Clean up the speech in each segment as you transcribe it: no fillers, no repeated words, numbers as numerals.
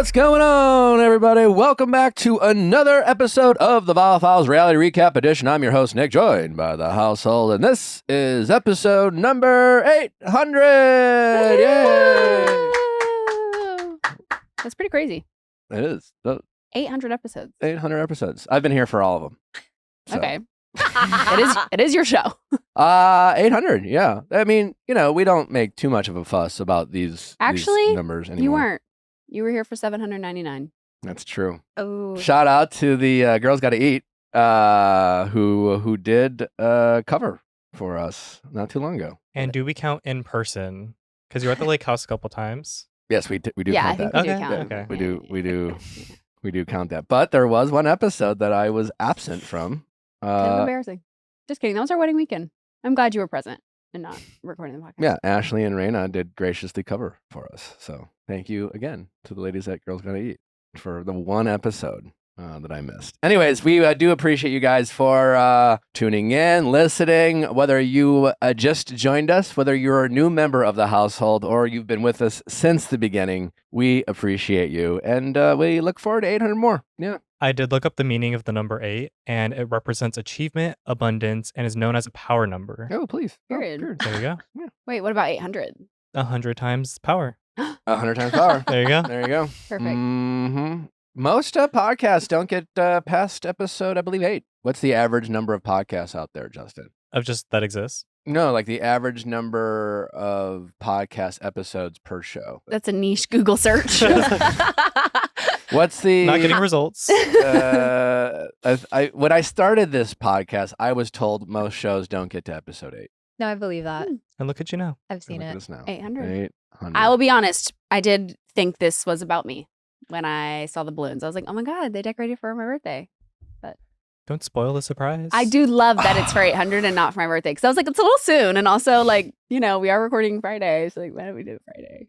What's going on, everybody? Welcome back to another episode of the Viall Files Reality Recap Edition. I'm your host, Nick, joined by the household, and this is episode number 800. Yay! That's pretty crazy. It is. 800 episodes. 800 episodes. I've been here for all of them. So. Okay. It is your show. 800, yeah. I mean, we don't make too much of a fuss about these numbers anymore. You weren't. You were here for 799. That's true. Oh. Shout out to the Girls Gotta Eat, who did cover for us not too long ago. And do we count in person? Because you were at the lake house a couple times. Yes, we do yeah, count I that. think we do count. Okay. We do count that. But there was one episode that I was absent from. Kind of embarrassing. Just kidding. That was our wedding weekend. I'm glad you were present and not recording the podcast. Yeah, Ashley and Raina did graciously cover for us. So thank you again to the ladies at Girls Gotta Eat for the one episode that I missed. Anyways, we do appreciate you guys for tuning in, listening, whether you just joined us, whether you're a new member of the household, or you've been with us since the beginning. We appreciate you, and we look forward to 800 more. Yeah. I did look up the meaning of the number 8, and it represents achievement, abundance, and is known as a power number. Oh, please. Period. There you go. Yeah. Wait, what about 800? 100 times power. 100 times power. There you go. There you go. Perfect. Mm-hmm. Most podcasts don't get past episode, I believe, 8. What's the average number of podcasts out there, Justin? Of just that exists. No, like the average number of podcast episodes per show. That's a niche Google search. What's the... Not getting results. When I started this podcast, I was told most shows don't get to episode 8. No, I believe that. And look at you now. I've seen Look at it. us now. 800. 800. I will be honest. I did think this was about me when I saw the balloons. I was like, oh my God, they decorated for my birthday. Don't spoil the surprise. I do love that it's for 800 and not for my birthday. Because I was like, it's a little soon. And also, like, we are recording Friday. So, like, why don't we do it Friday?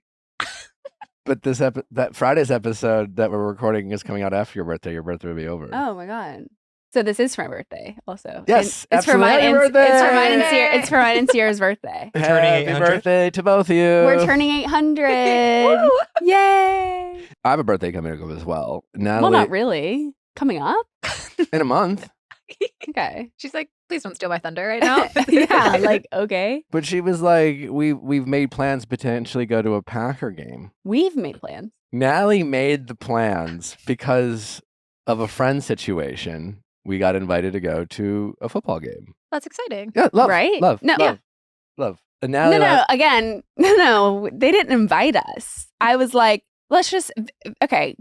But that Friday's episode that we're recording is coming out after your birthday. Your birthday will be over. Oh my God. So this is for my birthday also. Yes, And it's for absolutely. mine. Happy birthday! It's for mine and Sierra. It's for mine and Sierra's birthday. You're turning Happy 800? birthday to both of you. We're turning 800. Woo! Yay. I have a birthday coming up as well. Natalie, Well, not really. Coming up? in a month. Okay. She's like, please don't steal my thunder right now. Yeah, like, okay. But she was like, we've made plans to potentially go to a Packer game. We've made plans. Natalie made the plans because of a friend situation. We got invited to go to a football game. That's exciting. Yeah, love, Right? love, No. love, love. And Natalie, No, they didn't invite us. I was like,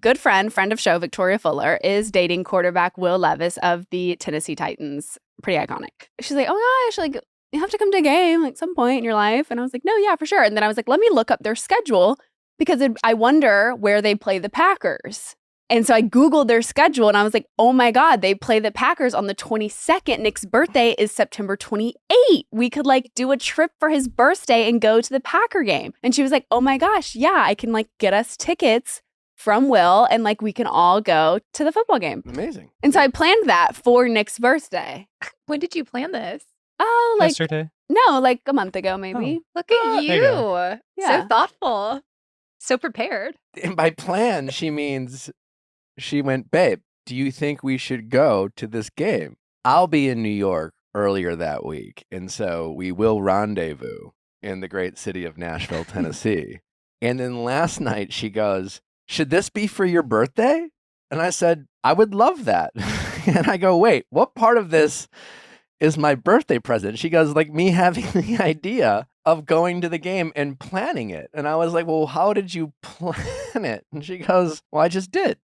good friend of show, Victoria Fuller, is dating quarterback Will Levis of the Tennessee Titans. Pretty iconic. She's like, oh my gosh, like, you have to come to a game like some point in your life. And I was like, no, yeah, for sure. And then I was like, let me look up their schedule because I wonder where they play the Packers. And so I Googled their schedule and I was like, oh my God, they play the Packers on the 22nd. Nick's birthday is September 28th. We could like do a trip for his birthday and go to the Packer game. And she was like, oh my gosh, yeah, I can like get us tickets from Will and like we can all go to the football game. amazing. And so I planned that for Nick's birthday. When did you plan this? Oh, like, Yesterday. no, like a month ago maybe. Look at there you. you go. Yeah. So thoughtful. So prepared. And by plan, she means she went, babe, do you think we should go to this game? I'll be in New York earlier that week. And so we will rendezvous in the great city of Nashville, Tennessee. And then last night she goes, should this be for your birthday? And I said, I would love that. And I go, wait, what part of this is my birthday present? She goes, like me having the idea of going to the game and planning it. And I was like, well, how did you plan it? And she goes, well, I just did.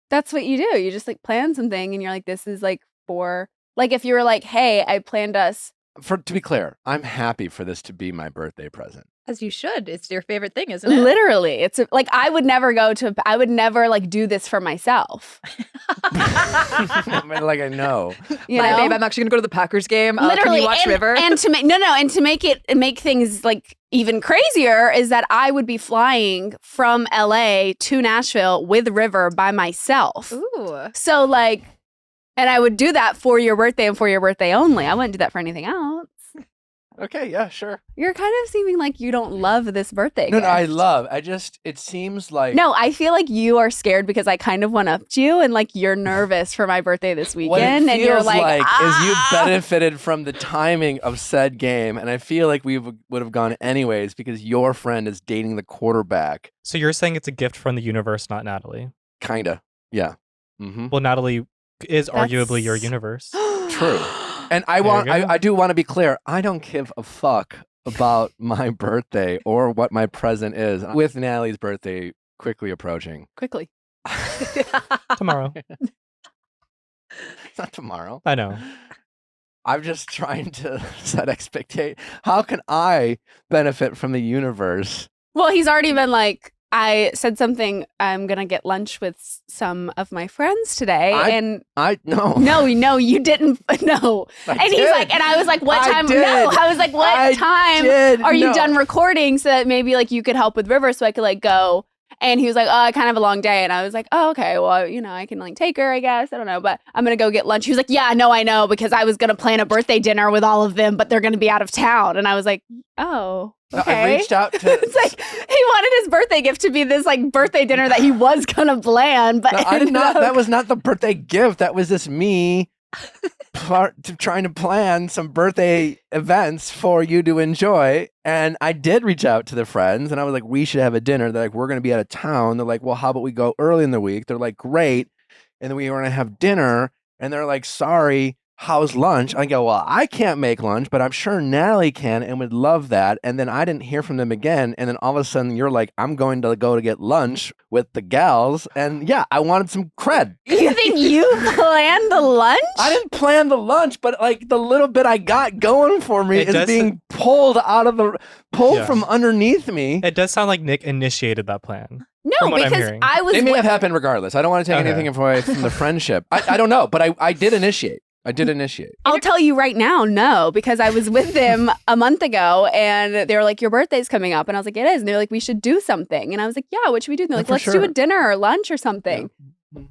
That's what you do. You just like plan something and you're like, this is like for, like if you were like, hey, I planned us. To be clear, I'm happy for this to be my birthday present. As you should. It's your favorite thing, isn't it? Literally. It's like, I would never like do this for myself. I mean, like, I know. You Bye, know? babe, I'm actually going to go to the Packers game. Literally. Can you watch and, River? And to make things like even crazier is that I would be flying from LA to Nashville with River by myself. Ooh. So like, and I would do that for your birthday and for your birthday only. I wouldn't do that for anything else. Okay, yeah, sure. You're kind of seeming like you don't love this birthday No, gift. no, I love. It seems like No, I feel like you are scared because I kind of one-upped you and like you're nervous for my birthday this what it weekend. And you're feels like, is you benefited from the timing of said game, and I feel like we would have gone anyways because your friend is dating the quarterback. So you're saying it's a gift from the universe, not Natalie? Kinda, yeah. Mm-hmm. Well, Natalie is arguably your universe. True. And I do want to be clear. I don't give a fuck about my birthday or what my present is. With Natalie's birthday quickly approaching. quickly. Tomorrow. It's not tomorrow. I know. I'm just trying to set expectation. How can I benefit from the universe? Well, he's already been like, I said something, I'm going to get lunch with some of my friends today. No, you didn't. No. And he's like, and I was like, what time? No, I was like, what time are you done recording so that maybe like you could help with River so I could like go. And he was like, oh, I kind of have a long day. And I was like, oh, okay, well, I can like take her, I guess. I don't know, but I'm going to go get lunch. He was like, yeah, no, I know, because I was going to plan a birthday dinner with all of them, but they're going to be out of town. And I was like, oh, okay. I reached out to... It's like he wanted his birthday gift to be this like birthday dinner that he was going to plan, but... No, I did not. That was not the birthday gift. That was just me trying to plan some birthday events for you to enjoy. And I did reach out to the friends and I was like, we should have a dinner. They're like, we're going to be out of town. They're like, well, how about we go early in the week? They're like, great. And then we were going to have dinner and they're like, sorry, how's lunch? I go, well, I can't make lunch, but I'm sure Natalie can and would love that. And then I didn't hear from them again. And then all of a sudden you're like, I'm going to go to get lunch with the gals. And yeah, I wanted some cred. You think you planned the lunch? I didn't plan the lunch, but like the little bit I got going for me is being pulled from underneath me. It does sound like Nick initiated that plan. No, because I was... It may have happened regardless. I don't want to take anything away from the friendship. I don't know, but I did initiate. I'll tell you right now, no, because I was with them a month ago and they were like, your birthday's coming up. And I was like, it is. And they're like, we should do something. And I was like, yeah, what should we do? And they're like, let's do a dinner or lunch or something. Yeah.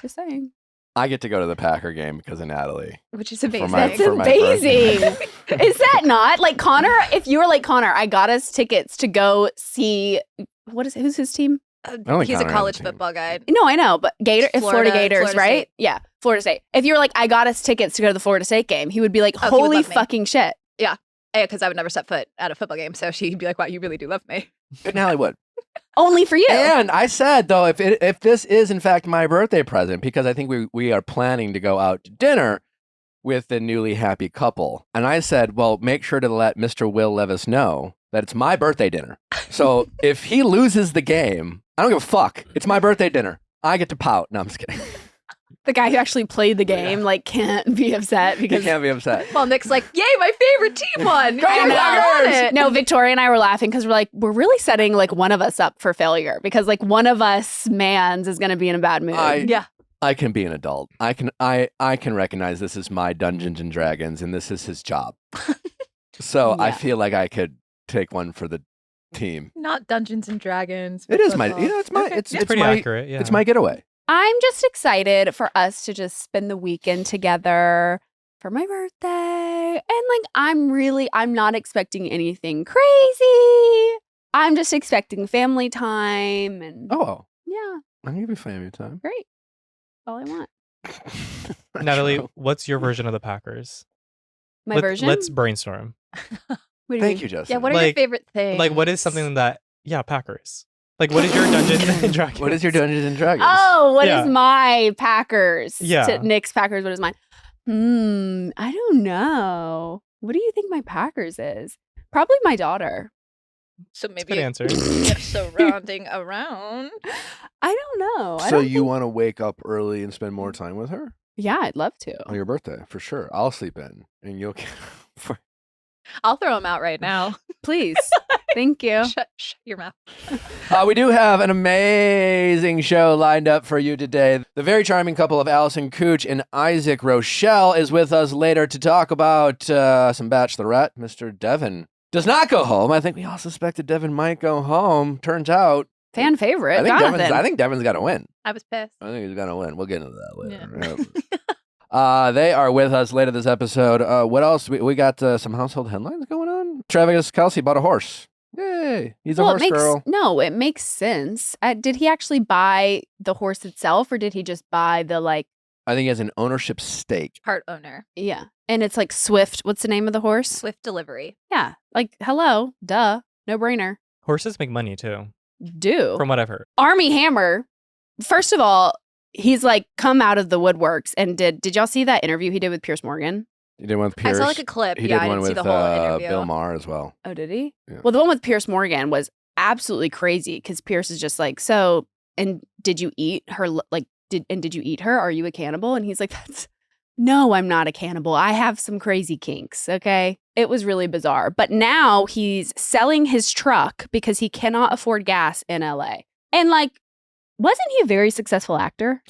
Just saying. I get to go to the Packer game because of Natalie. Which is amazing. That's amazing. Is that not? Like Connor, if you were like, Connor, I got us tickets to go see, who's his team? He's a college football guy. No, I know, but Florida Gators, right? State. Yeah, Florida State. If you were like, I got us tickets to go to the Florida State game, he would be like, holy fucking shit. Yeah, because I would never set foot at a football game. So she'd be like, wow, you really do love me. But Natalie would. Only for you. And I said, though, if this is in fact my birthday present, because I think we are planning to go out to dinner with the newly happy couple. And I said, well, make sure to let Mr. Will Levis know that it's my birthday dinner. So if he loses the game, I don't give a fuck. It's my birthday dinner. I get to pout. No, I'm just kidding. The guy who actually played the game can't be upset because he can't be upset. Well, Nick's like, yay, my favorite team won. No, Victoria and I were laughing because we're like, we're really setting like one of us up for failure because like one of us mans is going to be in a bad mood. I can be an adult. I can recognize this is my Dungeons and Dragons and this is his job. So I feel like I could take one for the team. Not Dungeons and Dragons. It is it's pretty accurate. Yeah. It's my getaway. I'm just excited for us to just spend the weekend together for my birthday. And like, I'm not expecting anything crazy. I'm just expecting family time and yeah. I'm gonna give you family time. Great. All I want. Natalie, what's your version of the Packers? My version? Let's brainstorm. Thank you, Justin. Yeah, what are your favorite things? Like, what is something that, Packers. Like, what is your Dungeons and Dragons? What is your Dungeons and Dragons? Oh, what is my Packers? Yeah. Nick's Packers, what is mine? I don't know. What do you think my Packers is? Probably my daughter. So maybe good answer. Surrounding around. I don't know. So you want to wake up early and spend more time with her? Yeah, I'd love to. On your birthday, for sure. I'll sleep in and you'll I'll throw them out right now. Please. Thank you. Shut your mouth. We do have an amazing show lined up for you today. The very charming couple of Allison Kuch and Isaac Rochell is with us later to talk about some Bachelorette. Mr. Devin does not go home. I think we all suspected Devin might go home. Turns out. Fan favorite. I think Devin's got to win. I was pissed. I think he's going to win. We'll get into that later. Yeah. They are with us later this episode. What else? We got some household headlines going on. Travis Kelce bought a horse. Yay. He's a horse girl. No, it makes sense. Did he actually buy the horse itself or did he just buy the like? I think he has an ownership stake. Part owner. Yeah. And it's like Swift. What's the name of the horse? Swift Delivery. Yeah. Like, hello. Duh. No brainer. Horses make money too, Do. from what I've heard. Armie Hammer, first of all, he's like come out of the woodworks and did y'all see that interview he did with Piers Morgan? He did one with Pierce. I saw like a clip. He Yeah, did I one didn't with see the whole interview. Bill Maher as well. Oh, did he? Yeah. Well, the one with Piers Morgan was absolutely crazy because Piers is just like, so, and did you eat her? Like, did you eat her? Are you a cannibal? And he's like, no, I'm not a cannibal. I have some crazy kinks. Okay. It was really bizarre. But now he's selling his truck because he cannot afford gas in LA. And like, wasn't he a very successful actor?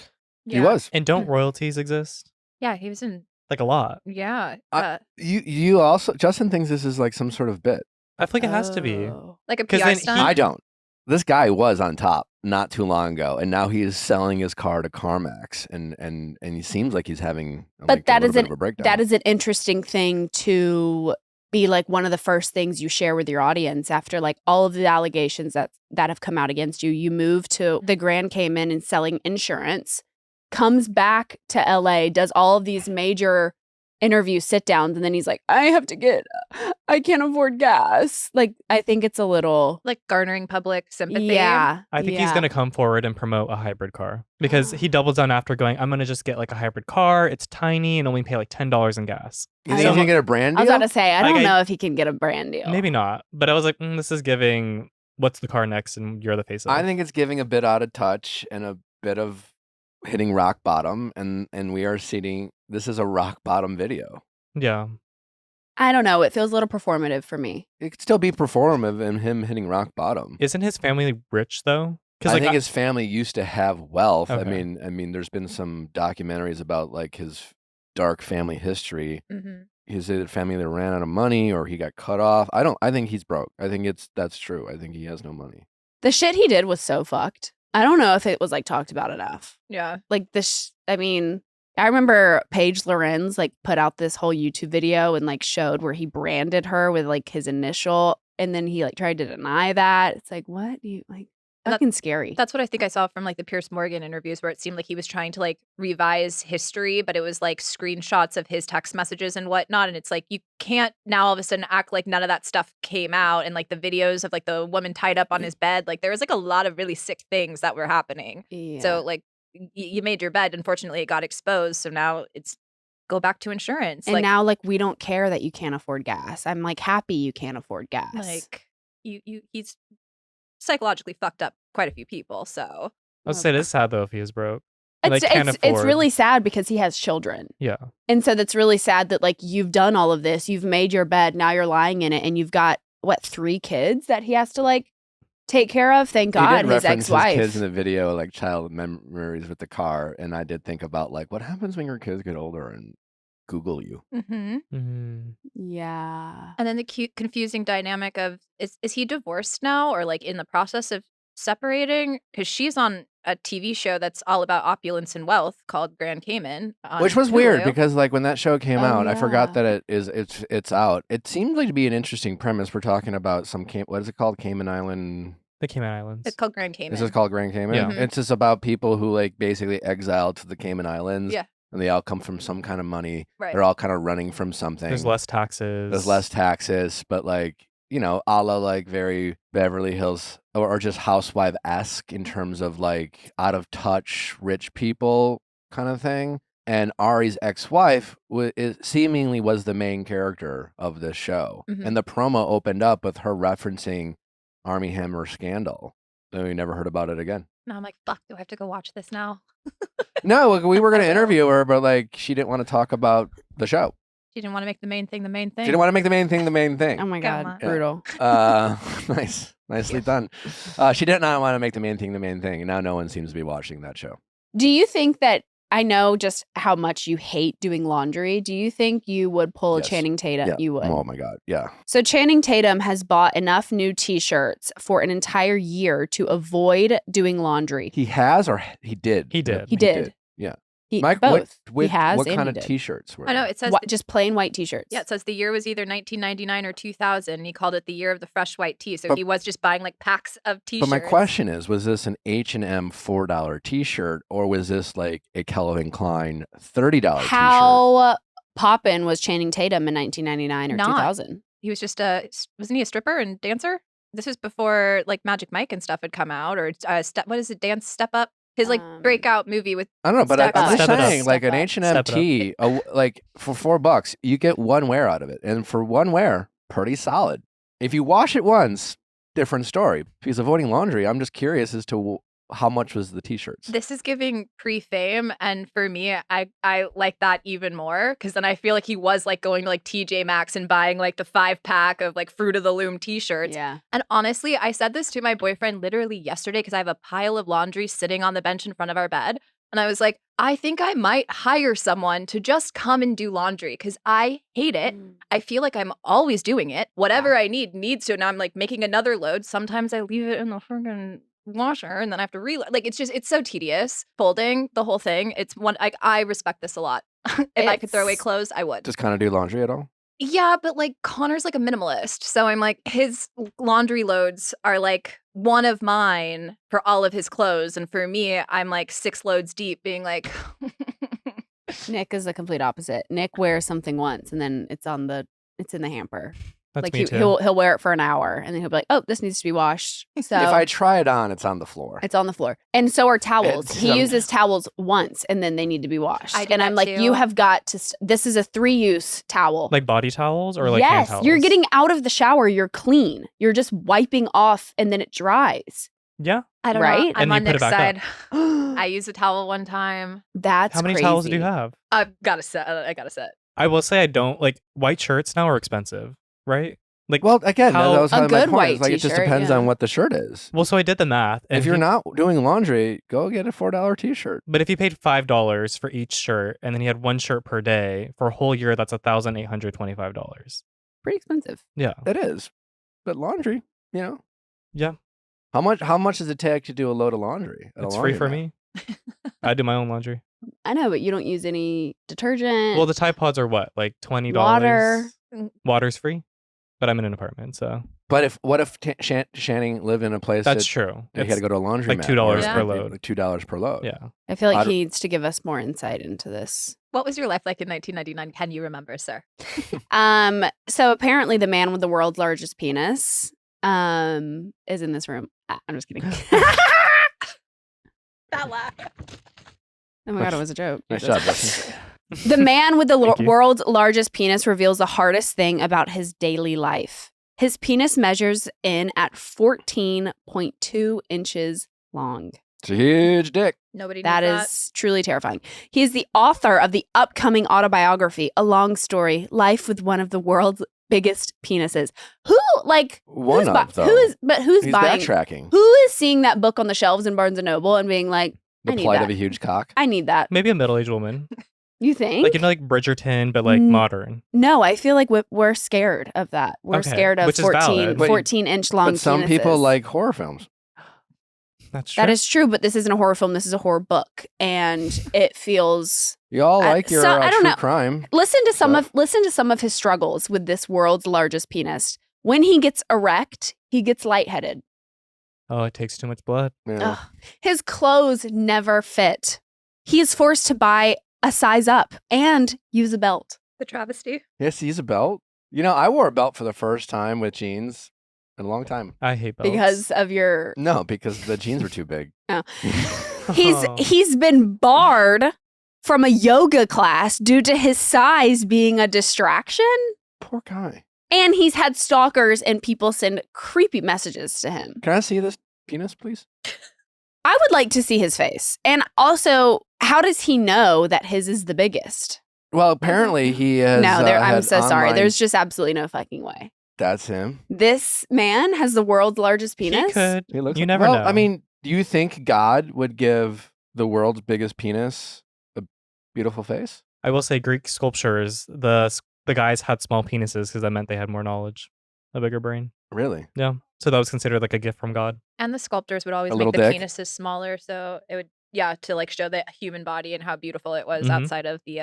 He was. And don't royalties exist? Yeah, he was in. Like a lot. Yeah. You also, Justin thinks this is like some sort of bit. I feel like it has to be. Oh. Like a 'Cause PR then stunt. I don't. This guy was on top not too long ago, and now he is selling his car to CarMax, and he seems like he's having But that a is little bit of a breakdown. That is an interesting thing to be like one of the first things you share with your audience after like all of the allegations that have come out against you. You move to the Grand Cayman and selling insurance, comes back to LA, does all of these major interview sit downs, and then he's like, I can't afford gas. Like, I think it's a little Like garnering public sympathy. Yeah. I think he's going to come forward and promote a hybrid car because he doubles down after going, I'm going to just get like a hybrid car. It's tiny and only pay like $10 in gas. You think he's gonna get a brand deal? I was about to say, I don't Like, know if he can get a brand deal. Maybe not. But I was like, this is giving what's the car next and you're the face of it. I think it's giving a bit out of touch and a bit of hitting rock bottom, and we are seeing this is a rock bottom video. Yeah. I don't know. It feels a little performative for me. It could still be performative in him hitting rock bottom. Isn't his family rich though? I think his family used to have wealth. Okay. I mean, there's been some documentaries about like his dark family history. Mm-hmm. His family that ran out of money or he got cut off. I think he's broke. I think that's true. I think he has no money. The shit he did was so fucked. I don't know if it was like talked about enough. Yeah. Like this, I mean, I remember Paige Lorenz like put out this whole YouTube video and like showed where he branded her with like his initial, and then he like tried to deny that. It's like, what do you like? Fucking scary. That's what I think I saw from like the Piers Morgan interviews where it seemed like he was trying to like revise history, but it was like screenshots of his text messages and whatnot. And it's like, you can't now all of a sudden act like none of that stuff came out. And like the videos of like the woman tied up on his bed, like there was like a lot of really sick things that were happening. Yeah. So like you made your bed. Unfortunately, it got exposed. So now it's go back to insurance. And like, now like we don't care that you can't afford gas. I'm like happy you can't afford gas. like he's psychologally fucked up quite a few people. So I would say it is sad though if he is broke. It's really sad because he has children. Yeah. And so that's really sad that like you've done all of this, you've made your bed, now you're lying in it, and you've got 3 kids that he has to like take care of. Thank God, he did his reference ex-wife. his kids in the video, like child memories with the car, and I did think about like what happens when your kids get older and Google you. Yeah. And then the cute, confusing dynamic of is he divorced now or like in the process of separating? Because she's on a TV show that's all about opulence and wealth called Grand Cayman, on Which was weird Hulu. because like when that show came Oh, out, I forgot yeah. that it's out. It seemed like to be an interesting premise. We're talking about what is it called? Cayman Island. The Cayman Islands. It's called Grand Cayman. This is called Grand Cayman. Yeah. It's just about people who like basically exiled to the Cayman Islands. Yeah. And they all come from some kind of money. Right. They're all kind of running from something. There's less taxes. There's less taxes, but like, you know, a la like very Beverly Hills or just housewife-esque in terms of like out of touch rich people kind of thing. And Ari's ex-wife seemingly was the main character of this show. Mhm. And the promo opened up with her referencing Armie Hammer scandal. And we never heard about it again. Now I'm like, fuck, do I have to go watch this now? No, we were going to interview her, but like she didn't want to talk about the show. She didn't want to make the main thing the main thing. She didn't want to make the main thing the main thing. Oh my Come God. on. Brutal. Nicely done. She did not want to make the main thing the main thing, and now no one seems to be watching that show. Do you think that, I know just how much you hate doing laundry. Do you think you would pull Yes. a Channing Tatum? Yeah. You would. Oh my God. Yeah. So Channing Tatum has bought enough new t-shirts for an entire year to avoid doing laundry. He has or he did? He did. He did. Yeah. Mike, both. What he has what and kind he of did. T-shirts were I know they? it says Just plain white T-shirts. Yeah, it says the year was either 1999 or 2000. And he called it the year of the fresh white tea. So But- he was just buying like packs of T-shirts. But my question is, was this an H&M $4 T-shirt, or was this like a Calvin Klein $30 T-shirt? How poppin' was Channing Tatum in 1999 or Not. 2000? He was just wasn't he a stripper and dancer? This was before like Magic Mike and stuff had come out, or what is it? Dance Step Up. His like breakout movie with. I don't know, but Step I'm Up. just Step It Up. saying, like Step an Up. H&M Step It Up. tee, like for $4, you get one wear out of it, and for one wear, pretty solid. If you wash it once, different story. Because avoiding laundry, I'm just curious as to how much was the T-shirts. This is giving pre-fame, and for me, I like that even more because then I feel like he was like going to like TJ Maxx and buying like the 5-pack of like Fruit of the Loom T-shirts. Yeah. And honestly, I said this to my boyfriend literally yesterday because I have a pile of laundry sitting on the bench in front of our bed. And I was like, I think I might hire someone to just come and do laundry because I hate it. I feel like I'm always doing it. Whatever I needs to. Now I'm like making another load. Sometimes I leave it in the friggin' washer and then I have to reload. Like it's so tedious folding the whole thing. It's one like I respect this a lot. If I could throw away It's- clothes, I would. Just kind of do laundry at all? Yeah, but like Connor's like a minimalist. So I'm like, his laundry loads are like one of mine for all of his clothes. And for me, I'm like 6 loads deep being like, Nick is the complete opposite. Nick wears something once and then it's in the hamper. That's like me too. he'll wear it for an hour and then he'll be like, "Oh, this needs to be washed." So If I try it on, it's on the floor. it's on the floor. And so are towels. It's, He uses towels once and then they need to be washed. I do And I'm that like, too. "You have got to this is a 3-use towel." Like body towels or like hand yes, towels? you're getting out of the shower, you're clean. You're just wiping off and then it dries. Yeah. I don't know. Right? I'm And you on put it Nick's back side. That's I used a towel one time. How many towels do you crazy. have? I've got a set. I got a set. I will say I don't like white shirts now are expensive, right? Like Well, again, How- that was A kind of my good point. white It's like it just t-shirt, depends yeah. on what the shirt is. well, so I did the math. And If you're not doing laundry, go get a $4 T-shirt. But if you paid $5 for each shirt and then you had one shirt per day for a whole year, that's $1,825. Pretty expensive. Yeah. It is, but laundry, Yeah. How much does it take to do a load of laundry? at a It's free for laundromat? me. I do my own laundry. I know, but you don't use any detergent. Well, the Tide Pods are what? Like $20? Water. Water's free. But I'm in an apartment, so But what if Shannon lived in a place that's that true. he had to go to a laundry like $2 per load. Like $2 per load. Yeah. I feel like I don't- he needs to give us more insight into this. What was your life like in 1999? Can you remember, sir? So apparently the man with the world's largest penis is in this room. I'm just kidding. That laugh. Oh my god, it was a joke. Nice job, Justin. The man with the Thank you. world's largest penis reveals the hardest thing about his daily life. His penis measures in at 14.2 inches long. It's a huge dick. Nobody That knows is truly terrifying. He is the author of the upcoming autobiography, A Long Story, Life with One of the World's Biggest Penises. Who, like, One who's of, though. who's He's buying? backtracking. Who is seeing that book on the shelves in Barnes & Noble and being like, The I need plight that. of a huge cock. I need that. Maybe a middle-aged woman. You think? Like, like Bridgerton, but like Mm. modern. No, I feel like we're scared of that. We're Okay, scared of which is valid. 14-inch long But some people penises. like horror films. That's true. That is true, but this isn't a horror film. This is a horror book, and it feels. You all like your so- I don't true know. crime. Listen to some Stuff. of his struggles with this world's largest penis. When he gets erect, he gets lightheaded. Oh, it takes too much blood. Yeah. Ugh. His clothes never fit. He is forced to buy a size up and use a belt. The travesty. Yes, he's a belt. I wore a belt for the first time with jeans in a long time. I hate belts. Because of your No, because the jeans were too big. Oh. he's been barred from a yoga class due to his size being a distraction, Poor guy. and he's had stalkers and people send creepy messages to him. Can I see this penis, please? I would like to see his face. And also, how does he know that his is the biggest? Well, apparently he has. No, I'm had so sorry. online- There's just absolutely no fucking way. That's him. This man has the world's largest penis. He could. He looks. You never well, know. I mean, do you think God would give the world's biggest penis a beautiful face? I will say Greek sculptures, the guys had small penises because that meant they had more knowledge, a bigger brain. Really? Yeah. So that was considered like a gift from God. And the sculptors would always A make little the dick. penises smaller, so it would to like show the human body and how beautiful it was Mhm. outside of the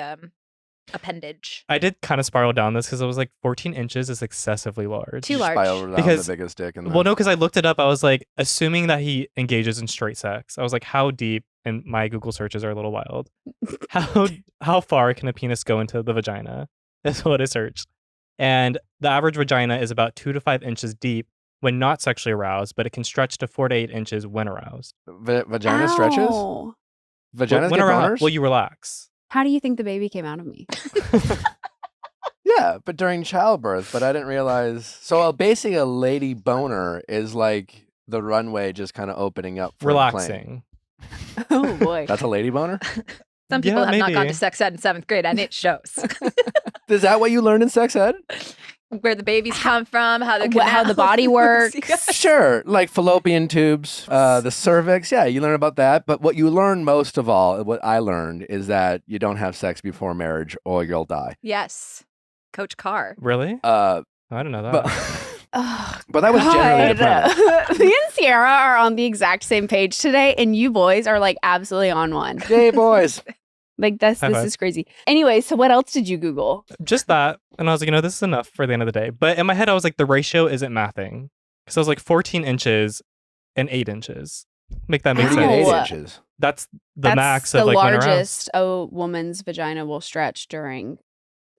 appendage. I did kind of spiral down this because I was like 14 inches is excessively large. Too You large. spy over down Because- the biggest dick. And Well, no, because I looked it up. I was like, assuming that he engages in straight sex. I was like, how deep? And my Google searches are a little wild. How far can a penis go into the vagina? That's what I searched. And the average vagina is about 2 to 5 inches deep when not sexually aroused, but it can stretch to 4 to 8 inches when aroused. Vagina stretches? Ow. Vaginas when get aroused, boners? well, you relax. How do you think the baby came out of me? Yeah, but during childbirth. But I didn't realize. So basically, a lady boner is like the runway just kind of opening up for the plane. Relaxing. Oh boy. That's a lady boner? Some people Yeah, have not gone maybe. to sex ed in 7th grade, and it shows. Is that what you learned in sex ed? Where the babies come from, how the How the body canals- works. Yeah. Sure, like fallopian tubes, the cervix. Yeah, you learn about that. But what you learn most of all, what I learned, is that you don't have sex before marriage or you'll die. Yes. Coach Carr. Really? Uh, I don't know that. but Oh, but that was generally the premise. Me and Sierra are on the exact same page today, and you boys are like absolutely on one. Yay, boys! Like this High five. is crazy. Anyway, so what else did you Google? Just that. And I was like, this is enough for the end of the day. But in my head, I was like, the ratio isn't mathing. Because I was like 14 inches and 8 inches. Make that make Pretty good, sense. 8 Ow. inches. That's the That's max the of like when aroused. largest a woman's vagina will stretch during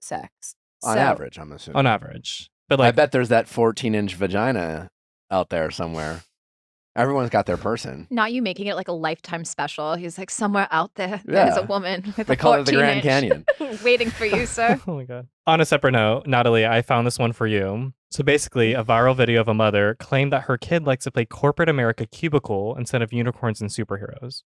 sex. On So- average, I'm assuming. On average. But I like, bet there's that 14-inch vagina out there somewhere. Everyone's got their person. Not you making it like a lifetime special. He's like, somewhere out there's a Yeah. woman with They a call it the 14 Grand inch Canyon. waiting for you, sir. oh my God. On a separate note, Natalie, I found this one for you. So basically, a viral video of a mother claimed that her kid likes to play corporate America Cubicle instead of unicorns and superheroes.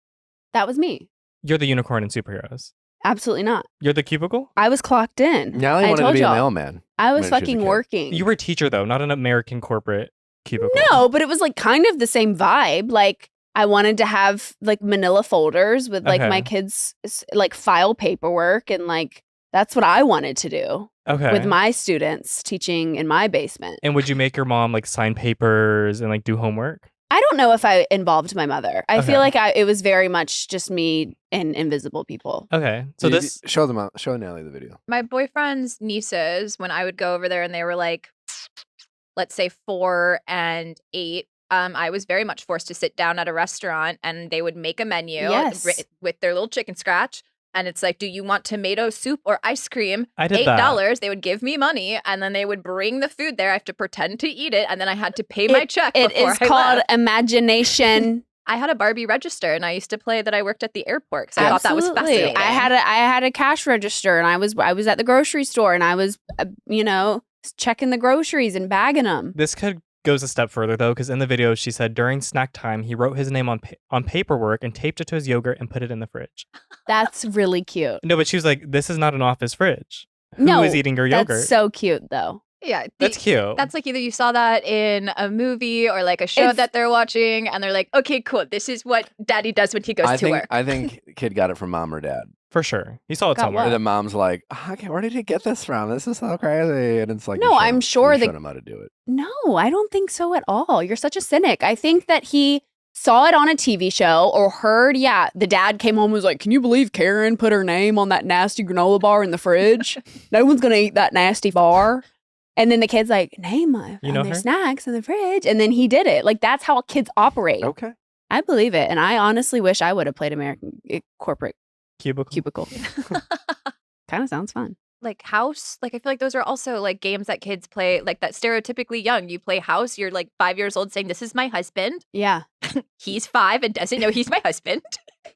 That was me. You're the unicorn and superheroes. Absolutely not. You're the cubicle? I was clocked in. Natalie I wanted to told be a y'all. mailman. I was when she was a fucking kid. working. You were a teacher, though, not an American corporate cubicle. No, but it was like kind of the same vibe. Like I wanted to have like manila folders with like Okay. my kids' like file paperwork and like that's what I wanted to do Okay. with my students teaching in my basement. And would you make your mom like sign papers and like do homework? I don't know if I involved my mother. I Okay. feel like it was very much just me and invisible people. Okay. So You- this show them out. Show Natalie the video. My boyfriend's nieces, when I would go over there and they were like, let's say 4 and 8, I was very much forced to sit down at a restaurant and they would make a menu Yes. with their little chicken scratch. And it's like, do you want tomato soup or ice cream? I did $8. that. They would give me money and then they would bring the food there. I have to pretend to eat it. And then I had to pay my check. It before is I called left. imagination. I had a Barbie register and I used to play that I worked at the airport because I thought that was Absolutely. fascinating. I had a cash register and I was at the grocery store and I was checking the groceries and bagging them. This kid goes a step further though, because in the video she said during snack time he wrote his name on paperwork and taped it to his yogurt and put it in the fridge. That's really cute. No, but she was like, "This is not an office fridge. Who No, is eating your That's yogurt?" so cute though. Yeah, That's cute. That's like either you saw that in a movie or like a show It's- that they're watching, and they're like, "Okay, cool. This is what Daddy does when he goes to work." I think kid got it from mom or dad. For sure. He saw it Got somewhere. what? And then mom's like, okay, where did you get this from? This is so crazy. And it's like, No, I'm sure you the- showed him how to do it. No, I don't think so at all. You're such a cynic. I think that he saw it on a TV show or heard, the dad came home and was like, can you believe Karen put her name on that nasty granola bar in the fridge? No one's going to eat that nasty bar. And then the kid's like, name You know their her? snacks in the fridge. And then he did it. Like, that's how kids operate. Okay. I believe it. And I honestly wish I would have played American corporate Cubicle. cubicle. Kind of sounds fun. Like House, like I feel like those are also like games that kids play, like that stereotypically young. You play House, you're like 5 years old saying, "This is my husband." Yeah. He's 5 and doesn't know he's my husband.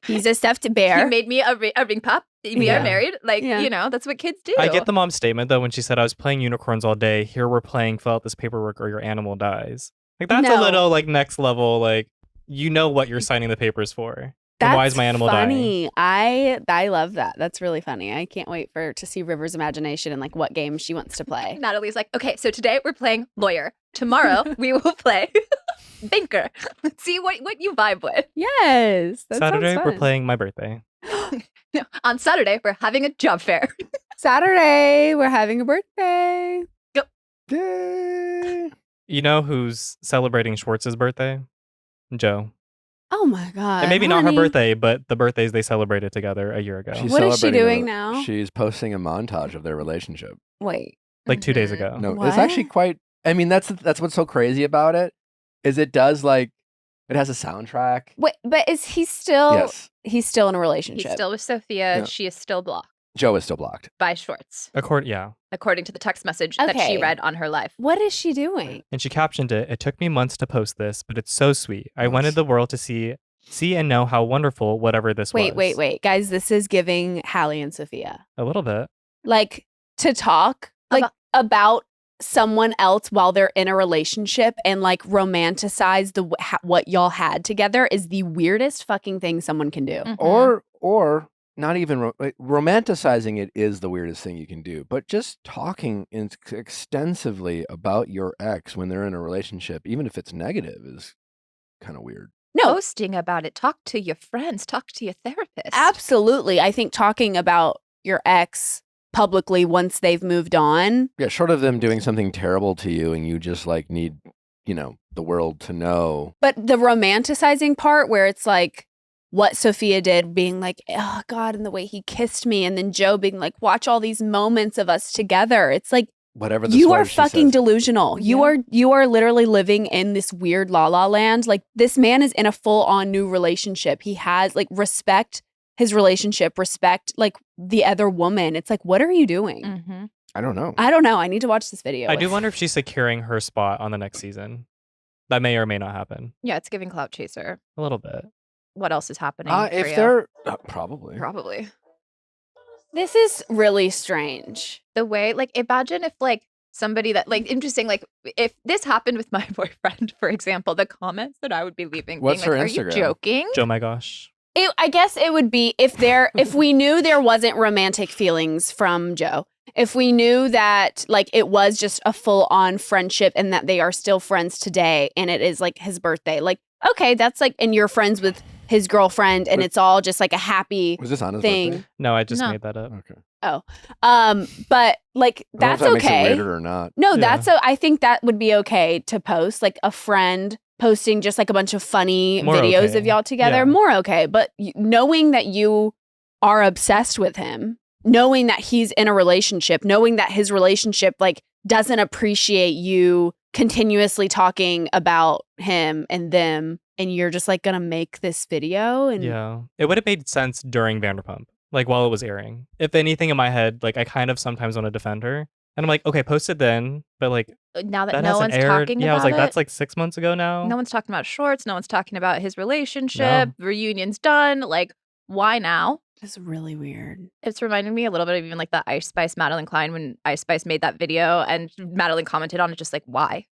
He's a stuffed He bear. made me a ring pup. We Yeah. are married. Like, Yeah. that's what kids do. I get the mom's statement though when she said I was playing unicorns all day. Here we're playing fill out this paperwork or your animal dies. Like that's a No. little like next level. Like you know what you're signing the papers for. And That's why is my animal dying? funny. I love that. That's really funny. I can't wait to see River's imagination and like what game she wants to play. Natalie's like, "Okay, so today we're playing lawyer. Tomorrow we will play banker. Let's see what you vibe with. Yes. That Saturday sounds we're fun. playing my birthday. On Saturday we're having a job fair." Saturday, we're having a birthday. Yay. You know who's celebrating Schwartz's birthday? Joe. Oh my God. And maybe not her honey. birthday, but the birthdays they celebrated together a year ago. She's What is she celebrating doing the- now? She's posting a montage of their relationship. Wait. Like 2 days Mhm. ago. No, it's actually What? quite. I mean, that's what's so crazy about it, is it does like it has a soundtrack. Wait, but is he still? Yes, He's still in a He's relationship. still with Sophia. Yeah. She is still blocked Joe is still blocked. by Schwartz, according to the text message that she Okay. read on her live. What is she doing? And she captioned it took me months to post this, but it's so sweet. I Months. wanted the world to see and know how wonderful whatever this was. Wait, guys. This is giving Hallie and Sophia A little bit. like to talk like about someone else while they're in a relationship and like romanticize what y'all had together is the weirdest fucking thing someone can do. Mhm. Or not even romanticizing it is the weirdest thing you can do, but just talking extensively about your ex when they're in a relationship, even if it's negative, is kind of weird. No, Posting about it. Talk to your friends. Talk to your therapist. absolutely. I think talking about your ex publicly once they've moved on. Yeah, short of them doing something terrible to you and you just like need, the world to know. But the romanticizing part where it's like what Sophia did, being like, oh God, and the way he kissed me. And then Joe being like, watch all these moments of us together. It's like, Whatever the you swear are she fucking says. delusional. You are literally living in this weird la la land. Like this man is in a full on new relationship. He has like respect his relationship, respect like the other woman. It's like, what are you doing? Mm-hmm. I don't know. I don't know. I need to watch this video. I do wonder if she's securing her spot on the next season. That may or may not happen. Yeah, it's giving clout chaser. A little bit. What else is happening? If for you? they're probably. Probably. This is really strange. The way, like, imagine if, like, somebody that, like, interesting, like, if this happened with my boyfriend, for example, the comments that I would be leaving What's being like, her are you Instagram? joking? Joe my gosh. I guess it would be if we knew there wasn't romantic feelings from Joe. If we knew that like it was just a full on friendship and that they are still friends today and it is like his birthday. Like, okay, that's like, and you're friends with his girlfriend and But- it's all just like a happy Was this on his thing. birthday? No, I just No. made that up. Okay. But like I don't know if that's that makes it okay. weirder or not. No, Yeah. I think that would be okay to post like a friend posting just like a bunch of funny More videos okay. of y'all together. Yeah. More okay. But knowing that you are obsessed with him, knowing that he's in a relationship, knowing that his relationship like doesn't appreciate you continuously talking about him and them, and you're just like gonna make this video and Yeah. It would have made sense during Vanderpump, like while it was airing. If anything in my head, like I kind of sometimes want to defend her. And I'm like, okay, post it then. But like Now that that no hasn't one's aired. talking Yeah, about I was like, it. that's like 6 months ago now. No one's talking about Schwartz. No one's talking about his relationship. Reunion's done. Like, why now? it's really weird. It's reminding me a little bit of even like the Ice Spice Madeline Klein when Ice Spice made that video and Madeline commented on it just like, why?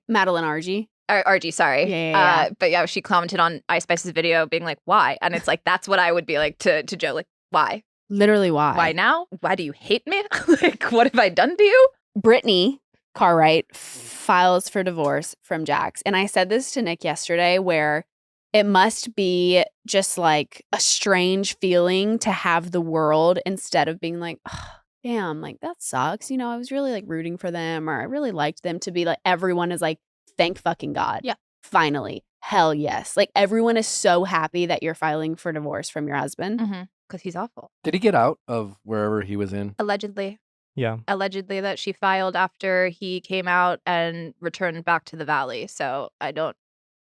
Madeline RG. Or RG, sorry. Yeah. But yeah, she commented on Ice Spice's video being like, why? And it's like, that's what I would be like to Joe. Like, why? Literally why? Why now? Why do you hate me? Like, what have I done to you? Brittany Cartwright files for divorce from Jax. And I said this to Nick yesterday where it must be just like a strange feeling to have the world instead of being like, oh, damn, like that sucks. You know, I was really like rooting for them or I really liked them to be like, everyone is like, thank fucking God. Yeah. Finally. Hell yes. Like everyone is so happy that you're filing for divorce from your husband. Because he's awful. Did he get out of wherever he was in? Allegedly Yeah. that she filed after he came out and returned back to the valley. So I don't.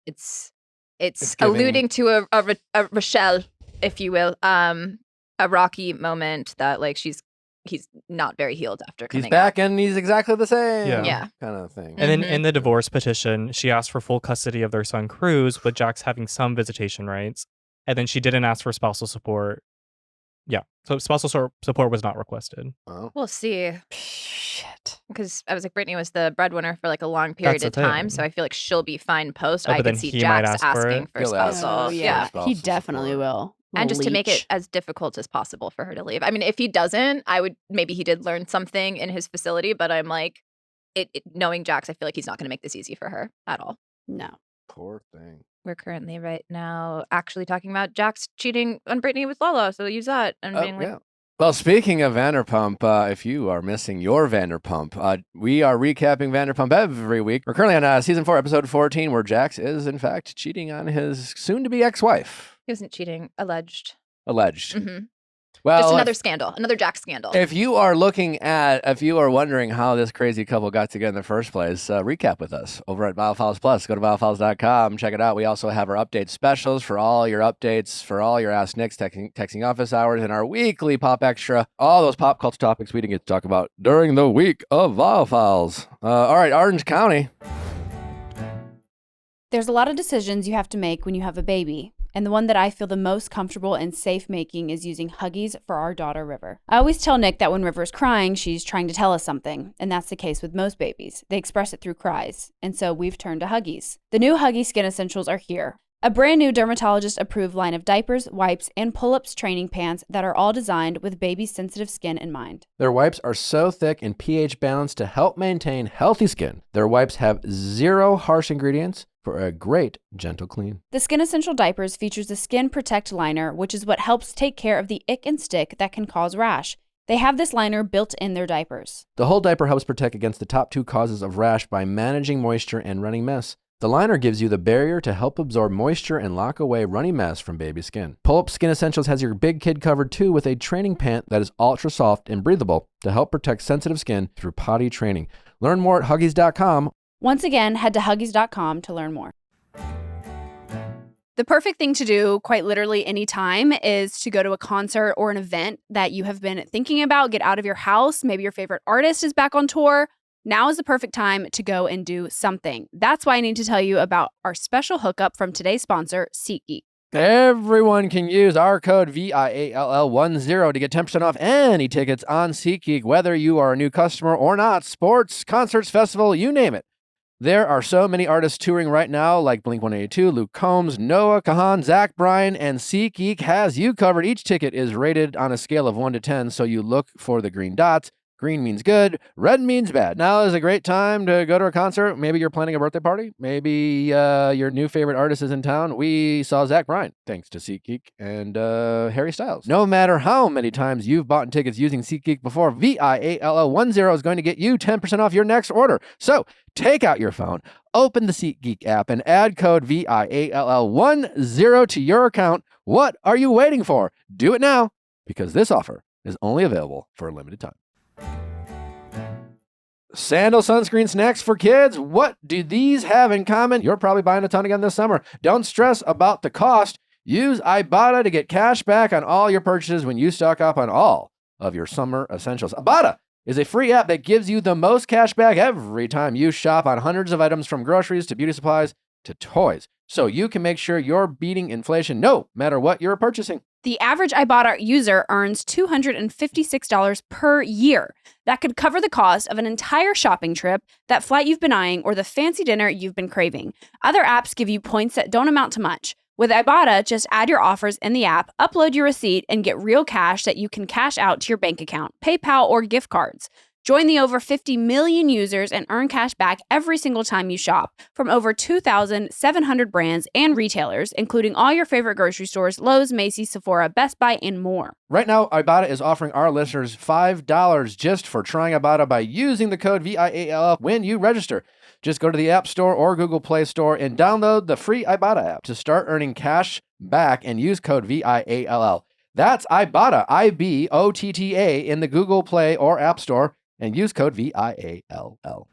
It's giving- alluding to a Rochelle, if you will, a rocky moment that like he's not very healed after coming He's back and he's exactly the same. Yeah. Yeah. Kind of thing. And then Mhm. in the divorce petition, she asked for full custody of their son Cruz, with Jax having some visitation rights. And then she didn't ask for spousal support. Yeah. So spousal support was not requested. Well, We'll see. Shit. Because I was like, Brittany was the breadwinner for like a long period That's of the time, thing. so I feel like she'll be fine post. Oh, I but could then see he might Jax ask for asking it? for He'll ask spousal. Oh, yeah. spousal He definitely support. will. And just to make Leech. it as difficult as possible for her to leave. I mean, if he doesn't, maybe he did learn something in his facility, but I'm like, knowing Jax, I feel like he's not going to make this easy for her at all. No. poor thing. We're currently right now actually talking about Jax cheating on Brittany with Lala, so use that and Oh, being like, yeah. Well, speaking of Vanderpump, if you are missing your Vanderpump, we are recapping Vanderpump every week. We're currently on season 4, episode 14, where Jax is, in fact, cheating on his soon-to-be ex-wife. He wasn't cheating. Alleged. Alleged. Mm-hmm. Well, Just another scandal. Another Jax scandal. if you are wondering how this crazy couple got together in the first place, recap with us over at Viall Files Plus. Go to viallfiles.com. Check it out. We also have our update specials for all your updates, for all your Ask Nicks texting office hours, and our weekly Pop Extra. All those pop culture topics we didn't get to talk about during the week of Viall Files. All right, Orange County. There's a lot of decisions you have to make when you have a baby. And the one that I feel the most comfortable and safe making is using Huggies for our daughter, River. I always tell Nick that when River's crying, she's trying to tell us something. And that's the case with most babies. They express it through cries. And so we've turned to Huggies. The new Huggies Skin Essentials are here. A brand new dermatologist-approved line of diapers, wipes, and pull-ups training pants that are all designed with baby's sensitive skin in mind. Their wipes are so thick and pH balanced to help maintain healthy skin. Their wipes have 0 harsh ingredients for a great, gentle clean. The Skin Essential Diapers features the Skin Protect Liner, which is what helps take care of the ick and stick that can cause rash. They have this liner built in their diapers. The whole diaper helps protect against the top 2 causes of rash by managing moisture and running mess. The liner gives you the barrier to help absorb moisture and lock away runny mess from baby skin. Pull-Up Skin Essentials has your big kid covered too with a training pant that is ultra soft and breathable to help protect sensitive skin through potty training. Learn more at Huggies.com. Once again, head to Huggies.com to learn more. The perfect thing to do, quite literally any time, is to go to a concert or an event that you have been thinking about, get out of your house. Maybe your favorite artist is back on tour. Now is the perfect time to go and do something. That's why I need to tell you about our special hookup from today's sponsor, SeatGeek. Everyone can use our code VIALL10 to get 10% off any tickets on SeatGeek, whether you are a new customer or not. Sports, concerts, festival, you name it. There are so many artists touring right now, like Blink-182, Luke Combs, Noah Kahan, Zach Bryan, and SeatGeek has you covered. Each ticket is rated on a scale of 1 to 10, so you look for the green dots. Green means good, red means bad. Now is a great time to go to a concert. Maybe you're planning a birthday party. Maybe your new favorite artist is in town. We saw Zach Bryan, thanks to SeatGeek and Harry Styles. No matter how many times you've bought tickets using SeatGeek before, VIALL10 is going to get you 10% off your next order. So take out your phone, open the SeatGeek app, and add code VIALL10 to your account. What are you waiting for? Do it now, because this offer is only available for a limited time. Sandal sunscreen snacks for kids. What do these have in common? You're probably buying a ton again this summer. Don't stress about the cost. Use Ibotta to get cash back on all your purchases when you stock up on all of your summer essentials. Ibotta is a free app that gives you the most cash back every time you shop on hundreds of items from groceries to beauty supplies to toys. So you can make sure you're beating inflation no matter what you're purchasing. The average Ibotta user earns $256 per year. That could cover the cost of an entire shopping trip, that flight you've been eyeing, or the fancy dinner you've been craving. Other apps give you points that don't amount to much. With Ibotta, just add your offers in the app, upload your receipt, and get real cash that you can cash out to your bank account, PayPal, or gift cards. Join the over 50 million users and earn cash back every single time you shop from over 2,700 brands and retailers, including all your favorite grocery stores, Lowe's, Macy's, Sephora, Best Buy, and more. Right now, Ibotta is offering our listeners $5 just for trying Ibotta by using the code VIALL when you register. Just go to the App Store or Google Play Store and download the free Ibotta app to start earning cash back and use code VIALL. That's Ibotta, IBOTTA, in the Google Play or App Store. And use code VIALL.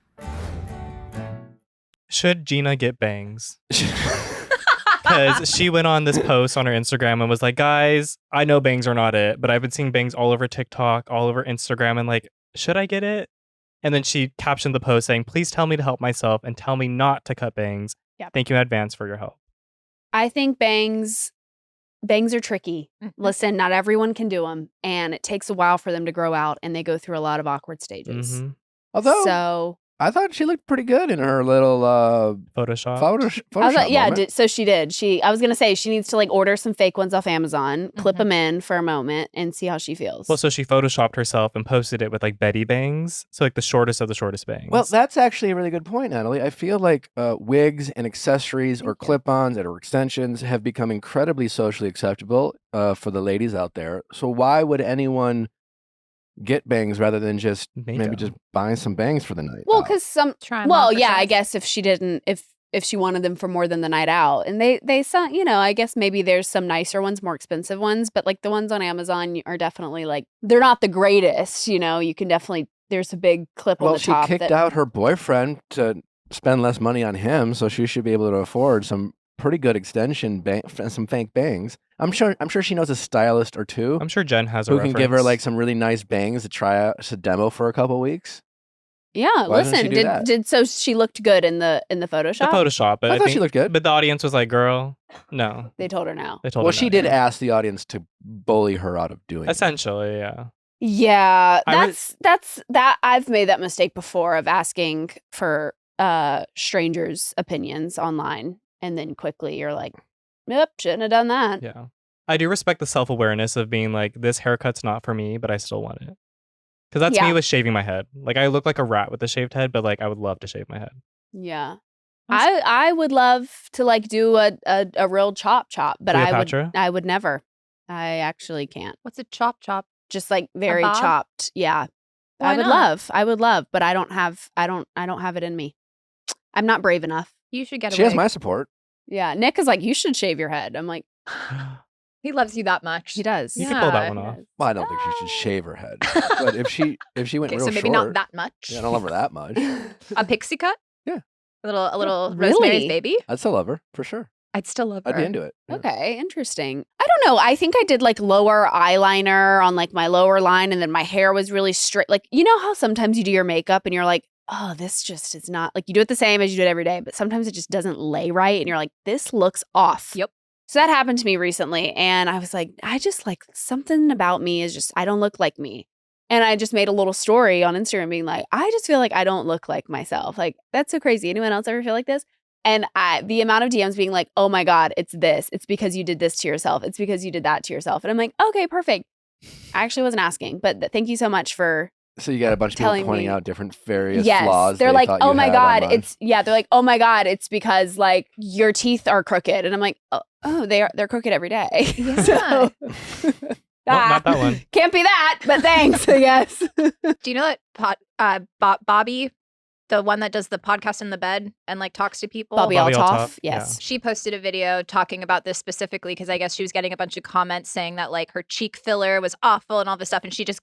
Should Gina get bangs? Because she went on this post on her Instagram and was like, guys, I know bangs are not it, but I've been seeing bangs all over TikTok, all over Instagram, and like, should I get it? And then she captioned the post saying, please tell me to help myself and tell me not to cut bangs. Yep. Thank you in advance for your help. I think bangs are tricky. Listen, not everyone can do them, and it takes a while for them to grow out, and they go through a lot of awkward stages. Although, So I thought she looked pretty good in her little Photoshop. Photoshop yeah, moment. so she did. I was gonna say she needs to like order some fake ones off Amazon, clip them in for a moment, and see how she feels. Well, so she photoshopped herself and posted it with like Betty bangs, so like the shortest of the shortest bangs. Well, that's actually a really good point, Natalie. I feel like wigs and accessories or clip-ons or extensions have become incredibly socially acceptable for the ladies out there. So why would anyone get bangs rather than just maybe just buying some bangs for the night? Well, because I guess guess if she didn't, if she wanted them for more than the night out, and they saw, I guess maybe there's some nicer ones, more expensive ones, but like the ones on Amazon are definitely like they're not the greatest. You can definitely there's a big clip on the top. Well, she kicked out her boyfriend to spend less money on him, so she should be able to afford some pretty good extension and some fake bangs. I'm sure she knows a stylist or two. I'm sure Jen has who can give her like some really nice bangs to try out to demo for a couple weeks. Yeah, listen, so she looked good in the Photoshop? The Photoshop, but I thought she looked good. But the audience was like, "Girl, no." They told her no. Well, she did ask the audience to bully her out of doing it. Essentially, yeah. Yeah, that's I've made that mistake before of asking for strangers' opinions online, and then quickly you're like, "Yep, shouldn't have done that." Yeah, I do respect the self-awareness of being like, "This haircut's not for me, but I still want it." Because that's me with shaving my head. Like, I look like a rat with a shaved head, but like, I would love to shave my head. Yeah. I would love to like do a real chop, but I would never. I actually can't. What's a chop? Just like very chopped. Yeah. Why I would love, but I don't have it in me. I'm not brave enough. You should get She has my support. Yeah. Nick is like, you should shave your head. I'm like, he loves you that much. He does. You can pull that one off. Well, I don't think she should shave her head. But if she went real so maybe short, not that much. Yeah, I don't love her that much. A pixie cut? Yeah. A little Really? Rosemary's Baby? I'd still love her, for sure. I'd still love her. I'd be into it. Yeah. Okay, interesting. I don't know. I think I did like lower eyeliner on like my lower line, and then my hair was really straight. Like, you know how sometimes you do your makeup and you're like, oh, this just is not, like you do it the same as you do it every day, but sometimes it just doesn't lay right. And you're like, this looks off. Yep. So that happened to me recently. And I was like, I just like something about me is just, I don't look like me. And I just made a little story on Instagram being like, I just feel like I don't look like myself. Like, that's so crazy. Anyone else ever feel like this? And the amount of DMs being like, oh my God, it's this. It's because you did this to yourself. It's because you did that to yourself. And I'm like, okay, perfect. I actually wasn't asking, but thank you so much for So you got a bunch of people pointing out different various flaws. They're like, oh my God, they're like, oh my God, it's because like your teeth are crooked. And I'm like, oh, they're crooked every day. Yeah. So, not that one. Can't be that, but thanks, I guess. Do you know that Bobby, the one that does the podcast in the bed and like talks to people? Bobby Altoff, yes. She posted a video talking about this specifically because I guess she was getting a bunch of comments saying that like her cheek filler was awful and all this stuff. And she just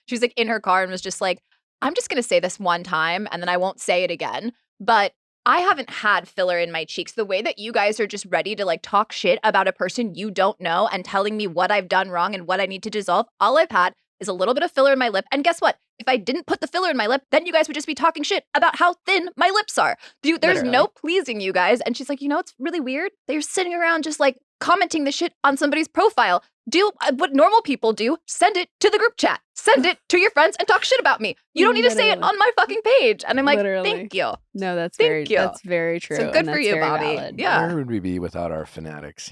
she was like in her car and was just like, I'm just going to say this one time and then I won't say it again. But I haven't had filler in my cheeks. The way that you guys are just ready to like talk shit about a person you don't know and telling me what I've done wrong and what I need to dissolve, all I've had is a little bit of filler in my lip. And guess what? If I didn't put the filler in my lip, then you guys would just be talking shit about how thin my lips are. There's no pleasing you guys. And she's like, it's really weird that you're sitting around just like commenting the shit on somebody's profile. Do what normal people do. Send it to the group chat. Send it to your friends and talk shit about me. You don't need to say it on my fucking page. And I'm like, thank you. No, that's Thank you. That's very true. So good for you, Bobby. Valid. Yeah. Where would we be without our fanatics,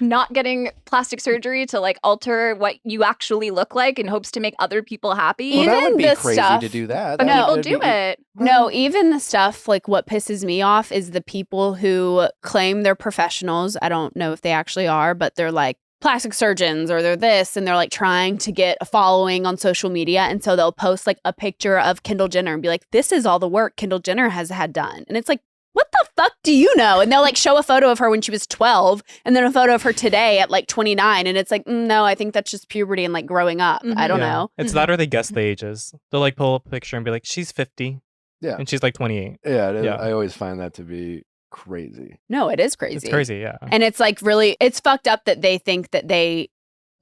Not getting plastic surgery to like alter what you actually look like in hopes to make other people happy. Well, that Even would be the crazy stuff- to do that. But That people would do be- it. No, even the stuff like what pisses me off is the people who claim they're professionals. I don't know if they actually are, but they're like plastic surgeons or they're this and they're like trying to get a following on social media. And so they'll post like a picture of Kendall Jenner and be like, this is all the work Kendall Jenner has had done. And it's like, what the fuck do you know? And they'll like show a photo of her when she was 12 and then a photo of her today at like 29. And it's like, no, I think that's just puberty and like growing up. I don't know. It's that or they guess the ages. They'll like pull up a picture and be like, she's 50. Yeah. And she's like 28. Yeah, it is. Yeah. I always find that to be crazy. No, it is crazy. It's crazy, yeah. And it's like really, it's fucked up that they think that they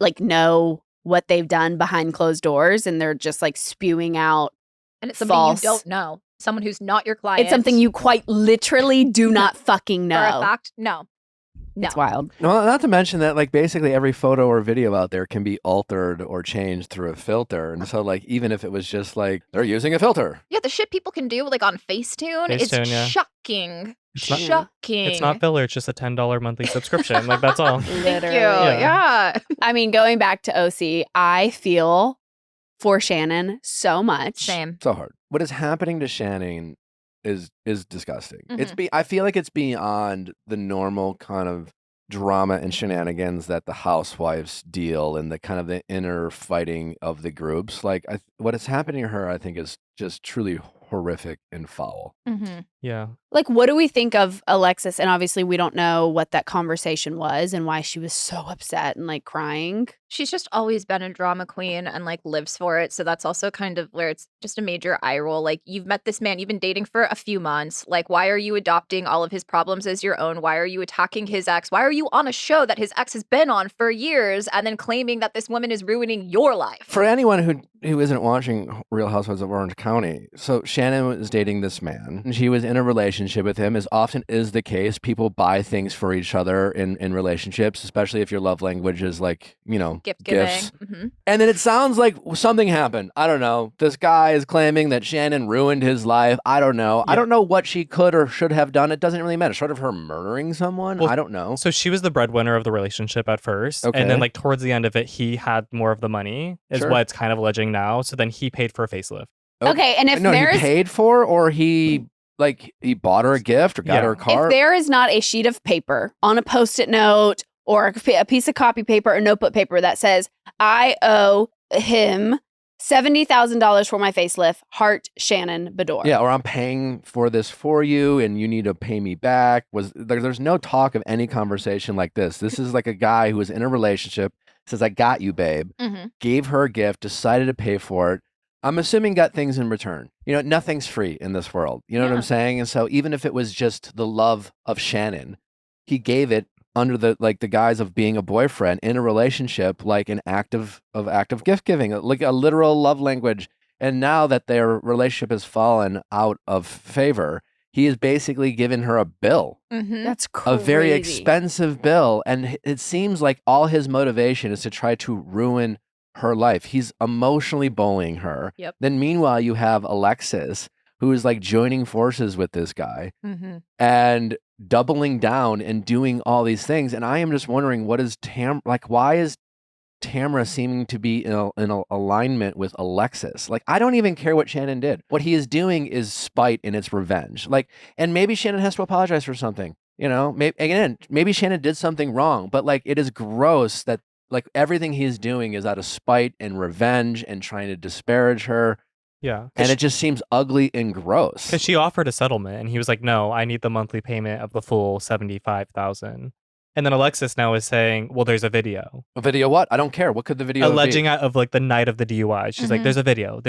like know what they've done behind closed doors and they're just like spewing out. And it's something false. you don't know. Someone who's not your client. It's something you quite literally do not fucking know. For a fact, no. No. It's wild. No, not to mention that, like, basically every photo or video out there can be altered or changed through a filter. And so, like, even if it was just like, they're using a filter. Yeah, the shit people can do like on Facetune is Facetune, yeah. shocking. It's not- Shocking. It's not filler. It's just a $10 monthly subscription. Like, that's all. Thank you. Literally. Yeah. I mean, going back to OC, I feel for Shannon so much. Same. So hard. What is happening to Shannon is disgusting. Mhm. I feel like it's beyond the normal kind of drama and shenanigans that the Housewives deal and the kind of the inner fighting of the groups. Like, what is happening to her, I think, is just truly horrific and foul. Mm-hmm. Yeah. Like, what do we think of Alexis? And obviously, we don't know what that conversation was and why she was so upset and like crying. She's just always been a drama queen and like lives for it. So that's also kind of where it's just a major eye roll. Like, you've met this man, you've been dating for a few months. Like, why are you adopting all of his problems as your own? Why are you attacking his ex? Why are you on a show that his ex has been on for years and then claiming that this woman is ruining your life? For anyone who isn't watching Real Housewives of Orange County, so Shannon was dating this man, and she was in a relationship with him. As often is the case, people buy things for each other in relationships, especially if your love language is like, Gift giving. gifts. Mm-hmm. And then it sounds like something happened. I don't know. This guy is claiming that Shannon ruined his life. I don't know. I Yeah. don't know what she could or should have done. It doesn't really matter. Short of her murdering someone, Well, I don't know. So she was the breadwinner of the relationship at first. Okay. And then, like, towards the end of it, he had more of the money, is Sure. what it's kind of alleging now. So then he paid for a facelift. Okay, and if no, there's he paid for, or he bought her a gift or got Yeah. her a car. if there is not a sheet of paper on a Post-it note or a piece of copy paper or notebook paper that says, I owe him $70,000 for my facelift, heart Shannon Beador. Yeah, or I'm paying for this for you and you need to pay me back. There's no talk of any conversation like this. This is like a guy who was in a relationship, says, I got you, babe, Mm-hmm. gave her a gift, decided to pay for it. I'm assuming got things in return. Nothing's free in this world. You know what Yeah. I'm saying? And so even if it was just the love of Shannon, he gave it under the guise of being a boyfriend in a relationship, like an act of gift giving, like a literal love language. And now that their relationship has fallen out of favor, he is basically given her a bill, Mm-hmm. That's crazy. a very expensive bill. And it seems like all his motivation is to try to ruin her life. He's emotionally bullying her. Yep. Then meanwhile, you have Alexis, who is like joining forces with this guy Mm-hmm. and doubling down and doing all these things. And I am just wondering, why is Tamra seeming to be in alignment with Alexis? Like, I don't even care what Shannon did. What he is doing is spite and it's revenge. Like, and maybe Shannon has to apologize for something. Maybe Shannon did something wrong, but like, it is gross that like everything he's doing is out of spite and revenge and trying to disparage her. Yeah. And it just seems ugly and gross. Because she offered a settlement and he was like, no, I need the monthly payment of the full $75,000. And then Alexis now is saying, well, there's a video. A video what? I don't care. What could the video Alleging be? out of like the night of the DUI. She's like, Mhm. there's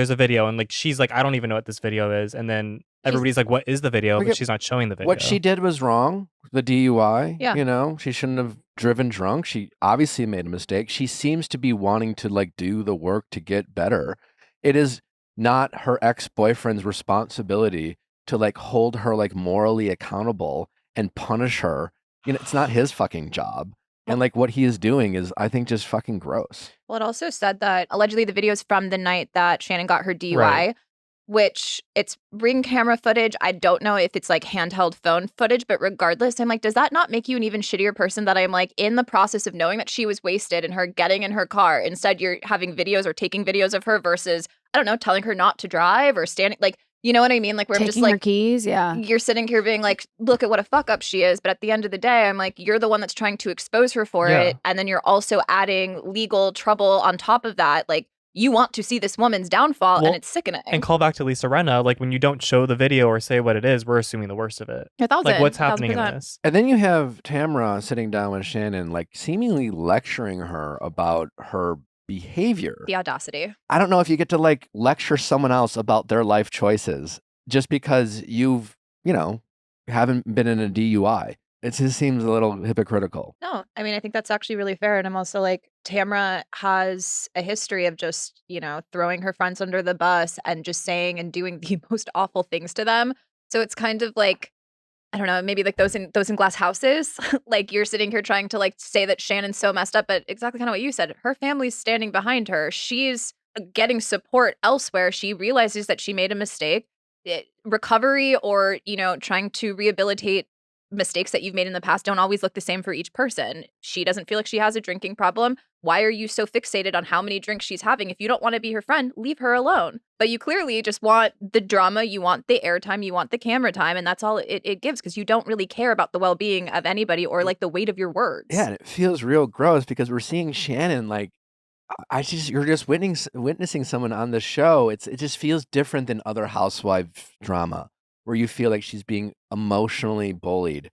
a video. And like, she's like, I don't even know what this video is. And then everybody's like, what is the video? Look But at- she's not showing the video. What she did was wrong. The DUI. Yeah. She shouldn't have driven drunk. She obviously made a mistake. She seems to be wanting to like do the work to get better. It is not her ex-boyfriend's responsibility to like hold her like morally accountable and punish her. It's not his fucking job. And like what he is doing is, I think, just fucking gross. Well, it also said that allegedly the videos from the night that Shannon got her DUI, Right. which it's ring camera footage. I don't know if it's like handheld phone footage, but regardless, I'm like, does that not make you an even shittier person that I'm like in the process of knowing that she was wasted and her getting in her car? Instead, you're having videos or taking videos of her versus, I don't know, telling her not to drive or standing like, you know what I mean? Like where I'm Taking just her like, keys, yeah. you're sitting here being like, look at what a fuck up she is. But at the end of the day, I'm like, you're the one that's trying to expose her for Yeah. it. And then you're also adding legal trouble on top of that. Like, you want to see this woman's downfall Well, and it's sickening. And call back to Lisa Rinna, like when you don't show the video or say what it is, we're assuming the worst of it. 1,000, Like what's happening in 1,000%. this? And then you have Tamra sitting down with Shannon, like seemingly lecturing her about her behavior. The audacity. I don't know if you get to like lecture someone else about their life choices just because you've, haven't been in a DUI. It just seems a little hypocritical. No, I mean, I think that's actually really fair. And I'm also like, Tamra has a history of just, throwing her friends under the bus and just saying and doing the most awful things to them. So it's kind of like, I don't know, maybe like those in glass houses. Like you're sitting here trying to like say that Shannon's so messed up, but exactly kind of what you said. Her family's standing behind her. She's getting support elsewhere. She realizes that she made a mistake. Recovery or, trying to rehabilitate mistakes that you've made in the past don't always look the same for each person. She doesn't feel like she has a drinking problem. Why are you so fixated on how many drinks she's having? If you don't want to be her friend, leave her alone. But you clearly just want the drama, you want the airtime, you want the camera time, and that's all it gives because you don't really care about the well-being of anybody or like the weight of your words. Yeah, and it feels real gross because we're seeing Shannon like you're just witnessing someone on the show. It just feels different than other housewife drama where you feel like she's being emotionally bullied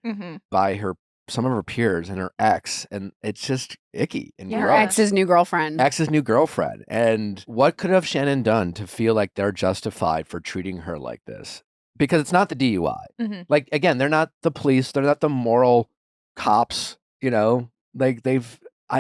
by some of her peers and her ex, and it's just icky and her gross. ex's new girlfriend. And what could have Shannon done to feel like they're justified for treating her like this? Because it's not the DUI. Like, again, they're not the police. They're not the moral cops, like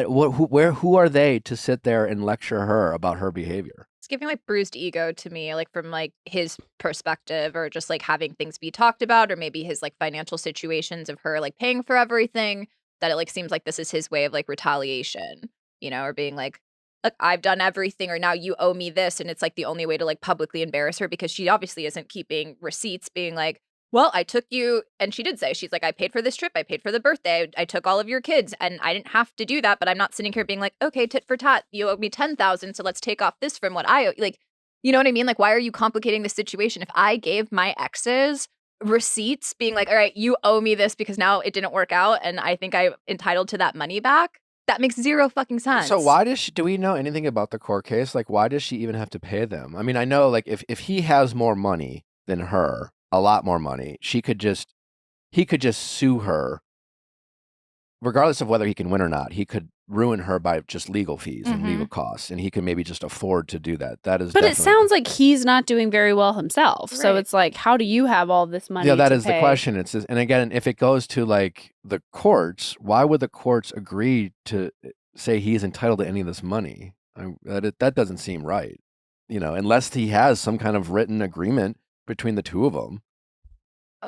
who are they to sit there and lecture her about her behavior? It's giving like bruised ego to me, like from like his perspective or just like having things be talked about or maybe his like financial situations of her like paying for everything, that it like seems like this is his way of like retaliation, or being like, look, I've done everything or now you owe me this. And it's like the only way to like publicly embarrass her because she obviously isn't keeping receipts, being like, well, I took you, and she did say, she's like, I paid for this trip, I paid for the birthday, I took all of your kids, and I didn't have to do that, but I'm not sitting here being like, okay, tit for tat, you owe me $10,000, so let's take off this from what I owe. Like, you know what I mean? Like, why are you complicating the situation? If I gave my exes receipts being like, all right, you owe me this because now it didn't work out, and I think I'm entitled to that money back, that makes zero fucking sense. So why do we know anything about the court case? Like, why does she even have to pay them? I mean, I know, like, if he has more money than her, a lot more money, he could just sue her regardless of whether he can win or not. He could ruin her by just legal fees and legal costs, and he could maybe just afford to do that. That is, but it sounds like he's not doing very well himself. Right. So it's like, how do you have all this money? Yeah, that is pay? the question. It's just, and again, if it goes to like the courts, why would the courts agree to say he's entitled to any of this money? That doesn't seem right, unless he has some kind of written agreement between the two of them.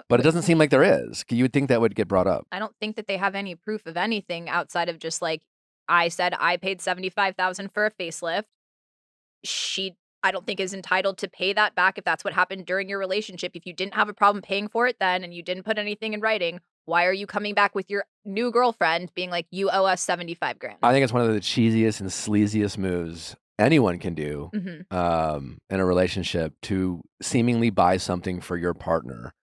But it doesn't seem like there is. You would think that would get brought up. I don't think that they have any proof of anything outside of just like, I said I paid $75,000 for a facelift. She, I don't think, is entitled to pay that back if that's what happened during your relationship. If you didn't have a problem paying for it then and you didn't put anything in writing, why are you coming back with your new girlfriend being like, you owe us $75,000? I think it's one of the cheesiest and sleaziest moves anyone can do in a relationship, to seemingly buy something for your partner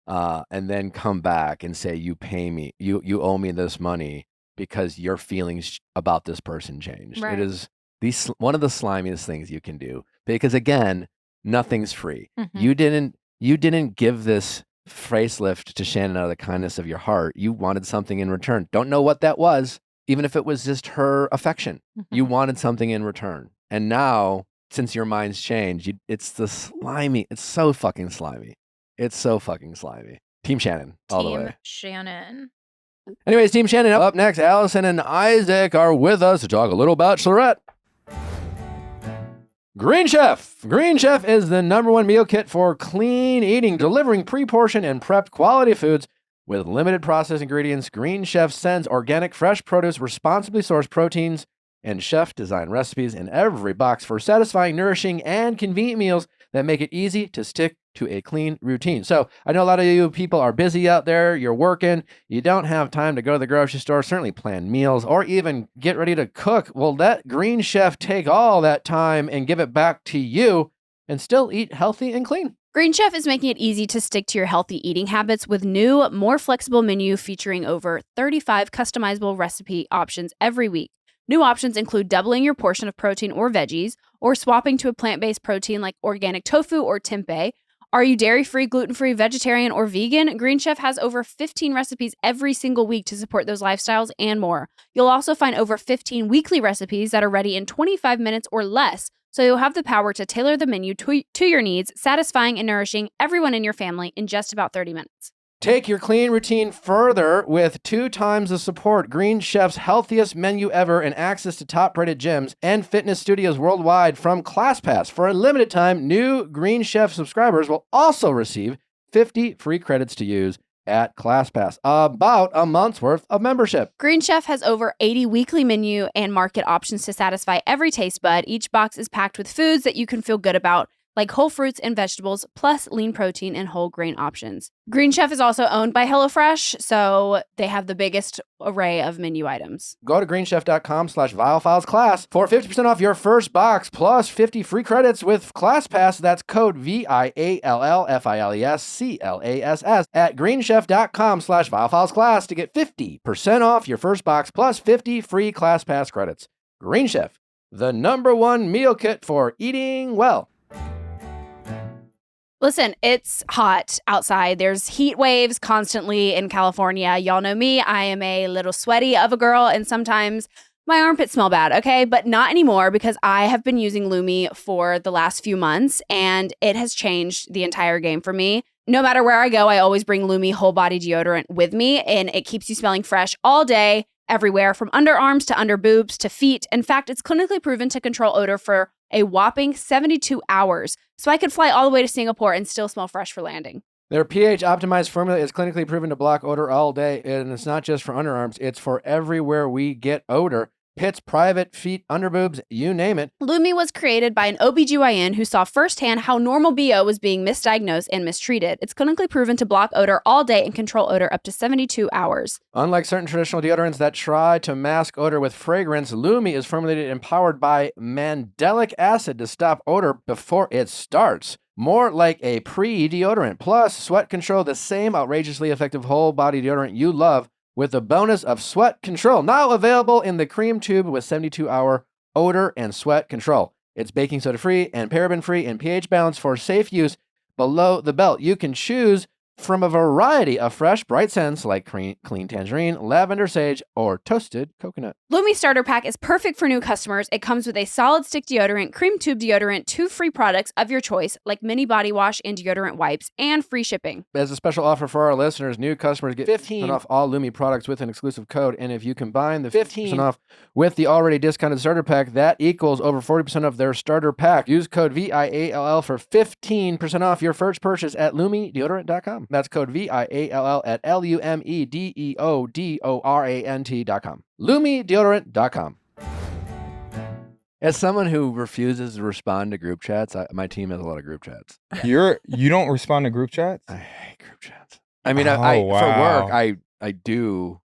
and then come back and say, you pay me, you owe me this money because your feelings about this person changed. Right. It is one of the slimiest things you can do, because again, nothing's free. You didn't give this facelift to Shannon out of the kindness of your heart. You wanted something in return. Don't know what that was, even if it was just her affection. You wanted something in return. And now, since your mind's changed, it's so fucking slimy. It's so fucking slimy. Team Shannon, all the way. Team Shannon. Anyways, Team Shannon. Up next, Allison and Isaac are with us to talk a little Bachelorette. Green Chef. Green Chef is the #1 meal kit for clean eating, delivering pre-portioned and prepped quality foods with limited processed ingredients. Green Chef sends organic, fresh produce, responsibly sourced proteins, and chef-designed recipes in every box for satisfying, nourishing, and convenient meals that make it easy to stick to a clean routine. So I know a lot of you people are busy out there. You're working. You don't have time to go to the grocery store, certainly plan meals, or even get ready to cook. Well, let Green Chef take all that time and give it back to you and still eat healthy and clean. Green Chef is making it easy to stick to your healthy eating habits with new, more flexible menu featuring over 35 customizable recipe options every week. New options include doubling your portion of protein or veggies, or swapping to a plant-based protein like organic tofu or tempeh. Are you dairy-free, gluten-free, vegetarian, or vegan? Green Chef has over 15 recipes every single week to support those lifestyles and more. You'll also find over 15 weekly recipes that are ready in 25 minutes or less, so you'll have the power to tailor the menu to your needs, satisfying and nourishing everyone in your family in just about 30 minutes. Take your clean routine further with 2 times the support. Green Chef's healthiest menu ever and access to top-rated gyms and fitness studios worldwide from ClassPass. For a limited time, new Green Chef subscribers will also receive 50 free credits to use at ClassPass. About a month's worth of membership. Green Chef has over 80 weekly menu and market options to satisfy every taste bud. Each box is packed with foods that you can feel good about, like whole fruits and vegetables, plus lean protein and whole grain options. Green Chef is also owned by HelloFresh, so they have the biggest array of menu items. Go to greenchef.com/ViallFilesClass for 50% off your first box plus 50 free credits with ClassPass. That's code VIALLFILESCLASS at greenchef.com/ViallFilesClass to get 50% off your first box plus 50 free ClassPass credits. Green Chef, the #1 meal kit for eating well. Listen, it's hot outside. There's heat waves constantly in California. Y'all know me. I am a little sweaty of a girl, and sometimes my armpits smell bad, okay? But not anymore because I have been using Lumi for the last few months, and it has changed the entire game for me. No matter where I go, I always bring Lumi whole body deodorant with me, and it keeps you smelling fresh all day, everywhere, from underarms to under boobs to feet. In fact, it's clinically proven to control odor for a whopping 72 hours. So I could fly all the way to Singapore and still smell fresh for landing. Their pH-optimized formula is clinically proven to block odor all day, and it's not just for underarms, it's for everywhere we get odor. Pits, private, feet, underboobs, you name it. Lumi was created by an OBGYN who saw firsthand how normal BO was being misdiagnosed and mistreated. It's clinically proven to block odor all day and control odor up to 72 hours. Unlike certain traditional deodorants that try to mask odor with fragrance, Lumi is formulated and powered by mandelic acid to stop odor before it starts. More like a pre-deodorant. Plus, sweat control, the same outrageously effective whole body deodorant you love, with the bonus of sweat control. Now available in the cream tube with 72-hour odor and sweat control. It's baking soda free and paraben free and pH balanced for safe use below the belt. You can choose from a variety of fresh, bright scents like clean tangerine, lavender sage, or toasted coconut. Lumi Starter Pack is perfect for new customers. It comes with a solid stick deodorant, cream tube deodorant, 2 free products of your choice, like mini body wash and deodorant wipes, and free shipping. As a special offer for our listeners, new customers get 15% off all Lumi products with an exclusive code. And if you combine the 15% off with the already discounted starter pack, that equals over 40% of their starter pack. Use code VIALL for 15% off your first purchase at LumiDeodorant.com. That's code VIALL at LumiDeodorant.com. LumiDeodorant.com. As someone who refuses to respond to group chats, my team has a lot of group chats. You don't respond to group chats? I hate group chats. I mean, Oh, for wow. work, I do.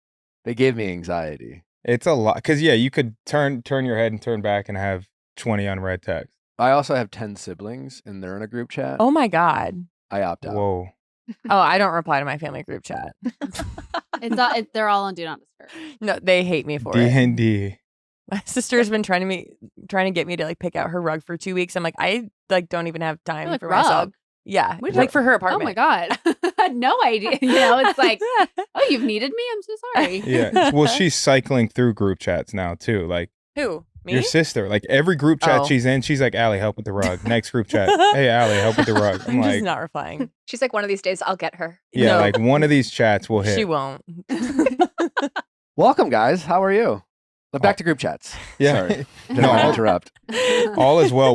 They give me anxiety. It's a lot. Because, yeah, you could turn your head and turn back and have 20 unread texts. I also have 10 siblings, and they're in a group chat. Oh my God. I opt out. Whoa. Oh, I don't reply to my family group chat. They're all on Do Not Disturb. No, they hate me for it. D&D. My sister's been trying to get me to like pick out her rug for 2 weeks. I'm like, I like don't even have time Like for myself. rug? Yeah, Which like rug? for her Oh apartment. my God. I had no idea. You know, it's like, oh, you've needed me? I'm so sorry. Yeah. Well, she's cycling through group chats now, too. Like, Who? Me? your sister. Like, every group chat Oh. she's in, she's like, Allie, help with the rug. Next group chat. Hey, Allie, help with the rug. I'm I'm like, just not replying. She's like, one of these days I'll get her. yeah, No. like one of these chats will hit. She won't. Welcome, guys. How are you? But back to group chats. Yeah. Sorry. Didn't No, want to all- interrupt. All is well.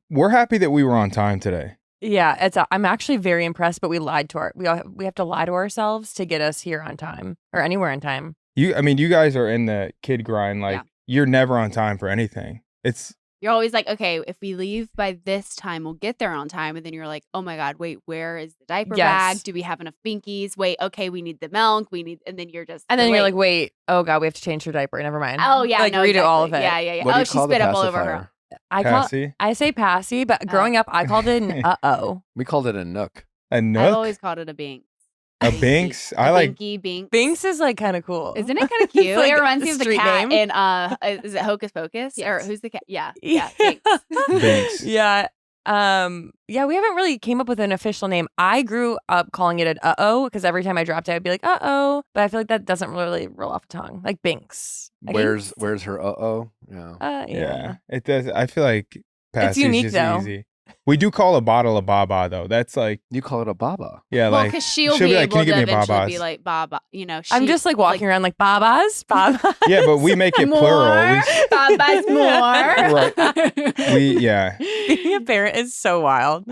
We're happy that we were on time today. Yeah, I'm actually very impressed, but we lied to we have to lie to ourselves to get us here on time or anywhere on time. You guys are in the kid grind. Like, Yeah. you're never on time for anything. It's You're always like, okay, if we leave by this time, we'll get there on time. And then you're like, oh my God, wait, where is the diaper Yes. bag? Do we have enough binkies? Wait, okay, we need the milk. And then you're just, And then wait. you're like, wait, oh God, we have to change her diaper. Never mind. oh yeah, like no, redo all of it. exactly. Yeah. What do Oh, you she call the spit up all over pacifier? her. Passy. I say passy, but growing up, I called it an uh-oh. We called it a nook. A I've nook. always called it a bink. A Binks. I A like. binky, bink. Binks is like kind of cool. Isn't it kind of cute? like it reminds a me of the street cat name. in is it Hocus Pocus? Or Yes. who's the cat? Yeah. Binks. Binks. Yeah. Yeah, we haven't really came up with an official name. I grew up calling it an uh-oh because every time I dropped it, I'd be like, uh-oh. But I feel like that doesn't really roll off the tongue. Like Binks. Like, Where's her uh-oh? Yeah. Yeah. It does. I feel like Passy's unique, just though. easy. We do call a bottle a baba though. That's like, You call it a baba. yeah, Well, like because she'll she'll be be like, able "Can you to give me a eventually Baba's?" be like, Baba, you know. I'm just like walking around like Baba's. Baba. yeah, but we make it more. plural. Baba's more. Yeah. Being a parent is so wild.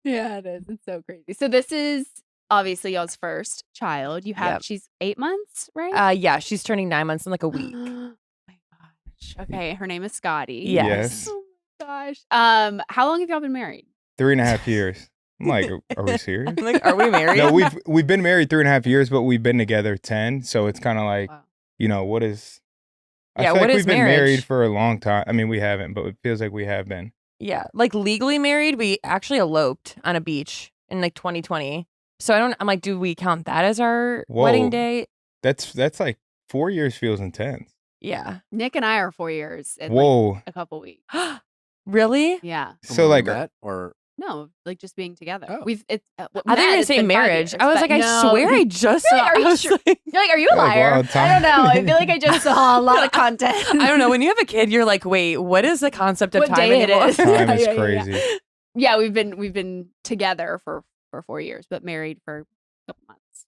Yeah, it is. It's so crazy. So this is obviously y'all's first child. You have, Yep. she's 8 months, right? Yeah, she's turning 9 months in like a week. Oh my gosh. Okay, her name is Scotty. Yes. Oh my gosh. How long have y'all been married? 3.5 years. I'm like, are we serious? I'm like, are we married? No, we've been married 3.5 years, but we've been together 10. So it's kind of like, Wow. what is? I Yeah, feel what like is we've been marriage? married for a long time. I mean, we haven't, but it feels like we have been. Yeah, like legally married, we actually eloped on a beach in like 2020. So I'm like, do we count that as our wedding Whoa. day? That's like 4 years feels intense. Yeah. Nick and I are 4 years in like Whoa. a couple weeks. Really? Yeah. So like, met or No, like just being together. Oh. We've it's I thought you were gonna say marriage. I was like, I no. swear I just You're saw. like, are you I was sure? like, You're like, are you a Like, liar? wow, I Tom. don't know. I feel like I just saw a lot of content. I don't know. When you have a kid, you're like, wait, what is the concept of What time day it anymore? is. time is Yeah. crazy. Yeah, we've been together for 4 years, but married for a couple months.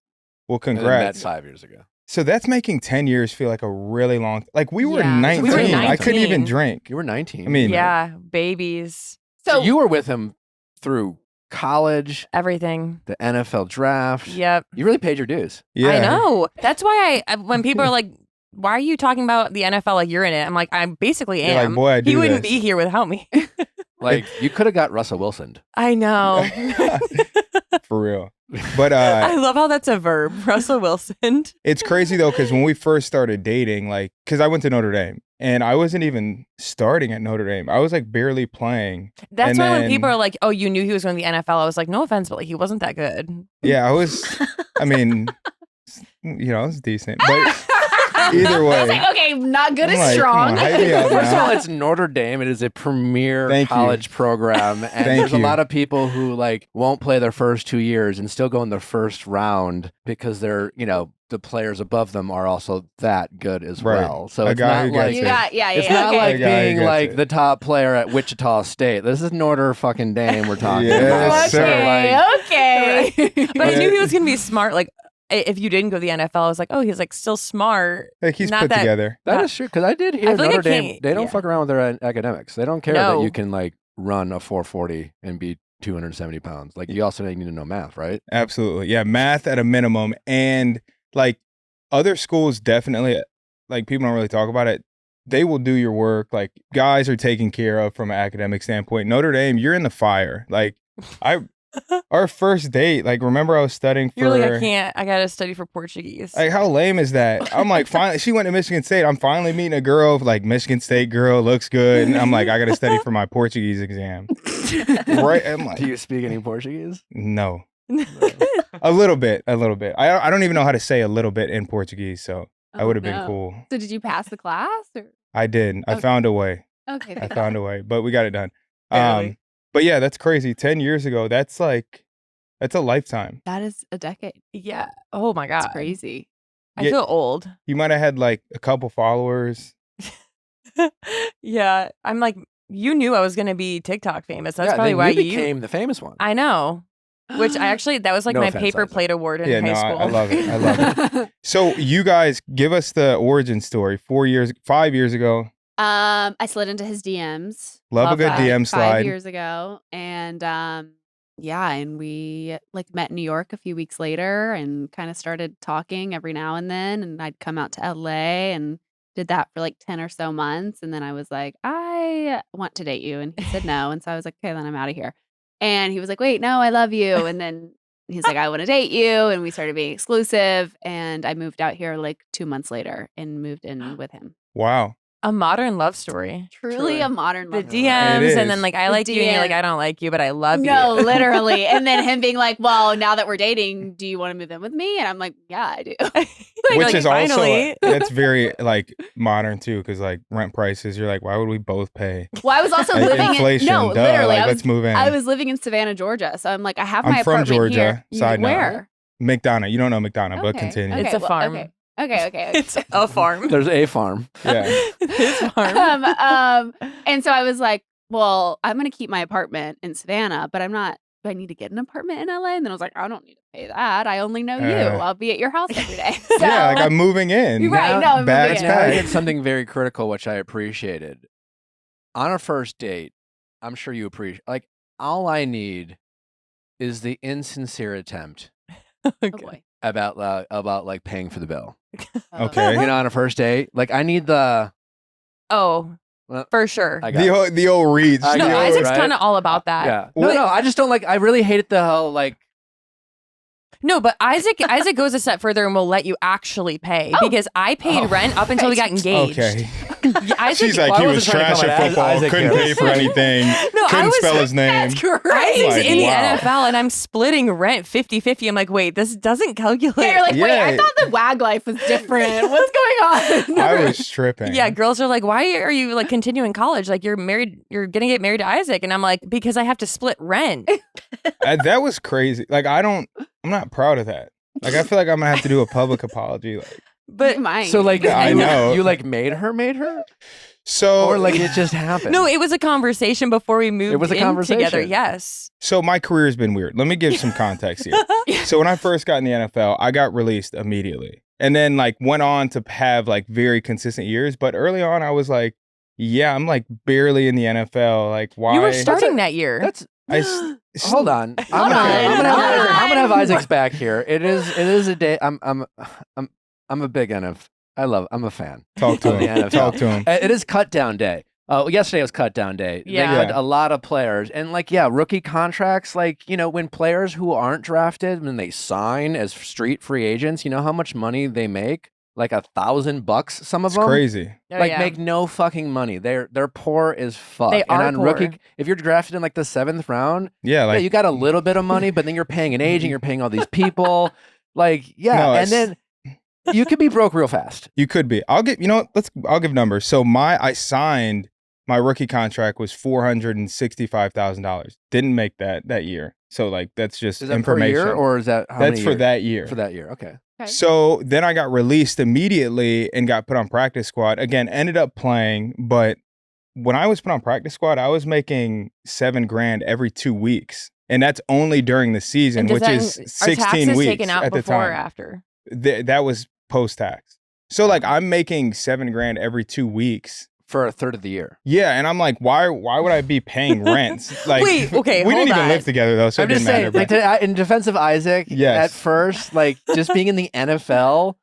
Well, and then met congrats. 5 years ago. So that's making 10 years feel like a really long. Like we were Yeah. 19. We were I couldn't 19. even drink. You were 19. I mean, Yeah, babies, so you were with him through college, everything. the NFL draft. Yep. You really paid your dues. Yeah. I know. That's why when people are like, why are you taling about the NFL like you're in it? I'm like, I basically You're like, am. boy, I do He wouldn't this. be here without me. Like you could have got Russell Wilson. I know. For real. But I love how that's a verb. Russell Wilson. it's crazy though, because when we first started dating, like, because I went to Notre Dame and I wasn't even starting at Notre Dame. I was like barely playing. That's And why when then- people are like, oh, you knew he was going to the NFL, I was like, no offense, but like he wasn't that good. Yeah, I was, I mean, it was decent. But either way. I was like, okay, not good I'm as like, come strong. on, hype me up First of all, now. it's Notre Dame. It is a premier Thank you. college program, and Thank there's a you. lot of people who like won't play their first 2 years and still go in the first round because they're the players above them are also that good as Right. well. So A it's guy not who gets like You it. got, yeah, it's yeah. not okay. like A guy who being gets like it. the top player at Wichita State. This is Notre fucking Dame we're talking Yes, about. sir. Okay, okay. But I Yeah. knew he was going to be smart. Like, if you didn't go to the NFL, I was like, oh, he's like still smart. Like he's Not put that- together. That is true because I did hear I feel like Notre I Dame. can't- They don't yeah. fuck around with their academics. They don't care No. that you can like run a 440 and be 270 pounds. Like you also need to know math, right? Absolutely. Yeah, math at a minimum. And like other schools definitely, like people don't really talk about it. They will do your work. Like guys are taken care of from an academic standpoint. Notre Dame, you're in the fire. Like our first date, like remember I was studying for You're like, I can't. I got to study for Portuguese. like how lame is that? I'm like, finally she went to Michigan State. I'm finally meeting a girl, like Michigan State girl, looks good. And I'm like, I gotta study for my Portuguese exam. Right? I'm like, Do you speak any Portuguese? no. A little bit. I don't even know how to say a little bit in Portuguese, so I Oh, would have been no. cool. So did you pass the class? Or? I did. I Okay. found a way. Okay. I found a way, but we got it done. Barely. But yeah, that's crazy. 10 years ago, that's a lifetime. That is a decade. Yeah. Oh my God. That's crazy. I Yeah. feel old. You might have had like a couple followers. Yeah. I'm like, you knew I was going to be TikTok famous. That's yeah, probably then why you became the famous one. I know. Which I actually, that was like No my offense, paper Isaac. plate award in Yeah, high no, school. I love it. I love it. So you guys give us the origin story. 5 years ago. I slid into his DMs. Love a Love good that. DM 5 slide. years ago, and yeah, and we like met in New York a few weeks later, and kind of started talking every now and then. And I'd come out to LA and did that for like 10 or so months, and then I was like, I want to date you, and he said no, and so I was like, okay, then I'm out of here. And he was like, wait, no, I love you, and then he's like, I want to date you, and we started being exclusive, and I moved out here like 2 months later and moved in with him. Wow. A modern love story. Truly a modern The love story. DMs, is. and then like, I The like you, and you're like, DM. I don't like you, but I love you. No, literally. And then him being like, well, now that we're dating, do you want to move in with me? And I'm like, yeah, I do. Like, Which is finally. also that's very like modern too, because like rent prices, you're like, why would we both pay? Well, I was also Like, living inflation, in, no, duh, literally. like, let's move in. I was living in Savannah, Georgia. So I'm like, I have I'm my from apartment Georgia, here. side note. Where? McDonough. You don't know McDonough, but Okay, continue. It's a farm. Okay. It's a farm. There's a farm. Yeah. His farm. And so I was like, well, I'm going to keep my apartment in Savannah, but I'm not, do I need to get an apartment in LA? And then I was like, I don't need to pay that. I only know you. I'll be at your house every day. So, Yeah, like I'm moving in. You're right. No, I'm bags moving in. Now I packed. did something very critical, which I appreciated. On a first date, I'm sure you appreciate. Like, all I need is the insincere attempt Oh boy. about like paying for the bill. Okay. You know, on a first date, like I need the. Oh, Well, for sure. I got it. The old reads. I No, got it, Isaac's right? kind of all about that. Yeah. Well- No, I just don't like. I really hated the whole like. No, but Isaac goes a step further and will let you actually pay because I paid rent up until we got engaged. Okay. Yeah, Isaac, She's like, Well, I he was wasn't trying to trash come at at football, Isaac couldn't here. pay for anything, I couldn't was- spell his name. Isaac's Like, in the wow. NFL and I'm splitting rent 50-50. I'm like, wait, this doesn't calculate. Yeah, you're like, wait, I Yeah. thought the WAG life was different. What's going on? I was tripping. Yeah, girls are like, why are you like continuing college? Like you're married, you're gonna get married to Isaac. And I'm like, because I have to split rent. That was crazy. Like, I'm not proud of that. Like, I feel like I'm gonna have to do a public apology. Like, But You might. So like Yeah, I you, know. you like made her, so or like it just happened. no, it was a conversation before we moved It was a in conversation. together. Yes. So my career has been weird. Let me give some context here. So when I first got in the NFL, I got released immediately. And then like went on to have like very consistent years. But early on I was like, yeah, I'm like barely in the NFL. Like why? You were starting that year. That's I s- hold on. I'm Hold gonna on. have Isaac's back here. It is a day. I'm a big I'm a fan. Talk to of the him. NFL. Talk to him. It is cut down day. Yesterday was cut down day. Yeah. They cut Yeah. a lot of players, and like rookie contracts. Like when players who aren't drafted when they sign as street free agents, you know how much money they make? Like $1,000. Some of It's them crazy. Oh, like yeah. make no fucking money. They're poor as fuck. They and are on poor. rookie, if you're drafted in like the 7th round, Yeah, yeah, like you got a little bit of money, but then you're paying an agent, you're paying all these people. Like, yeah, No, and then you could be broke real fast. you could be. I'll give numbers. So I signed my rookie contract was $465,000. Didn't make that year. So like that's just Is that information. per year, or is that how That's many for years? that year. For that year, okay. Okay. So then I got released immediately and got put on practice squad. Again, ended up playing, but when I was put on practice squad, I was making $7,000 every 2 weeks. And that's only during the season, And does which that- is are 16 taxes weeks taken out at the before or time. after? That was post-tax. So like I'm making $7,000 every 2 weeks. For a third of the year. Yeah, and I'm like, why would I be paying rent? Like, Wait, okay, we didn't hold even on. live together though, so I'm it just didn't saying, matter. like but- in defense of Isaac, Yes. at first, like just being in the NFL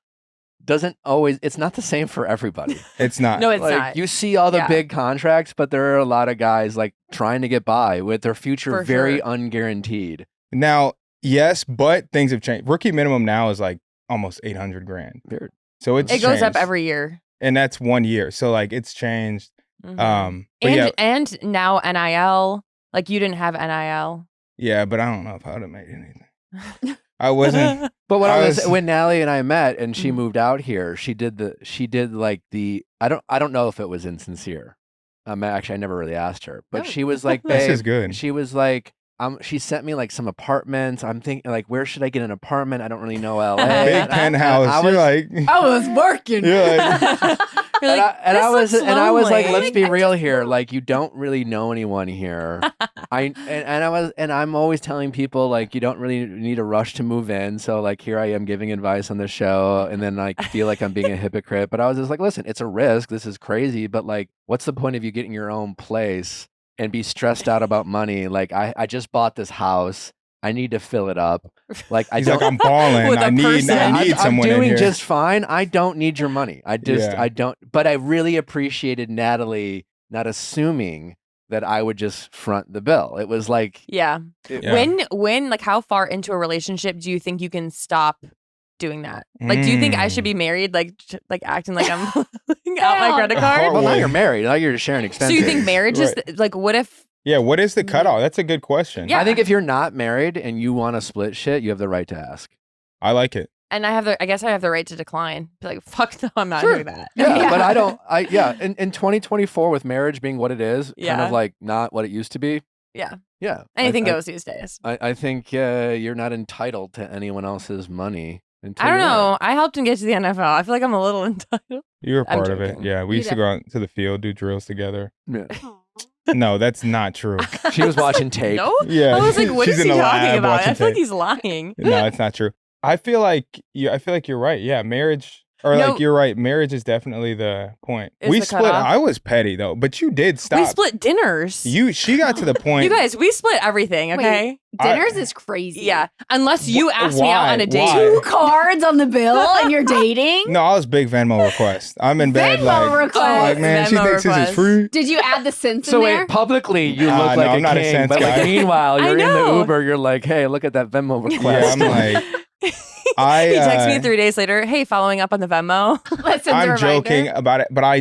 doesn't always. It's not the same for everybody. it's not. No, it's like not. you see all the Yeah. big contracts, but there are a lot of guys like trying to get by with their future For very sure. unguaranteed. Now, yes, but things have changed. Rookie minimum now is like almost $800,000. Weird. So it's It goes up changed. every year. and that's 1 year. So like it's changed. Mhm. But yeah, and now NIL. Like you didn't have NIL. yeah, but I don't know if I would have made anything. I wasn't. But when I I was was- when Nally and I met and she Mhm. moved out here, she did like the I don't know if it was insincere. Actually I never really asked her, but No. she was like, This babe, is good. she was like, she sent me like some apartments. I'm thinking like, where should I get an apartment? I don't really know LA. Big And I penthouse. was- You're like, I was working. you're like, You're like, and I "This was looks like, lonely." let's be real here. Like, you don't really know anyone here. I'm always telling people like, you don't really need a rush to move in. So like, here I am giving advice on the show, and then like feel like I'm being a hypocrite. But I was just like, listen, it's a risk. This is crazy. But like, what's the point of you getting your own place and be stressed out about money? Like, I just bought this house. I need to fill it up. Like, I he's don't. like, I'm balling. With a I need person. someone I'm in doing here. just fine. I don't need your money. I Yeah. don't. But I really appreciated Natalie not assuming that I would just front the bill. It was like, Yeah. Yeah. When like how far into a relationship do you think you can stop doing that? Like, do you think I should be married? Like acting like I'm pulling out my credit card? well, now Boy. you're married. Now you're sharing So expenses. you think marriage is Right. like what if? Yeah, what is the cutoff? That's a good question. Yeah. I think if you're not married and you want to split shit, you have the right to ask. I like it. And I guess I have the right to decline. Be like, fuck no, I'm not Sure. doing that. Yeah, but I don't. In 2024 with marriage being what it is, kind Yeah. of like not what it used to be. Yeah. Yeah. Anything I, goes these days. I think you're not entitled to anyone else's money. Until I don't you are. know. I helped him get to the NFL. I feel like I'm a little entitled. You were I'm part of it. joking. Yeah, we You used to go out to the field, do drills together. Yeah. No, that's not true. She was watching tape. No? Yeah, I was like, what she's is in he the talking lab about? I watching feel like tape. he's lying. No, it's not true. I feel like you're right. Yeah, marriage or No. like you're right. Marriage is definitely the point. Is We the split. cutoff? I was petty though, but you did stop. We split dinners. She got to the point. You guys, we split everything, Wait, okay? Dinners is crazy. Yeah, unless you ask me out Why? on a date. Why? 2 cards on the bill and you're dating? No, I was big Venmo request. I'm in bed Venmo like, request. like man, she Venmo thinks this is request. free. Did you add the cents So in wait, there? publicly you look No, like I'm a not a king, sense but like guy. meanwhile I you're in the know. Uber, you're like, hey, look at that Venmo Yeah, request. I'm like, He texts me 3 days later. Hey, following up on the Venmo. Let's send a I'm reminder. joking about it, but I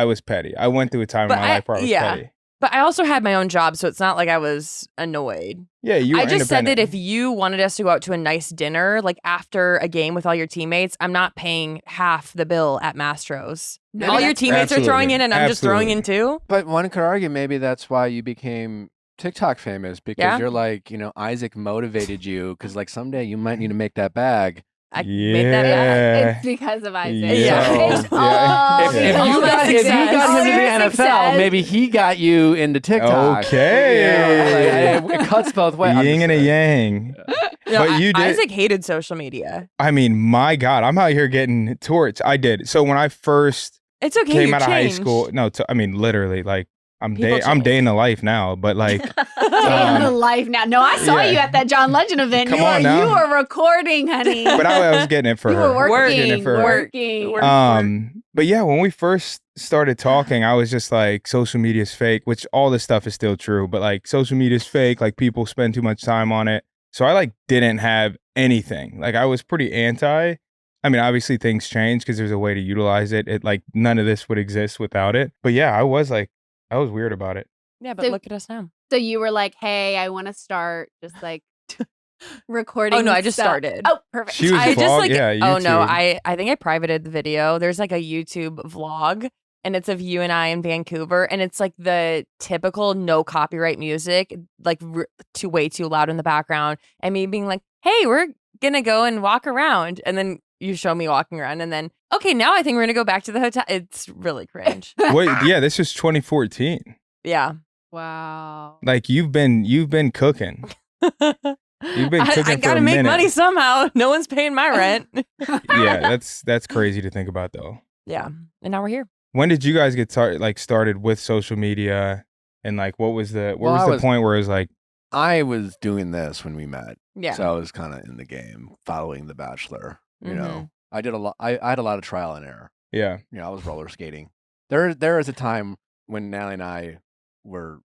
was petty. I went through a time in But my life where I was yeah. petty. But I also had my own job, so it's not like I was annoyed. Yeah, you were I just said that independent. if you wanted us to go out to a nice dinner, like after a game with all your teammates, I'm not paying half the bill at Mastro's. No, all your that's teammates are throwing in, and I'm just throwing in too. But one could argue maybe that's why you became TikTok famous, because Yeah. you're like, Isaac motivated you because like someday you might need to make that bag. I made that back. Yeah. It's because of Isaac. Yeah. It's So, all If because you of got success. him All to your the NFL, success. maybe he got you into TikTok. Okay. It cuts both ways. I'm Yin just and a saying. yang. No, But you did- Isaac hated social media. I mean, my God, I'm out here getting torch. I did. So when I first It's okay. came you out of high changed. school, I mean, literally, like I'm People I'm change. dating a life now, but like, Day in the life now. No, I saw yeah. you at that John Legend event. Come you on now. you were recording, honey. but I was getting it for you her. were I was working. getting it for her. Working. But yeah, when we first started talking, I was just like, social media is fake, which all this stuff is still true, but like social media is fake. Like people spend too much time on it. So I like didn't have anything. Like I was pretty anti. I mean, obviously things change because there's a way to utilize it. It like none of this would exist without it. But yeah, I was weird about it. Yeah, but So- look at us now. So you were like, hey, I want to start just like recording. Oh no, I just stuff. started. Oh, perfect. She was I just vlog- like yeah, oh no, YouTube. I think I privated the video. There's like a YouTube vlog and it's of you and I in Vancouver and it's like the typical no copyright music, like way too loud in the background and me being like, "Hey, we're going to go and walk around." And then you show me walking around and then, "Okay, now I think we're going to go back to the hotel." It's really cringe. Wait, yeah, this was 2014. Yeah. Wow. Like you've been cooking. You've been cooking I for gotta a make minute. money somehow. No one's paying my rent. Yeah, that's crazy to think about though. Yeah. And now we're here. When did you guys get started with social media, and like what was the point where it was like, I was doing this when we met. Yeah. So I was kind of in the game, following The Bachelor. You Mm-hmm. know, I did a lot. I had a lot of trial and error. yeah, I was roller skating. There was a time when Natalie and I were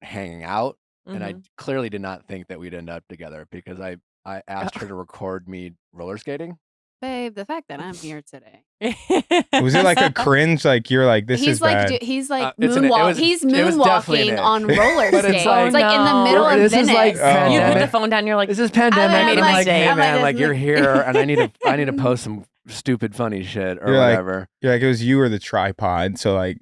hanging out, and I Mhm. clearly did not think that we'd end up together because I asked her to record me roller skating. Babe, the fact that I'm here today. was it like a cringe? Like you're like, this he's is like bad. he's like It's an- it moonwalk. was- He's it was definitely moonwalking an on ick. roller But skates. it's like- It's like in the middle of This is Venice. like You pandemic. put the phone down. You're like, This is pandemic. I'm and I'm like, like, hey I'm like, man, like this you're is- here, and I need to post some stupid funny shit or You're like- whatever. You're like, it was you or the tripod. So like,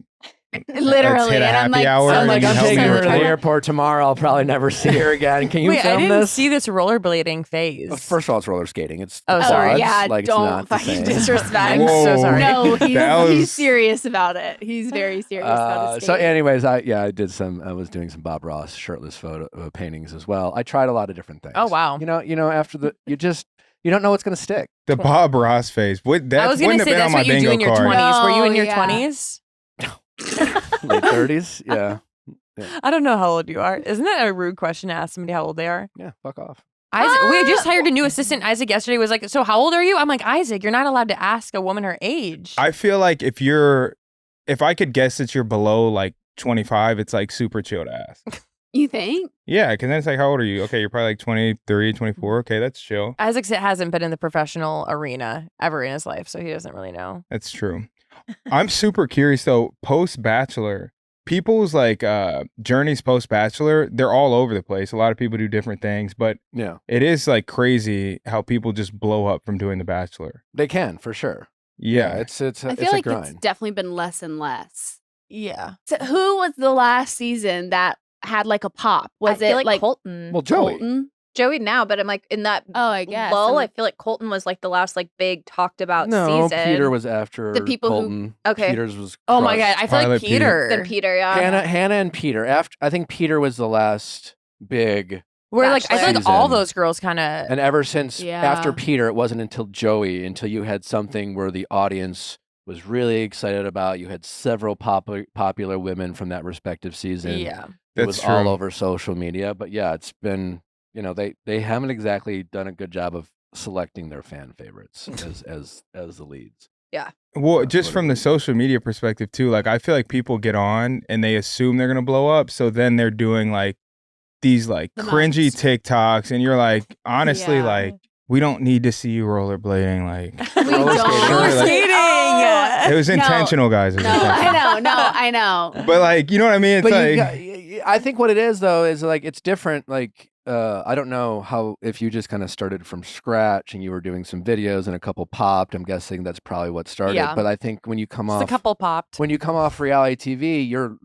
Literally. hit a And I'm happy like, hour so and I'm you like, I'm help me taking her to the record? airport tomorrow. I'll probably never see her again. Can you wait, I film didn't this? see this rollerblading phase. Well, first of all, it's roller skating. It's Oh, the sorry. quads, yeah, like, it's don't not the fucking same. disrespect. I'm so sorry. No, That he's was- serious about it. He's very serious about his So, skating. anyways, I was doing some Bob Ross shirtless photo paintings as well. I tried a lot of different things. Oh, wow. After you don't know what's gonna stick. The Bob Ross phase. That I was wouldn't gonna have say been that's on my what you do bingo in your card. 20s. Were you in No, your yeah. 20s? Late 30s. Yeah, I don't know how old you are. Isn't that a rude question to ask somebody how old they are? yeah. Fuck off. Isaac, we just hired a new assistant. Isaac yesterday was like, "So how old are you?" I'm like, "Isaac, you're not allowed to ask a woman her age." I feel like if I could guess that you're below like 25, it's like super chill to ask. You think? Yeah, because then it's like, how old are you? Okay, you're probably like 23, 24. Okay, that's chill. Isaac hasn't been in the professional arena ever in his life, so he doesn't really know. That's true. I'm super curious though, post-Bachelor, people's like journeys post-Bachelor, they're all over the place. A lot of people do different things, but Yeah, it is like crazy how people just blow up from doing The Bachelor. they can for sure. Yeah. It's I it's feel a like it's grind. definitely been less and less. Yeah. So who was the last season that had like a pop? Was I it feel like Colton? Well, Joey. Colton? Joey now, but I'm like in that Oh, I guess. lull. And I feel like Colton was like the last like big talked about No, season. Peter was after The people who- Colton. Okay. Peter's was. Oh my crushed. god, I feel Pilot like Peter. Peter. Then Peter, yeah. Hannah and Peter. I think Peter was the last big, Where like I feel like all Season. those girls kind of. and ever since after Yeah. Peter, it wasn't until Joey, until you had something where the audience was really excited about. You had several popular women from that respective season. Yeah. It That's was true. all over social media. But yeah, it's been they haven't exactly done a good job of selecting their fan favorites as the leads. Well, just what from it the is. social media perspective too, like I feel like people get on and they assume they're gonna blow up, so then they're doing like these like The cringy most. TikToks, and you're like, honestly, Yeah. like we don't need to see you rollerblading. Like We Roller don't. skating. Roller skating. Oh, it was no, intentional, guys. It was No, intentional. I know. But like, you know what I mean? It's But like, I think what it is though is like it's different. Like I don't know how if you just kind of started from scratch and you were doing some videos and a couple popped. I'm guessing that's probably what started. Yeah. But I think when you come Just off a couple popped. when you come off reality TV, you're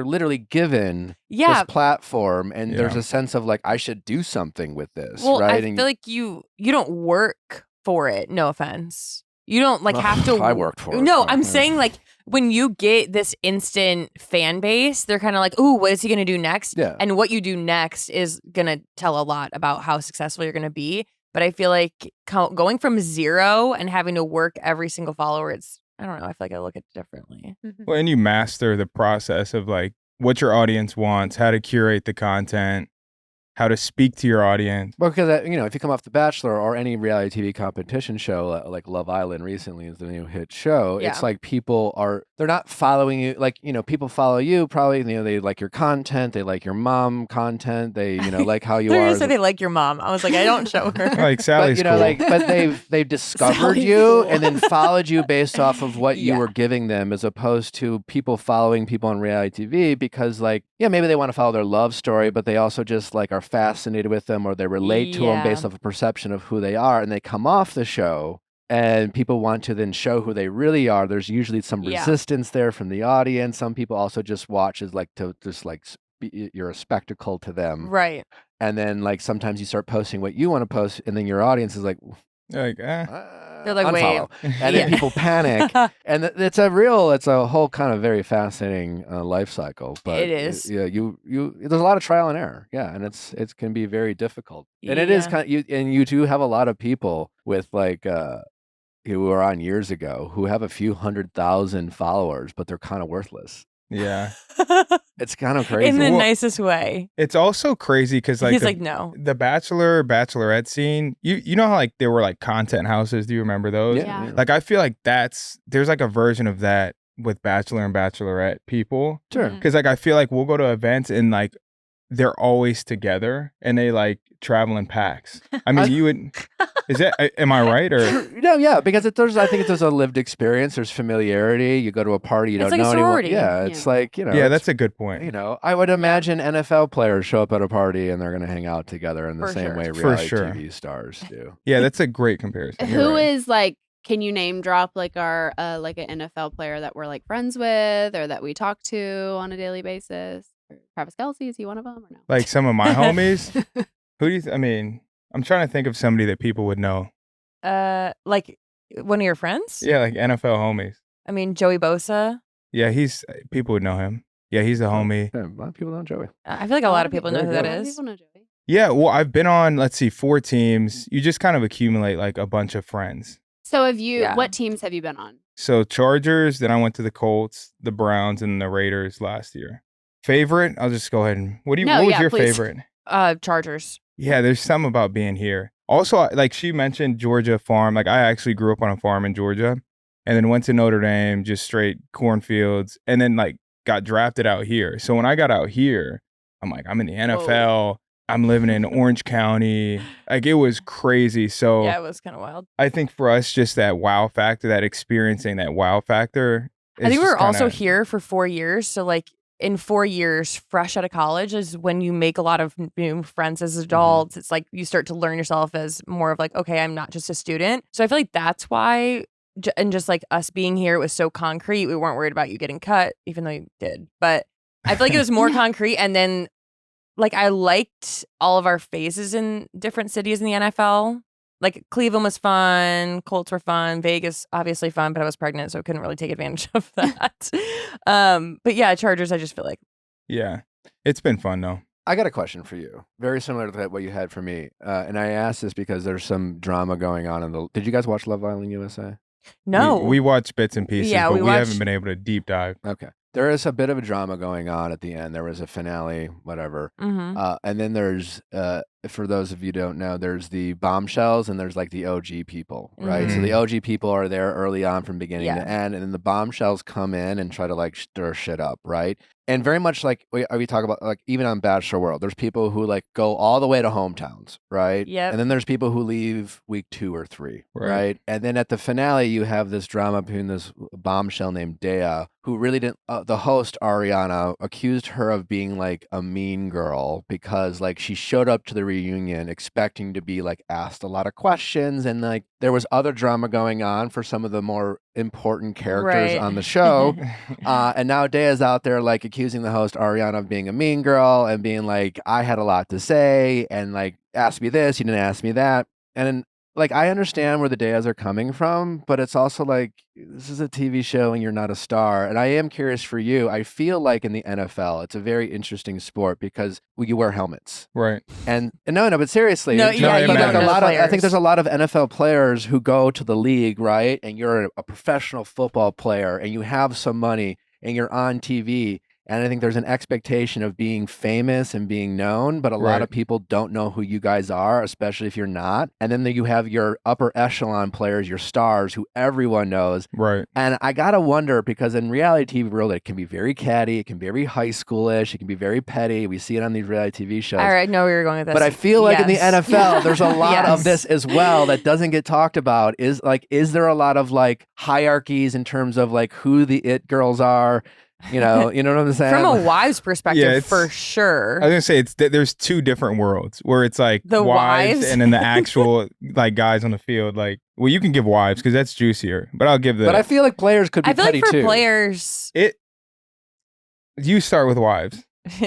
literally given Yeah. this platform, and there's Yeah. a sense of like I should do something with this, Well, right? I feel like you don't work for it. No offense. You don't like have to. I worked for it. No, so, I'm yeah. saying like when you get this instant fan base, they're kind of like, "Ooh, what is he gonna do next?" Yeah. And what you do next is gonna tell a lot about how successful you're gonna be. But I feel like going from 0 and having to work every single follower, I don't know. I feel like I look at it differently. when you master the process of like what your audience wants, how to curate the content, how to speak to your audience. Well, because if you come off The Bachelor or any reality TV competition show, like Love Island recently is the new hit show, Yeah. it's like they're not following you. Like, people follow you probably, they like your content, they like your mom content, they, like how you They're are. gonna as say a- they like your mom. I was like, I don't show her. Like Sally's cool. but they've discovered Sally's you cool. and then followed you based off of what you Yeah. were giving them, as opposed to people following people on reality TV because, like, maybe they want to follow their love story, but they also just like are fascinated with them, or they relate to them based Yeah. off a perception of who they are, and they come off the show and people want to then show who they really are. There's usually some Yeah. resistance there from the audience. Some people also just watch as like to just like you're a spectacle to them. Right. And then like sometimes you start posting what you want to post, and then your audience is like, Like, They're like, wait. unfollow. And then Yeah. people panic. And it's a whole kind of very fascinating life cycle. But It is. there's a lot of trial and error. Yeah, and it can be very difficult. And it is Yeah. kind of you do have a lot of people with like who were on years ago who have a few 100,000 followers, but they're kind of worthless. yeah. It's kind of crazy. In the Well, nicest way. It's also crazy because like He's the, like, no. the Bachelor, Bachelorette scene, you know how like there were like content houses. Do you remember those? Yeah. Like I feel like there's like a version of that with Bachelor and Bachelorette people. Sure. Because like I feel like we'll go to events and like they're always together and they like travel in packs. I mean, you would. Is that? Am I right or? No, yeah, because I think there's a lived experience. There's familiarity. You go to a party, you It's don't like a know anyone. sorority. Yeah, it's Yeah. like Yeah, it's- that's a good point. I would imagine NFL players show up at a party and they're going to hang out together in the For same sure. way For reality sure. TV stars do. Yeah, that's a great comparison. You're Who right. is like? Can you name drop like our like an NFL player that we're like friends with or that we talk to on a daily basis? Or Travis Kelce, is he one of them or no? Like some of my homies? Who do you? I mean, I'm trying to think of somebody that people would know. Like one of your friends? Yeah, like NFL homies. I mean, Joey Bosa. Yeah, people would know him. Yeah, he's a homie. Yeah, a lot of people don't Joey. I feel like a lot of people know who that good. is. People know Joey. Yeah, well, I've been on, let's see, 4 teams. You just kind of accumulate like a bunch of friends. So have you? Yeah. What teams have you been on? So Chargers, then I went to the Colts, the Browns, and the Raiders last year. Favorite? I'll just go ahead and what No, was yeah, your please. favorite? Chargers. Yeah, there's some about being here. Also, like she mentioned Georgia farm. Like I actually grew up on a farm in Georgia and then went to Notre Dame, just straight cornfields, and then like got drafted out here. So when I got out here, I'm like, I'm in the NFL. I'm living in Orange County. Like it was crazy. So Yeah, it was kind of wild. I think for us, just that wow factor, that experiencing that wow factor. I think we is were just also kinda- here for 4 years. So like in 4 years, fresh out of college is when you make a lot of new friends as adults. It's like you start to learn yourself as more of like, okay, I'm not just a student. So I feel like that's why, and just like us being here, it was so concrete. We weren't worried about you getting cut, even though you did. But I feel like it was more concrete. And then like I liked all of our phases in different cities in the NFL. Like Cleveland was fun, Colts were fun, Vegas obviously fun, but I was pregnant, so I couldn't really take advantage of that. But yeah, Chargers, I just feel like. Yeah, it's been fun though. I got a question for you, very similar to what you had for me. And I asked this because there's some drama going on in the. Did you guys watch Love Island USA? No. we watch bits and pieces, Yeah, but we we haven't watch- been able to deep dive. Okay. There is a bit of a drama going on at the end. There was a finale, whatever. Mhm. And then there's for those of you who don't know, there's the bombshells and there's like the OG people, right? So the OG people are there early on from beginning to end, and then the bombshells come in and try to like stir shit up, right? And very much like we talk about, like even on Bachelor World, there's people who like go all the way to hometowns, right? Yep. And then there's people who leave week 2 or 3, Right. right? And then at the finale, you have this drama between this bombshell named Dea, who really didn't, the host, Ariana, accused her of being like a mean girl because like she showed up to the reunion expecting to be like asked a lot of questions, and like there was other drama going on for some of the more important characters Right. on the show. And now Dea's out there like accusing the host Ariana of being a mean girl and being like, I had a lot to say and like ask me this, you didn't ask me that. And like I understand where the Deas are coming from, but it's also like this is a TV show and you're not a star. And I am curious for you. I feel like in the NFL, it's a very interesting sport because you wear helmets. Right. And no, but seriously, No, it's yeah, not- you but, don't know a lot of, I think players. there's a lot of NFL players who go to the league, right? And you're a professional football player and you have some money and you're on TV. And I think there's an expectation of being famous and being known, but a lot Right. of people don't know who you guys are, especially if you're not. And then you have your upper echelon players, your stars, who everyone knows. Right. And I gotta wonder, because in reality TV world, it can be very catty, it can be very high schoolish, it can be very petty. We see it on these reality TV shows. I know where you're going with this. But I feel like in the Yes. NFL, there's a lot of Yes. this as well that doesn't get talked about. Is there a lot of like hierarchies in terms of like who the it girls are? You know what I'm saying? From a wives perspective, Yeah, it's- for sure. I was gonna say there's 2 different worlds where it's like The wives? and then the actual like guys on the field. Like, well, you can give wives because that's juicier, but I'll give the. But I feel like players could be I feel petty like for too. players, You start with wives.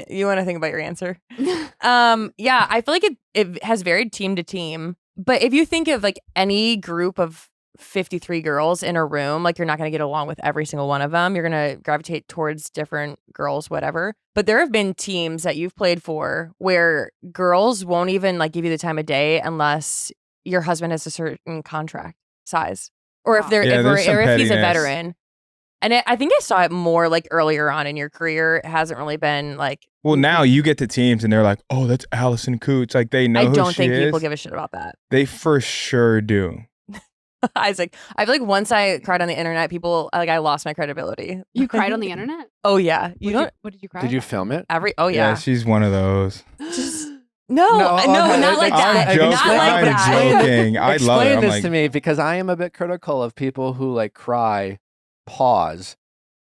you want to think about your answer. Yeah, I feel like it has varied team to team. But if you think of like any group of 53 girls in a room, like you're not going to get along with every single one of them. You're going to gravitate towards different girls, whatever. But there have been teams that you've played for where girls won't even like give you the time of day unless your husband has a certain contract size, or if they're Yeah, there's some or if he's a pettiness. veteran. And I think I saw it more like earlier on in your career. It hasn't really been like. Well, now you get to teams and they're like, "Oh, that's Allison Kuch." Like they know I who don't she think is. people give a shit about that. They for sure do. Isaac, I feel like once I cried on the internet, people like I lost my credibility. You cried on the internet? Oh yeah, What did you cry Did you about? film it? Oh yeah. she's one of those. Just No, no, okay, not like I'm that. joking, Not I'm like that. joking. I love it. Explain I'm this like, to me, because I am a bit critical of people who like cry, pause,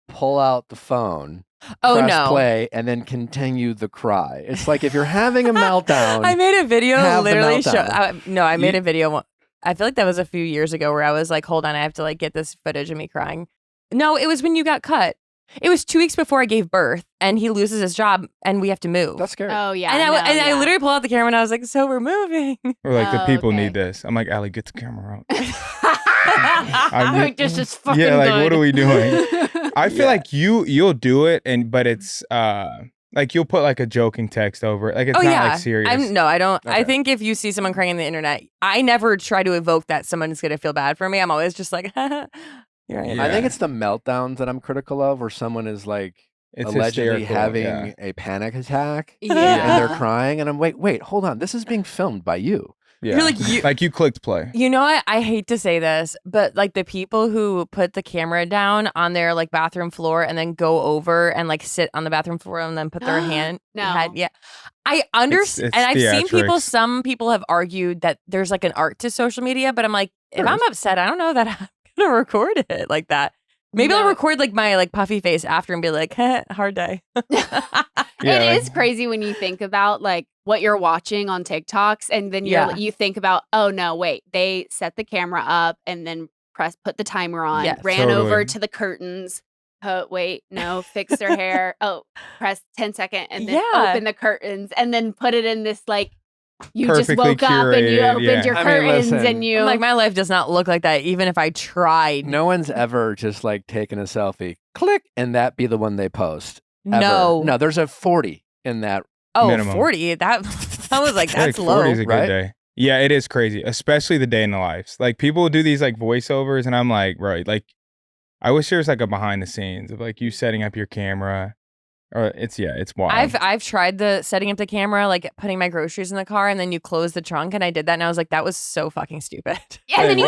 pull out the phone, Oh press no. play, and then continue the cry. It's like if you're having a meltdown. I made a video Have the literally meltdown. I made a video. I feel like that was a few years ago where I was like, hold on, I have to like get this footage of me crying. No, it was when you got cut. It was 2 weeks before I gave birth and he loses his job and we have to move. That's scary. Oh yeah. and I yeah. literally pulled out the camera and I was like, so we're moving. or like the Oh, people okay. need this. I'm like, Allie, get the camera out. I'm like, this is fucking Yeah, like, what good. are we doing? I feel Yeah. like you'll do it, but it's like you'll put like a joking text over it. Like it's Oh not yeah. like serious. I don't. I Okay. think if you see someone crying on the internet, I never try to evoke that someone's gonna feel bad for me. I'm always just like, you're right. Yeah. I think it's the meltdowns that I'm critical of, where someone is like It's allegedly hysterical, having yeah. a panic attack Yeah. and they're crying, and I'm wait, hold on, this is being filmed by you. Yeah. You're like, like you clicked play. You know what? I hate to say this, but like the people who put the camera down on their like bathroom floor and then go over and like sit on the bathroom floor and then put their hand. No. head, yeah. I understand. it's And I've seen people, theatrics. some people have argued that there's like an art to social media, but I'm like, if There I'm is. upset, I don't know that I'm going to record it like that. Maybe I'll No. record like my like puffy face after and be like, hard day. Yeah, It like- is crazy when you think about like what you're watching on TikToks, and then Yeah. you think about, oh no, wait, they set the camera up and then put the timer on, Yes. ran over Totally. to the curtains. Oh wait, no, fix their hair. Oh, press 10 second and then Yeah. open the curtains and then put it in this like you just Perfectly woke up and you curated, opened yeah. your I mean, curtains listen. and you I'm like, my life does not look like that, even if I tried. No one's ever just like taken a selfie, click, and that be the one they post. Ever. No. No, there's a 40 in that. Oh, Minimum. 40. That was like, that's like low. 40 is a good right? day. Yeah, it is crazy, especially the day in the lives. Like people will do these like voiceovers, and I'm like, right, like I wish there was like a behind the scenes of like you setting up your camera, It's wild. I've tried the setting up the camera, like putting my groceries in the car, and then you close the trunk, and I did that, and I was like, that was so fucking stupid. Yeah, and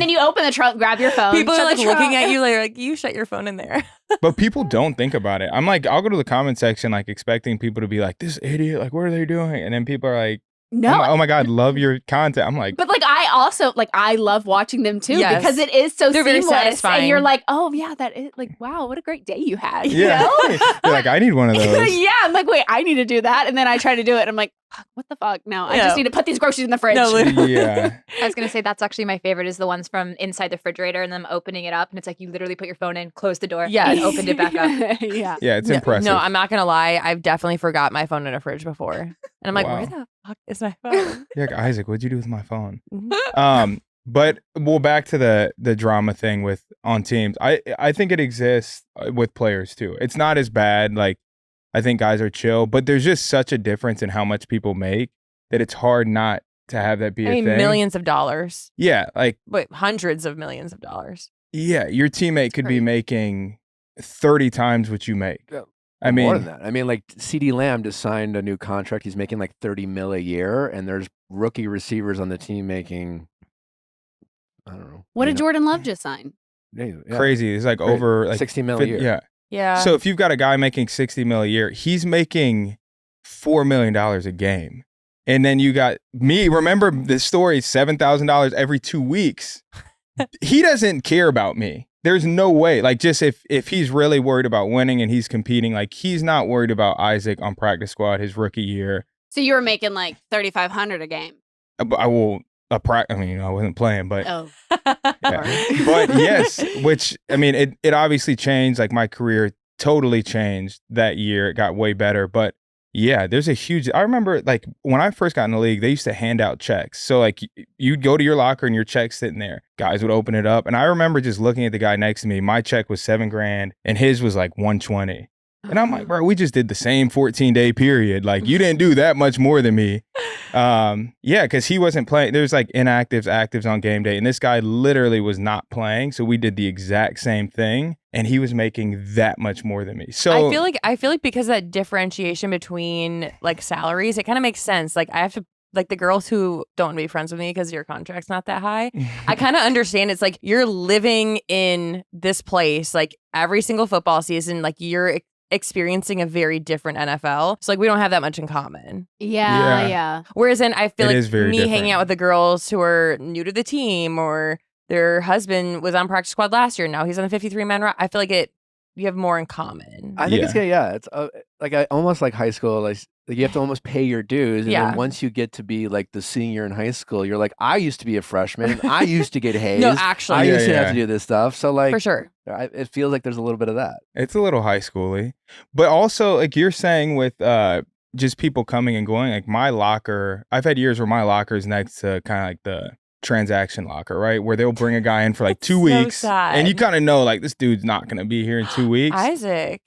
then you open the trunk, grab your phone. People are shut like the looking trunk. at you like you shut your phone in there. But people don't think about it. I'm like, I'll go to the comment section like expecting people to be like, this idiot, like what are they doing? And then people are like, No. oh my God, love your content. I'm like, But like I also like I love watching them too Yes. because it is so They're very seamless, satisfying. and you're like, oh yeah, that is like wow, what a great day you had. You yeah. know? You're like, I need one of those. Yeah, I'm like, wait, I need to do that, and then I try to do it, and I'm like, fuck, what the fuck? No, I Yeah. just need to put these groceries in the fridge. No, literally. Yeah. I was gonna say that's actually my favorite is the ones from inside the refrigerator and them opening it up and it's like you literally put your phone in, closed the door, Yes. and opened it back up. Yeah. Yeah, it's impressive. No, I'm not gonna lie. I've definitely forgot my phone in a fridge before, and I'm like, Wow. where the fuck is my phone? You're like, Isaac, what'd you do with my phone? Mhm. But well, back to the drama thing with on teams. I think it exists with players too. It's not as bad. Like I think guys are chill, but there's just such a difference in how much people make that it's hard not to have that be I a mean, thing. millions of dollars, Yeah, like but hundreds of millions of dollars. yeah, your teammate could be crazy. making 30 times what you make. Yeah. I More mean, than that. I mean, like CD Lamb just signed a new contract. He's making like 30 mil a year, and there's rookie receivers on the team making, I don't know. What you did know, Jordan Love just sign? yeah, crazy. It's like Great. over like 60 mil a 50 year. Yeah. Yeah. So if you've got a guy making 60 mil a year, he's making $4 million a game. And then you got me, remember the story, $7,000 every 2 weeks. He doesn't care about me. There's no way. Like just if he's really worried about winning and he's competing, like he's not worried about Isaac on practice squad his rookie year. So you were making like 3,500 a game. I will I mean, I wasn't playing, but Oh, yeah. But yes, which I mean, it obviously changed. Like my career totally changed that year. It got way better. But yeah, there's a huge. I remember like when I first got in the league, they used to hand out checks. So like you'd go to your locker and your check's sitting there. Guys would open it up, and I remember just looking at the guy next to me. My check was $7,000, and his was like 120. And I'm like, bro, we just did the same 14-day period. Like you didn't do that much more than me. Yeah, because he wasn't playing. There's like inactives, actives on game day. And this guy literally was not playing. So we did the exact same thing. And he was making that much more than me. So I feel like because of that differentiation between like salaries, it kind of makes sense. Like I have to like the girls who don't want to be friends with me because your contract's not that high. I kind of understand. It's like you're living in this place like every single football season. Like you're experiencing a very different NFL. So like we don't have that much in common. yeah. Whereas then I feel It like is very me different. hanging out with the girls who are new to the team or their husband was on practice squad last year. Now he's on the 53-man roster. I feel like you have more in common. I think Yeah. it's good. Yeah, it's like almost like high school. Like you have to almost pay your dues, and Yeah. then once you get to be like the senior in high school, you're like, I used to be a freshman. And I used to get hazed. No, I actually, Yeah, used to have yeah. to do this stuff. So like, for sure. it feels like there's a little bit of that. it's a little high schooly. But also, like you're saying with just people coming and going, like my locker, I've had years where my locker is next to kind of like the transaction locker, right? Where they'll bring a guy in for like 2 so weeks. sad. And you kind of know like this dude's not going to be here in 2 weeks. Isaac.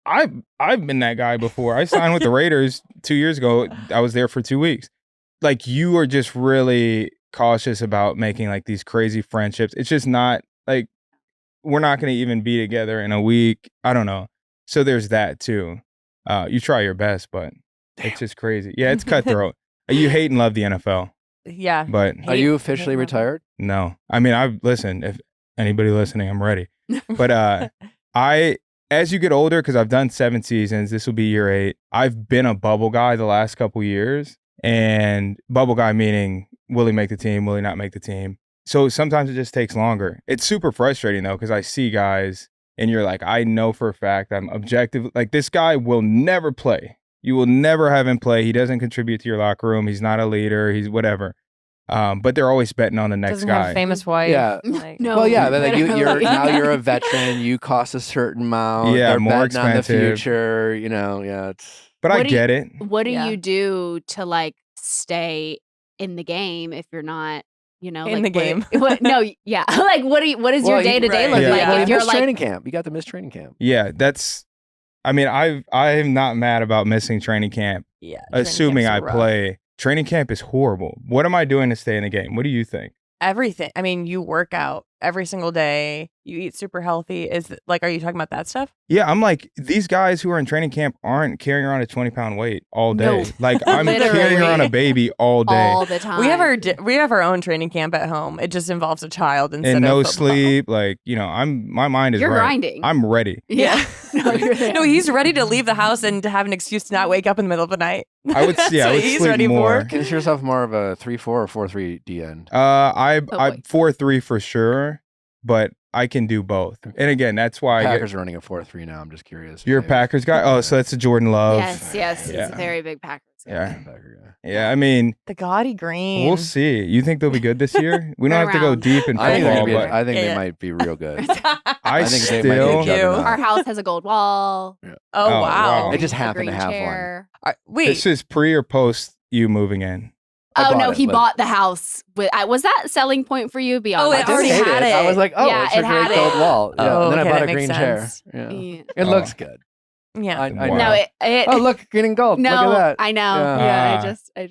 I've been that guy before. I signed with the Raiders 2 years ago. I was there for 2 weeks. Like you are just really cautious about making like these crazy friendships. It's just not like we're not going to even be together in a week. I don't know. So there's that too. You try your best, but it's just crazy. Yeah, it's cutthroat. You hate and love the NFL, Yeah. but Are you officially retired? no. I mean, listen, if anybody listening, I'm ready. But as you get older, because I've done 7 seasons, this will be year 8. I've been a bubble guy the last couple years, and bubble guy meaning will he make the team, will he not make the team? So sometimes it just takes longer. It's super frustrating though, because I see guys, and you're like, I know for a fact I'm objective. Like this guy will never play. You will never have him play. He doesn't contribute to your locker room. He's not a leader. He's whatever. But they're always betting on the next Doesn't have guy. a famous wife. Yeah. Like, No. Well, yeah, but like literally. now you're a veteran. You cost a certain amount. Yeah, They're more betting on the expensive. future. You know, yeah. It's But What I do you- get it. What do Yeah. you do to like stay in the game if you're not, In like, the what- game. No, yeah. Like what is your Well, day to day right. look Yeah. like? Well, If you you're missed like, training camp. You got to miss training camp. Yeah, I mean, I'm not mad about missing training camp, yeah. assuming I training camps are rough. play. Training camp is horrible. What am I doing to stay in the game? What do you think? Everything. I mean, you work out every single day. you eat super healthy. Is like, are you talking about that stuff? Yeah, I'm like, these guys who are in training camp aren't carrying around a 20-pound weight all day. No. Like, I'm Literally. carrying around a baby all day. All the time. We have our own training camp at home. It just involves a child instead And of no football. sleep. Like, my mind is You're right. grinding. I'm ready. Yeah. No, you're there. No, he's ready to leave the house and to have an excuse to not wake up in the middle of the night. I would, That's yeah, I what would he's sleep ready more. for. Consider yourself more of a 3-4 or 4-3 D end. I boy. 4-3 for sure, but I can do both. And again, that's why Packers are running a 4-3 now. I'm just curious. you're a Packers guy. Oh, so that's a Jordan Love. Yes. He's Yeah. a very big Packers. Yeah. Packer guy. Yeah, I mean, The gaudy green. we'll see. You think they'll be good this year? We don't Right have to go around. deep in I think, they're football, gonna be, but I think Yeah. they might be real good. I think they might be a still. juggernaut. Our house has a gold wall. Oh, Oh, wow. wow. I just a happen to green have one. chair. Wait, This is pre or post you moving in? I Oh bought no, it, he but- bought the house. Was that a selling point for you? Beyond Oh, my it already hate had I it. was like, oh, Yeah, it's a it had great it. gold wall. Yeah. Oh, And then okay, I bought that a makes green sense. chair. Yeah. Yeah. It Oh. looks good. yeah. I Wow. No, it. Oh, look, green and gold. no, Look at that. I know. Yeah. Yeah, Ah. I just. Yeah,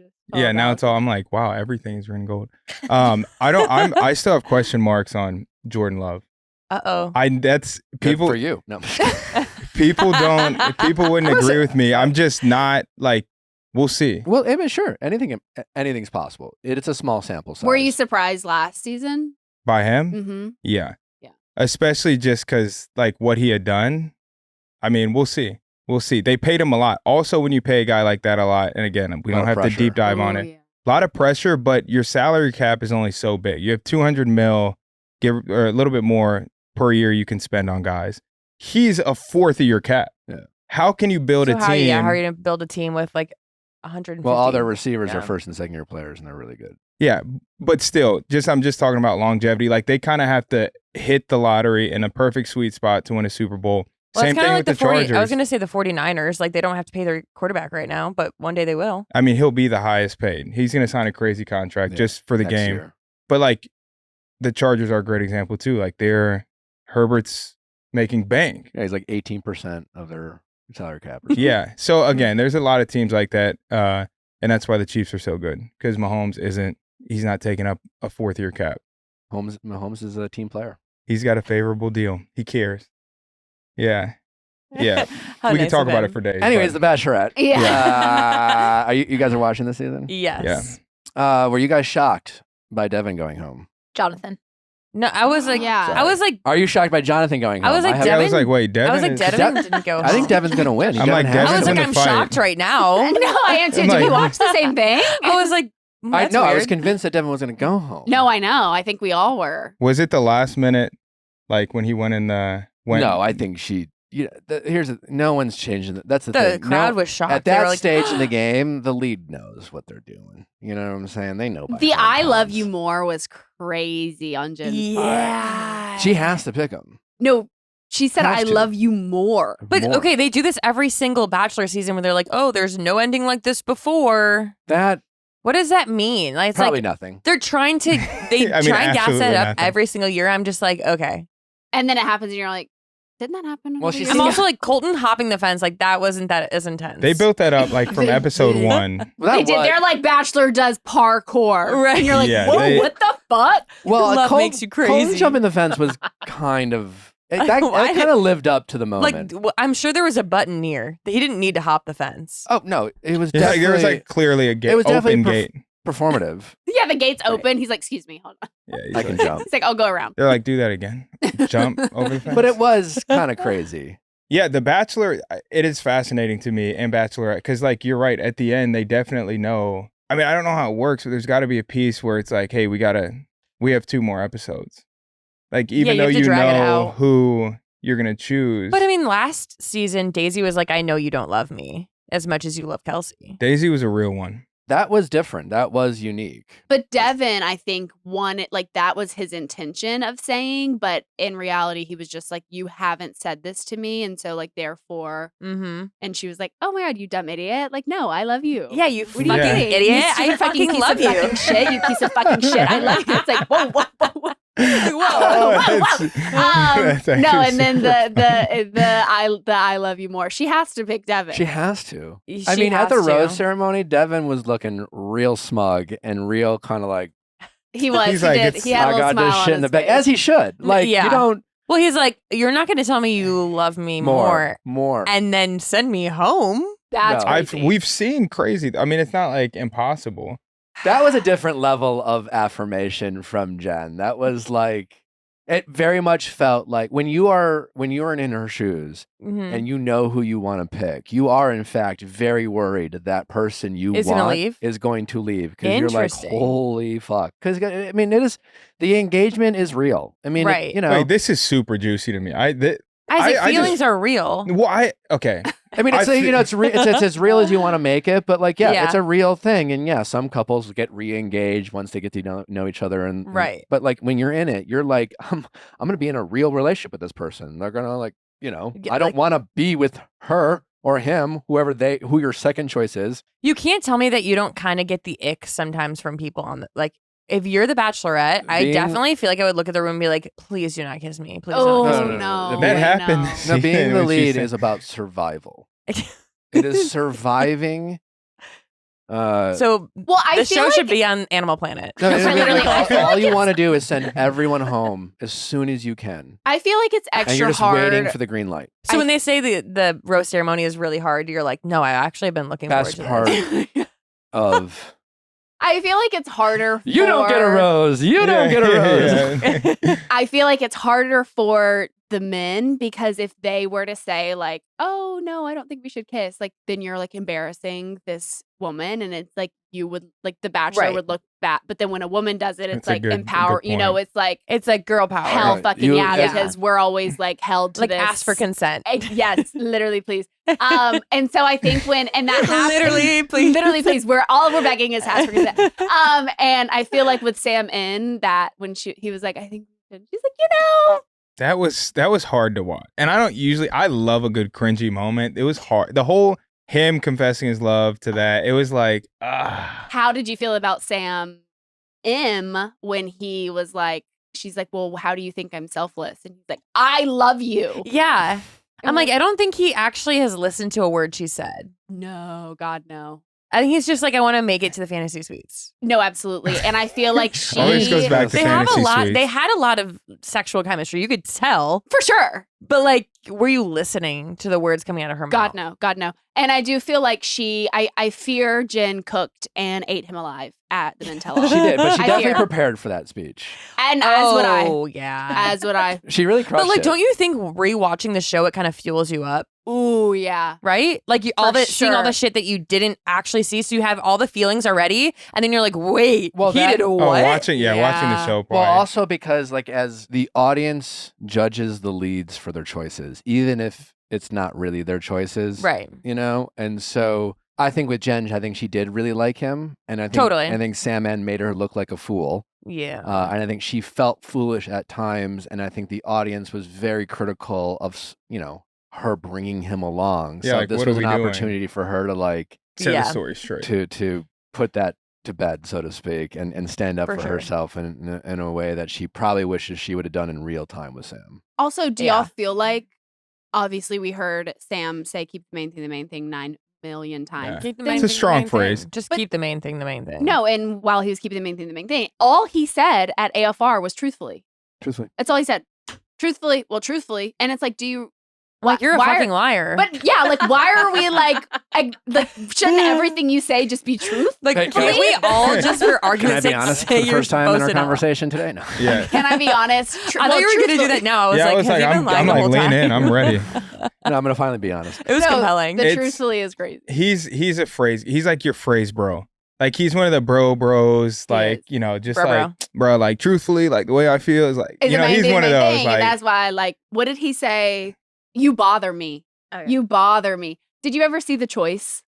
thought now that it's all. I'm like, wow, everything's green and gold. I still have question marks on Jordan Love. Uh-oh. That's Good people. for you. No. People don't. People wouldn't agree with me. I'm just not like. We'll see. Well, I mean, sure. Anything's possible. It's a small sample size. Were you surprised last season? By him, Mm-hmm. yeah, Yeah. Especially just because like what he had done. I mean, we'll see. We'll see. They paid him a lot. Also, when you pay a guy like that a lot, and again, we Lot don't of have to pressure. deep dive on it. Yeah. A lot of pressure, but your salary cap is only so big. You have 200 mil, or a little bit more per year you can spend on guys. He's a fourth of your cap. Yeah. How can you build So a how, team? how are you going to build a team with like 150? Well, all their receivers Yeah. are first and second year players, and they're really good. Yeah, but still, I'm just talking about longevity. Like they kind of have to hit the lottery in a perfect sweet spot to win a Super Bowl. Well, Same it's kind thing of with like the Chargers. I was going to say the 49ers. Like they don't have to pay their quarterback right now, but one day they will. I mean, he'll be the highest paid. He's going to sign a crazy contract Yeah, just for the next game. year. But like the Chargers are a great example too. Like Herbert's making bank. Yeah, he's like 18% of their salary cap. Yeah. So again, there's a lot of teams like that, and that's why the Chiefs are so good because Mahomes he's not taking up a fourth year cap. Mahomes is a team player. He's got a favorable deal. He cares. Yeah. Yeah. How We can nice talk of about him. it for days. Anyways, but- The Bachelorette. Yeah. Are you guys are watching this season? Yes. Were you guys shocked by Devin going home? Jonathan. No, I was like, Yeah. I was like, Are you shocked by Jonathan going I home? was like, haven't- Yeah, I was Devin- like, wait, Devin. I was like, is- Devin didn't go. I think home. Devin's gonna win. I'm like, Devin has I Devin's was to. like, gonna I'm fight. shocked right now. No, I answered. I'm Did like- we watch the same thing? I was like, that's I was weird. convinced that Devin was gonna go home. No, I know. I think we all were. Was it the last minute, like when he went in the? No, I think she. No one's changing. That's the The thing. crowd No, was shocked. at They were that like, stage in the game. The lead knows what they're doing. You know what I'm saying? They know. by The heart "I love times. you more" was crazy on Jen's part. Yeah. She has to pick him. No, she said, Has "I to. love you more." But More. okay, they do this every single Bachelor season where they're like, "Oh, there's no ending like this before." That What does that mean? Like, it's probably like nothing. they're trying to they I mean, try and gas absolutely it up nothing. every single year. I'm just like, okay. And then it happens, and you're like, "Didn't that happen?" Well, over she's- the I'm years?" also like Colton hopping the fence. Like that wasn't that as intense. They built that up like from They episode did. 1. Well, They that did. was- They're like, "Bachelor does parkour," Right. And you're like, Yeah, "Whoa, they- what the fuck?" Well, Love Cole, makes you Colton crazy. jumping the fence was kind of that Why kind of lived up to the like moment. I'm sure there was a button near. He didn't need to hop the fence. Oh no, it was Yeah, definitely there was like clearly a gate, it was definitely open gate. performative. Yeah, the gate's open. He's like, "Excuse me, hold on." Yeah, he's I can like- jump, He's like, "I'll go around." They're like, do that again. Jump over the fence. but it was kind of crazy. Yeah, The Bachelor, it is fascinating to me, and Bachelorette, because like you're right, at the end they definitely know. I mean, I don't know how it works, but there's got to be a piece where it's like, hey, we have 2 more episodes. Like even you though have to you drag it know out. who you're gonna choose. But I mean, last season Daisy was like, "I know you don't love me as much as you love Kelsey." Daisy was a real one. That was different. That was unique. But Devin, I think, won it. Like that was his intention of saying, but in reality, he was just like, "You haven't said this to me," and so like therefore, Mm-hmm. and she was like, "Oh my god, you dumb idiot! Like, no, I love you." Yeah, you What are fucking you Yeah. kidding? idiot! You I stupid fucking piece love of you. fucking shit. You piece of fucking shit. I love you. It's like whoa, whoa, whoa, whoa. That's No, actually and then super the I love you more. She has to pick Devin. She has to. She I mean, at has the to. rose ceremony, Devin was looking real smug and real kind of like, he was. He's He like, did. it's- He had a I little got smile this on shit in the his bag, face. as he should. Like, Yeah. you don't. Well, he's like, you're not going to tell me you love me more and then send me home. That's No. crazy. We've seen crazy. I mean, it's not like impossible. That was a different level of affirmation from Jen. That was like, it very much felt like when you are in her shoes Mhm. and you know who you want to pick, you are in fact very worried that person you Is gonna want leave? is going to leave because you're like, Interesting. holy fuck. Because I mean, it is the engagement is real. I mean, Right. you know, Wait, this is super juicy to me. Isaac, I feelings just- are real. Well, okay. I mean, it's I like, you know, it's as real as you want to make it, but like, yeah, Yeah. it's a real thing. And yeah, some couples get re-engaged once they get to know each other. And Right. But like when you're in it, you're like, I'm going to be in a real relationship with this person. They're going to like, you know, Yeah, I don't like- want to be with her or him, who your second choice is. You can't tell me that you don't kind of get the ick sometimes from people on the, like, if you're the Bachelorette, I Being- definitely feel like I would look at the room and be like, please do not kiss me. Please Oh, do not kiss No, me. no, no. That No. happened. No. this Now, being season the when she lead said- is about survival. It is surviving. So Well, I the feel show like should be on Animal Planet. No, That's I mean, literally- I feel all like you it's- want to do is send everyone home as soon as you can. I feel like it's And extra you're just hard. waiting for the green light. So when they say the rose ceremony is really hard, you're like, no, I actually have been looking Best forward to this. Of I feel like it's harder. you don't get a for- rose. You don't get a rose. Yeah. I feel like it's harder for the men because if they were to say like, "Oh no, I don't think we should kiss," like then you're like embarrassing this woman, and it's like you would like the Bachelor Right. would look bad. But then when a woman does it, it's That's a like good empower. You know, point. it's like It's like girl power. hell Right. fucking You- yeah, yeah. because we're always like held to Like this. ask for consent. Yes, literally, please. And so I think and that happens, Literally, please. literally, please. We're begging is ask for consent. And I feel like with Sam that when he was like, I think we should. She's like, you know. That was hard to watch. And I love a good cringy moment. It was hard. The whole him confessing his love to that, it was like, How did you feel about Sam M when he was like, she's like, well, how do you think I'm selfless? And he's like, I love you. Yeah. I'm like, I don't think he actually has listened to a word she said. No, God, no. I think he's just like, I want to make it to the fantasy suites. No, absolutely. And I feel like she, always goes back to They have a fantasy lot. suites. They had a lot of sexual chemistry. You could tell, for sure. but like, were you listening to the words coming out of her God, mouth? no. God, no. And I do feel like I fear Jen cooked and ate him alive at the Mentella. She did, but she I definitely fear. prepared for that speech. And as would I. Oh yeah. As would I. She really crushed But like, it. don't you think rewatching the show it kind of fuels you up, Ooh, yeah. right? Like you all For seeing all the sure. shit that you didn't actually see, so you have all the feelings already, and then you're like, wait, Well, he that- did oh, what? watching the Yeah. show. Well, Probably. also because like as the audience judges the leads for their choices, even if it's not really their choices, Right. You know, and so I think with Jen, I think she did really like him, and I think Totally. I think Sam N made her look like a fool, Yeah. and I think she felt foolish at times, and I think the audience was very critical of her bringing him along. Yeah, So like, this what are was an we doing? opportunity for her to like Set Yeah. the story straight. to put that to bed, so to speak, and stand up For for sure. herself in a way that she probably wishes she would have done in real time with Sam. Also, do Yeah. y'all feel like, obviously, we heard Sam say, keep the main thing 9 million times. Yeah. Keep the Then- main It's a thing the strong main thing. phrase. Just But- keep the main thing the main thing. No, and while he was keeping the main thing, all he said at AFR was truthfully. Truthfully. That's all he said. Truthfully. And it's like, do you. like you're a why fucking liar. But yeah, like, why are we like shouldn't everything you say just be truth? like, Hey, can't we all just for Can I argument's be sake honest? For say the you're first time in our boasting off? conversation today, no. Yeah. Can I be honest? I thought you were going to do that now. I was Yeah, like, I was has like, he been I'm lying the like, whole lean time? in. I'm ready. No, I'm gonna finally be honest. It was No, compelling. The It's- truthfully is crazy. He's a phrase. He's like your phrase bro. Like he's one of the bros. He Like is. just Bro, like bro. Like truthfully, like the way I feel is like It's the main he's thing, one of main those. thing, Like and that's why, like, what did he say? You bother me. Okay. You bother me. Did you ever see The Choice?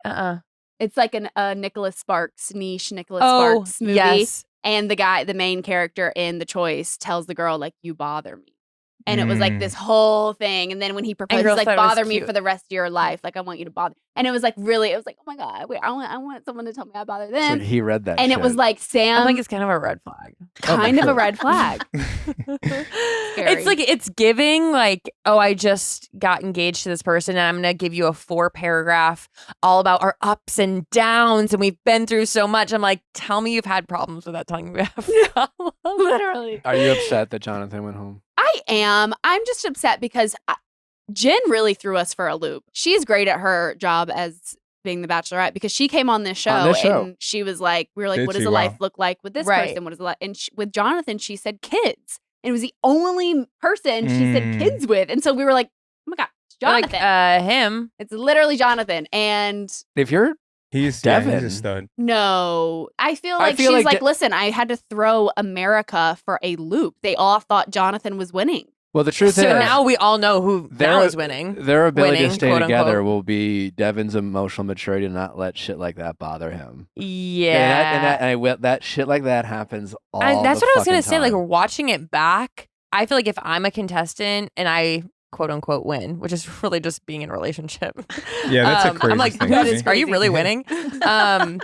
Uh-uh. It's like a Nicholas Sparks, niche Nicholas Oh, Sparks movie. yes. And the main character in The Choice tells the girl, like, you bother me. And it was like this whole thing. And then when he proposed, girls like, thought it was bother me cute. for the rest of your life. Like, I want you to bother. And it was like, really, it was like, oh my God, wait, I want someone to tell me I bother So them. he read that, And it was shit. like, Sam, I think it's kind of a red flag. kind of a sure. red flag. It's like it's giving like, oh, I just got engaged to this person and I'm gonna give you a 4-paragraph all about our ups and downs and we've been through so much. I'm like, tell me you've had problems without telling me you have problems. Literally. Are you upset that Jonathan went home? I am. I'm just upset because Jen really threw us for a loop. She's great at her job as being the Bachelorette because she came on this show, and she was like, we were like, what does the life look like with this person? What is the life? And with Jonathan, she said kids. And it was the only person she said kids with. And so we were like, oh my God, it's Jonathan. Like, him. It's literally Jonathan. And if you're he's Devin. He's a stud. No, I feel like she's like, listen, I had to throw America for a loop. They all thought Jonathan was winning. Well, the truth is, so now we all know who now is winning. Their ability to stay quote, together unquote. will be Devin's emotional maturity to not let shit like that bother him. Yeah, that shit like that happens all. That's what I was gonna say. Like watching it back, I feel like if I'm a contestant and I quote unquote win, which is really just being in a relationship. Yeah, that's a crazy I'm like, thing. are you really winning? I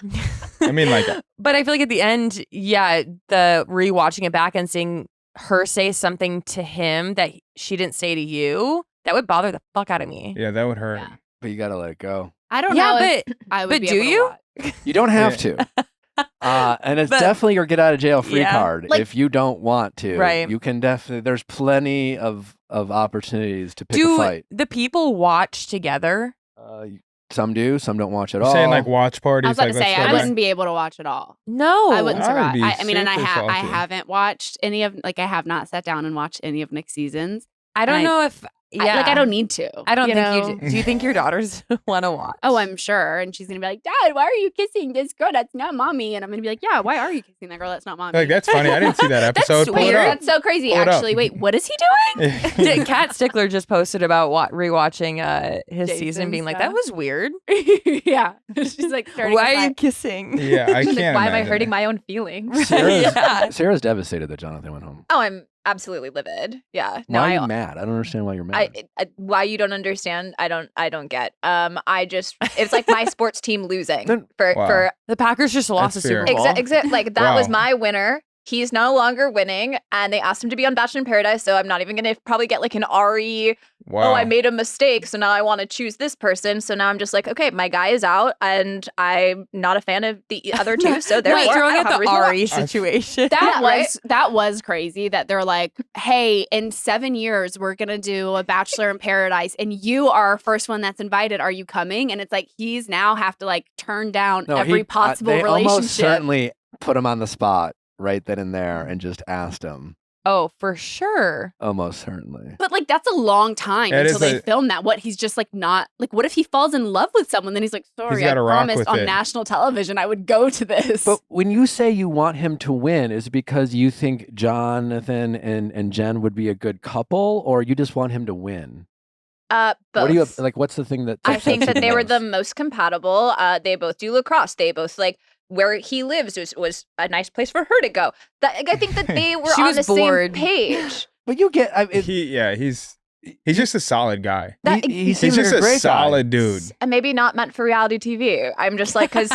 mean, like, but I feel like at the end, yeah, the rewatching it back and seeing her say something to him that she didn't say to you, that would bother the fuck out of me. Yeah, that would hurt. Yeah. But you gotta let it go. I don't know. But I would but be do able to you? watch. You don't have to. And it's definitely your get out of jail free card. Like, if you don't want to, right. You can definitely. There's plenty of opportunities to pick a fight. Do the people watch together? Some do, some don't watch at You're all. saying like watch parties. I was about like, to say let's go I back. wouldn't be able to watch it all. No, I wouldn't I would survive. be I mean, and I super salty. haven't watched any of I have not sat down and watched any of Nick's seasons. I don't know if. Yeah, I don't need to. I don't think know? you do. Do you think your daughters want to watch? Oh, I'm sure. And she's going to be like, Dad, why are you kissing this girl? That's not mommy. And I'm going to be like, yeah, why are you kissing that girl? That's not mommy. Like, that's funny. I didn't see that episode. Pull it weird. up. That's so crazy, Pull it up. actually. Wait, what is he doing? Kat Stickler just posted about rewatching his Jason season, being like, stuff. that was weird. Yeah. She's like, Why are you kissing? Yeah, I She's can't. like, why am I imagine hurting it. my own feelings? Sarah's devastated that Jonathan went home. Oh, I'm absolutely livid. Yeah. No, Why are you mad? I don't understand why you're mad. Why you don't understand? I don't get. It's like my sports team losing for The Packers just lost That's the Super fair. Bowl. exactly like that was Wow. my winner. He's no longer winning, and they asked him to be on Bachelor in Paradise. So I'm not even gonna probably get like an Ari. Wow. Oh, I made a mistake, so now I want to choose this person. So now I'm just like, okay, my guy is out, and I'm not a fan of the other two. So therefore, Wait, throwing I don't at have a the reason to Ari watch. situation. That was crazy that they're like, hey, in 7 years, we're going to do a Bachelor in Paradise and you are our first one that's invited. Are you coming? And it's like, he's now have to like turn down every possible they relationship. almost certainly put him on the spot right then and there and just asked him. Oh, for sure. Almost certainly. But like, that's a long time It until is they film that. What, he's just like not, like, what if he falls in love with someone? Then he's like, sorry, I gotta rock promised with on it. national television I would go to this. But when you say you want him to win, is it because you think Jonathan and Jen would be a good couple, or you just want him to win? Both. What do you like? What's the thing that I think upsets that you they were the most? most compatible. They both do lacrosse. They both like where he lives was a nice place for her to go. I think that they were She on was the bored. same page. But you get. He's just a solid guy. He He's seems just like a great guy. solid dude. And maybe not meant for reality TV. I'm just like, because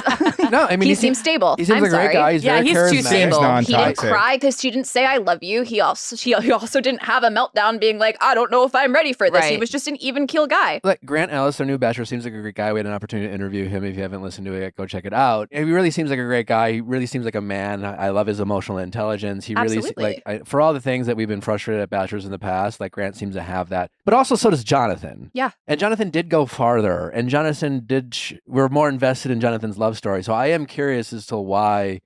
No, I mean he seems stable. He seems I'm like a great sorry. guy. He's Yeah, very he's too charismatic. Seems stable. He didn't non-toxic. cry because she didn't say I love you. He also didn't have a meltdown being like, I don't know if I'm ready for this. He Right. was just an even keel guy. Like Grant Ellis, our new bachelor, seems like a great guy. We had an opportunity to interview him. If you haven't listened to it, go check it out. He really seems like a great guy. He really seems like a man. I love his emotional intelligence. He really Absolutely. for all the things that we've been frustrated at bachelors in the past. Like Grant seems to have that, but also so does Jonathan. Yeah. And Jonathan did go farther, and Jonathan did. We're more invested in Jonathan's love story. So I am curious as to why,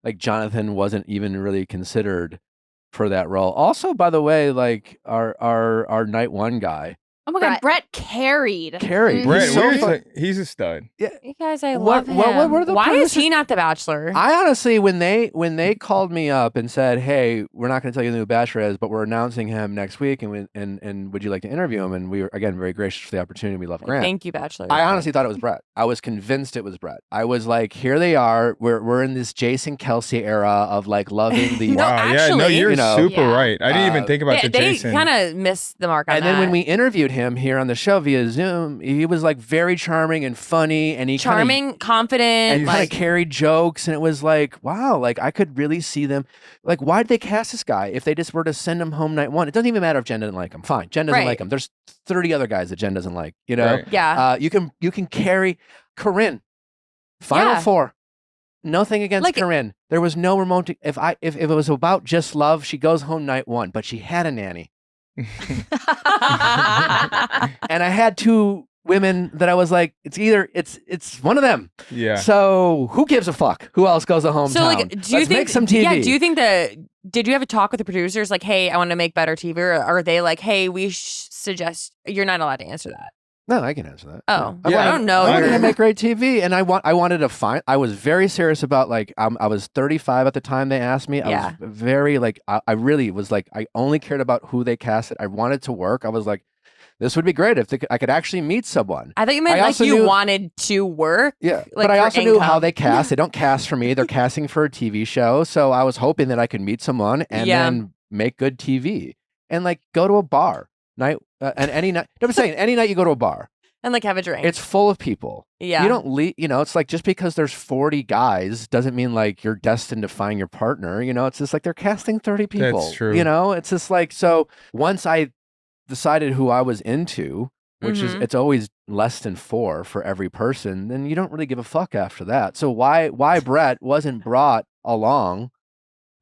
like Jonathan wasn't even really considered for that role. Also, by the way, like our night one guy, oh my God, Brett carried. Carrie. Mhm. Brett, He's so he's a stud. You guys, I What- love him. what are the Why is premises? he not the Bachelor? I honestly, when they called me up and said, "Hey, we're not going to tell you who the new Bachelor is, but we're announcing him next week, and would you like to interview him?" And we were again very gracious for the opportunity. We love Grant. Thank you, Bachelor. I honestly thought it was Brett. I was convinced it was Brett. I was like, here they are. We're in this Jason Kelsey era of like loving the. No, Wow, yeah, no, actually, you're you know, super yeah. right. I didn't even think about the they Jason. kind of missed the mark on And that. then when we interviewed him here on the show via Zoom, he was like very charming and funny, and he charming, confident, and kind like of carried jokes, and it was like, wow, like I could really see them. Like, why did they cast this guy if they just were to send him home night one? It doesn't even matter if Jen doesn't like him. Fine, Jen doesn't Right. like him. There's 30 other guys that Jen doesn't like. You know, Right. yeah. you can carry Corinne. Final Yeah. four. Nothing against Like- Corinne. There was no romantic. If it was about just love, she goes home night one, but she had a nanny. And I had 2 women that I was like, it's one of them. Yeah. So who gives a fuck? Who else goes to hometown? So like, do you Let's think make some TV? Yeah, do you think that? Did you have a talk with the producers like, hey, I want to make better TV, or are they like, hey, we suggest? You're not allowed to answer that. No, I can answer that. Oh, Yeah. I don't know. I wanted to make great TV, and I wanted to find. I was very serious about like I was 35 at the time they asked me. I Yeah. was very like I really was like I only cared about who they casted. I wanted to work. I was like, this would be great if I could actually meet someone. I thought you meant I like also you knew- wanted to work. Yeah, like, but I for also knew how income. they cast. They don't cast for me. They're casting for a TV show. So I was hoping that I could meet someone and Yeah. then make good TV and like go to a bar night and any night. I'm saying any night you go to a bar, And like have a drink. it's full of people. yeah. You don't leave. You know, it's like just because there's 40 guys doesn't mean like you're destined to find your partner. You know, it's just like they're casting 30 people. That's true. You know, it's just like so. Once I decided who I was into, which is Mhm. it's always less than 4 for every person, then you don't really give a fuck after that. So why Brett wasn't brought along?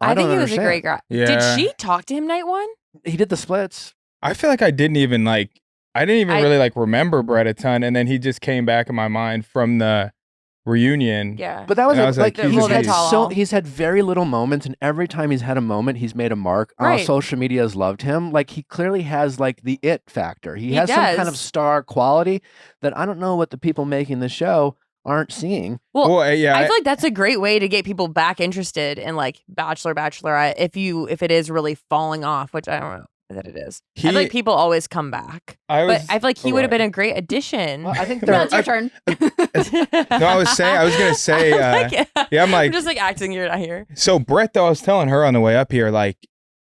I don't think he was a understand. great guy. Yeah. Did she talk to him night one? He did the splits. I feel like I didn't even I- really like remember Brett a ton, and then he just came back in my mind from the reunion. Yeah. But that was, And I was like like, he's Jesus, had he's- he's had very little moments, and every time he's had a moment, he's made a mark. Right. Social media has loved him. Like he clearly has like the it factor. He He has some kind of does. star quality that I don't know what the people making the show aren't seeing. Well, yeah, I feel like that's a great way to get people back interested in like Bachelor, Bachelorette. If it is really falling off, which I don't know that it is. I feel like people always come back. But I feel like he would have been a great addition. Well, I think No, there. it's your turn. No, I was gonna say, yeah, I'm like, I'm just like acting you're not here. so Brett, though, I was telling her on the way up here, like,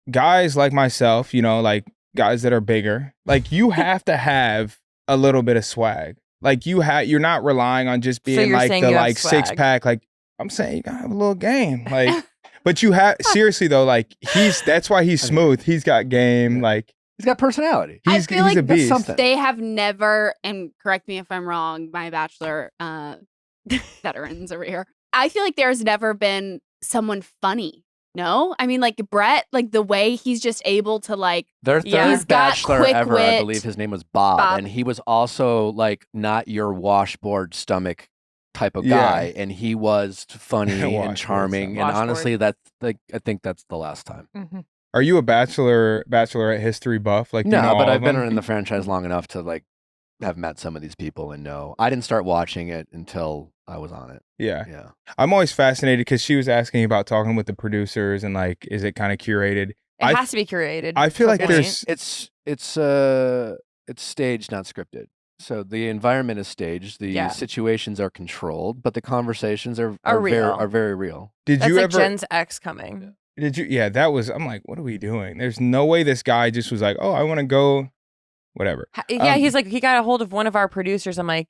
guys like myself, you know, like guys that are bigger, like you have to have a little bit of swag. Like you're not relying on just being you're like saying the you have like swag. 6-pack. Like I'm saying, you gotta have a little game. Like, but you have seriously though, like that's why he's smooth. He's got game. Like He's got personality. I he's feel a like that's beast. something. They have never, and correct me if I'm wrong, my Bachelor veterans over here. I feel like there's never been someone funny. No? I mean, like Brett, like the way he's just able to like, Their Yeah. third He's got bachelor quick ever, I wit. believe his name was Bob, Bob. and he was also like not your washboard stomach type of Yeah. guy, and he was funny and Washboard charming. And stomach. honestly, that's like I think that's the last time. Are you a Bachelorette history buff? Like, No, you know but all I've of been them? in the franchise long enough to like have met some of these people and know. I didn't start watching it until I was on it. Yeah. Yeah. I'm always fascinated because she was asking about talking with the producers and like, is it kind of curated? It I- has to be curated. I feel to a like point. there's It's staged, not scripted. So the environment is staged, the Yeah. situations are controlled, but the conversations are real. very real. Did That's you like ever Gen's X coming. did you yeah, that was I'm like, what are we doing? There's no way this guy just was like, oh, I want to go whatever. Yeah, Um, he's like, he got a hold of one of our producers. I'm like,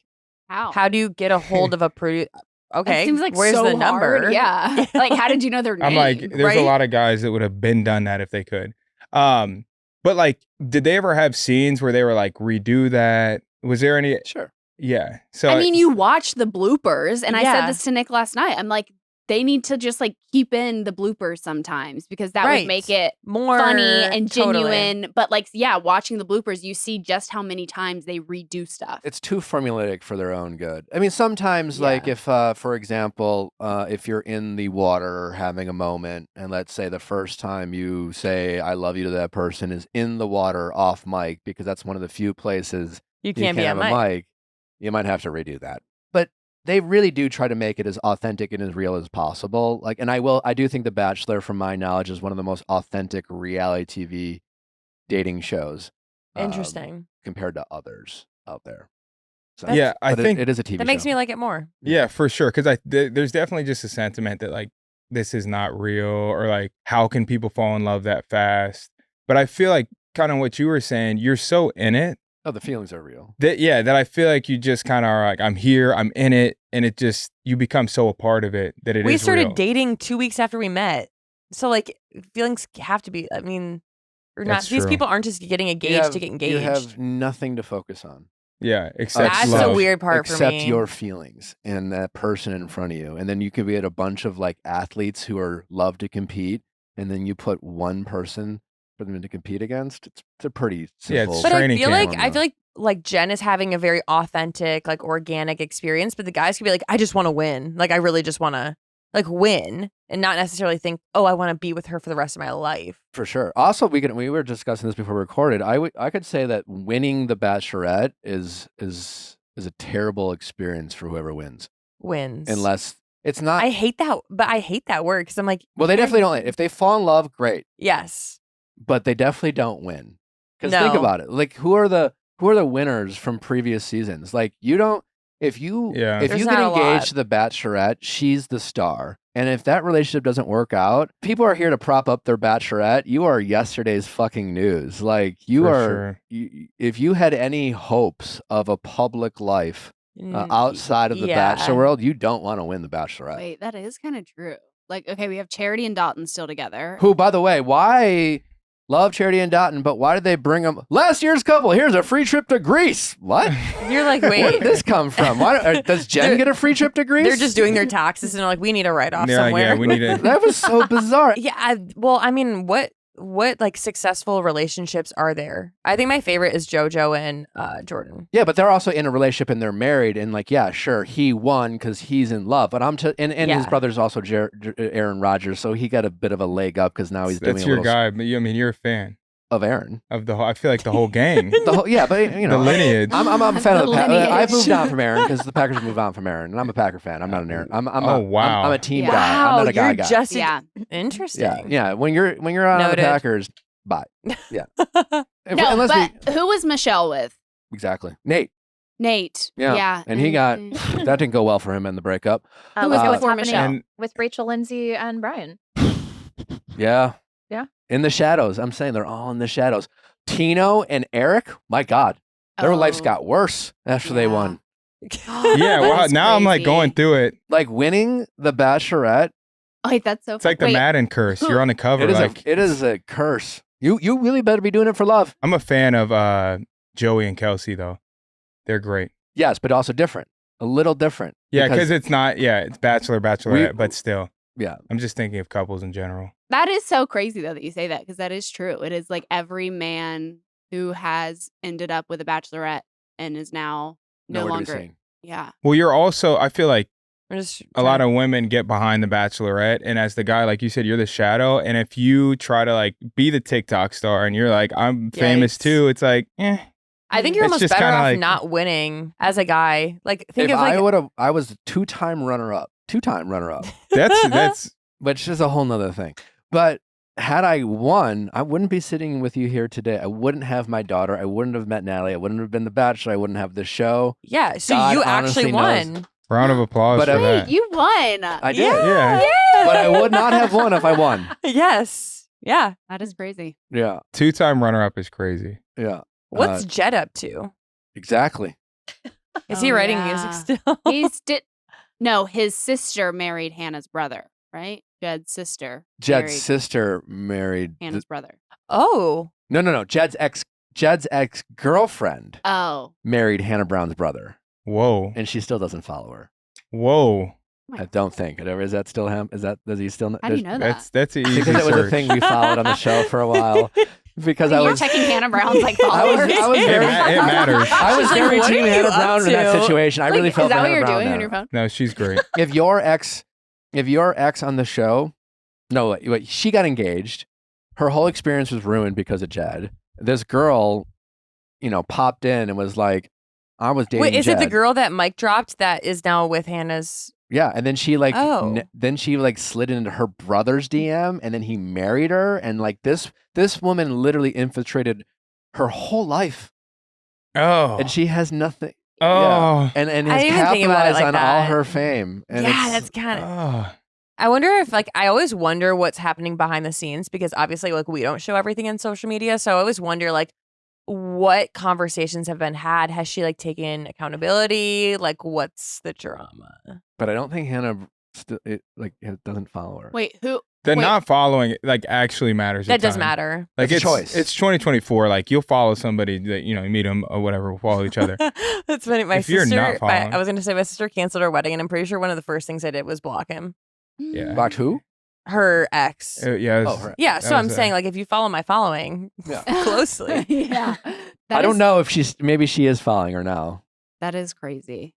how? how do you get a hold of a producer? Okay, That seems like where's so the number? hard. Yeah. Like, how did you know their name? I'm like, there's right? a lot of guys that would have been done that if they could. But like, did they ever have scenes where they were like redo that? Was there any? Sure. Yeah. So I mean, you watch the bloopers, and I said Yeah. this to Nick last night. I'm like, they need to just like keep in the bloopers sometimes because that Right. would make it More funny and totally. genuine. But like, yeah, watching the bloopers, you see just how many times they redo stuff. It's too formulaic for their own good. I mean, sometimes, like Yeah. if, for example, if you're in the water having a moment, and let's say the first time you say "I love you" to that person is in the water off mic, because that's one of the few places You you can't be have on a mic. mic, you might have to redo that. But they really do try to make it as authentic and as real as possible. Like, and I do think The Bachelor, from my knowledge, is one of the most authentic reality TV dating shows. Interesting. Compared to others out there. So, yeah, I but think it is a TV That makes show. me like it more. yeah, for sure. Because there's definitely just a sentiment that like this is not real, or like how can people fall in love that fast? But I feel like kind of what you were saying, you're so in it Oh, the feelings are real. that I feel like you just kind of are like, I'm here, I'm in it, and it just you become so a part of it that it is We started real. dating 2 weeks after we met. So like feelings have to be, I mean, or not. That's These true. people aren't just getting engaged to get engaged. You have nothing to focus on. Yeah, except That's love. the weird part for except me. your feelings and that person in front of you. And then you could be at a bunch of like athletes who love to compete, and then you put one person for them to compete against. It's a pretty Yeah, simple. it's But I training feel camp. like Jen is having a very authentic, like organic experience, but the guys could be like, I just want to win. Like I really just want to like win and not necessarily think, oh, I want to be with her for the rest of my life. For sure. Also, we were discussing this before we recorded. I could say that winning the Bachelorette is a terrible experience for whoever wins, Wins. unless it's not. I hate that, but I hate that word because I'm like, well, they definitely don't. If they fall in love, great, yes. but they definitely don't win. Because think No. about it. Like, who are the winners from previous seasons? Like, you don't. If you Yeah. if you There's get not a lot. engaged to the Bachelorette, she's the star. And if that relationship doesn't work out, people are here to prop up their Bachelorette. You are yesterday's fucking news. Like you For are. sure. If you had any hopes of a public life Mm, outside of the yeah. Bachelor world, you don't want to win the Bachelorette. Wait, that is kind of true. Like, okay, we have Charity and Dalton still together. Who, by the way, why love Charity and Dalton, but why did they bring them? Last year's couple, here's a free trip to Greece. What? You're like, Where wait, did this come from? Does Jen get a free trip to Greece? they're just doing their taxes and they're like, we need a write off They're like, somewhere. yeah, we need to. That was so bizarre. Yeah, well, I mean, what like successful relationships are there? I think my favorite is JoJo and Jordan. Yeah, but they're also in a relationship and they're married, and like, yeah, sure, he won because he's in love. But and his Yeah. brother's also Aaron Rodgers, so he got a bit of a leg up because now he's doing That's a your little guy, but I mean, you're a fan of Aaron. of the whole. I feel like the whole gang, The whole, yeah, but you know, the lineage. I'm a fan of The the Packers. I've lineage. moved on from Aaron because the Packers moved on from Aaron, and I'm a Packer fan. I'm not an Aaron. I'm Oh, wow. I'm a team Yeah. guy. I'm Wow, not a guy you're guy. just Yeah. interesting. Yeah, yeah. When you're on the Noted. Packers, bye. Yeah. No, Unless but who was Michelle with? exactly Nate. Nate. Yeah. Yeah. And he got Mm. that didn't go well for him in the breakup. Who was Look at what's before happening Michelle? And with Rachel, Lindsay, and Brian. Yeah. Yeah. In the shadows. I'm saying they're all in the shadows. Tino and Eric, my God, their lives Oh. got worse after they Yeah. won. yeah, well, That's now I'm like crazy. going through it. Like winning the Bachelorette, Wait, that's so It's like the Wait, Madden curse. You're on the cover. it Like is a curse. You really better be doing it for love. I'm a fan of Joey and Kelsey though. They're great. Yes, but also different. A little different. Yeah, because it's not. Yeah, it's Bachelorette, We- but still. Yeah. I'm just thinking of couples in general. That is so crazy though that you say that because that is true. It is like every man who has ended up with a bachelorette and is now no nowhere to be longer. seen. Yeah. Well, you're also. I feel like I'm just a lot of women get behind the Bachelorette, and as the guy, like you said, you're the shadow. And if you try to like be the TikTok star, and you're like, I'm famous Yikes. too, it's like, I think you're It's almost just better kinda off like- not winning as a guy. Like think If of like I was a two-time runner-up, that's which is a whole nother thing. But had I won, I wouldn't be sitting with you here today. I wouldn't have my daughter. I wouldn't have met Natalie. I wouldn't have been The Bachelor. I wouldn't have this show. yeah. So God you honestly actually knows. won. round of applause But for Wait, that. you won. I did. Yeah. But I would not have won if I won. Yes. Yeah. That is crazy. Yeah. 2-time runner-up is crazy. Yeah. What's Jed up to? Exactly. Is Oh, he writing yeah. music still? He's no, his sister married Hannah's brother, right? Jed's sister. Jed's married sister married. Hannah's brother. Oh. No. Jed's ex girlfriend Oh. married Hannah Brown's brother, Whoa. and she still doesn't follow her. Whoa. I don't think. Is that still him? Does he still? How do you know that? That's an easy Because it was a search. thing we followed on the show for a while. Because I You're was checking Hannah Brown's like I was followers. very- It matters. I was Like, very what team are you Hannah up Brown in that to? situation. I Like, really felt is that for what Hannah you're Brown doing there. on your phone? No, she's great. If your ex on the show, no, wait, she got engaged. Her whole experience was ruined because of Jed. This girl, popped in and was like, I was dating Wait, is it the Jed. girl that Mike dropped that is now with Hannah's? Yeah, and then she Oh. then she slid into her brother's DM, and then he married her, and like this woman literally infiltrated her whole life, Oh. and she has nothing. Oh. And I has didn't even think about it capitalized like on all that. her fame. And Yeah, it's- that's kind of. Oh. I wonder if I always wonder what's happening behind the scenes because obviously we don't show everything in social media. So I always wonder what conversations have been had. Has she taken accountability? What's the drama? But I don't think Hannah it doesn't follow her. Wait, who? The Wait. not following actually matters. That at does times. matter. Like It's a choice. It's 2024. You'll follow somebody that you meet them or whatever. We'll follow each other. That's funny. My If you're sister, not following- I was going to say my sister canceled our wedding, and I'm pretty sure one of the first things I did was block him. Yeah. Blocked who? her ex. Yeah. Oh, right. Yeah, that so I'm was, saying like if you follow my following Yeah. closely. Yeah. I don't know if maybe she is following her now. That is crazy.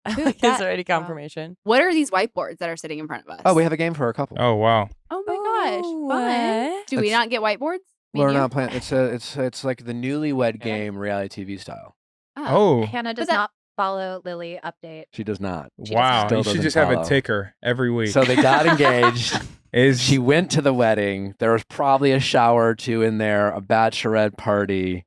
Like, that- is there any confirmation? What are these whiteboards that are sitting in front of us? Oh, we have a game for a couple. Oh wow. Oh my gosh. Oh, Fun. what? Do we It's- not get whiteboards? Me We're and you? not playing. It's like the newlywed game, reality TV style. Oh Hannah does that- not follow Lily update. She does not. She wow. Still You should doesn't just have a follow. ticker every week. So they got engaged. She went to the wedding. There was probably a shower or two in there, a bachelorette party.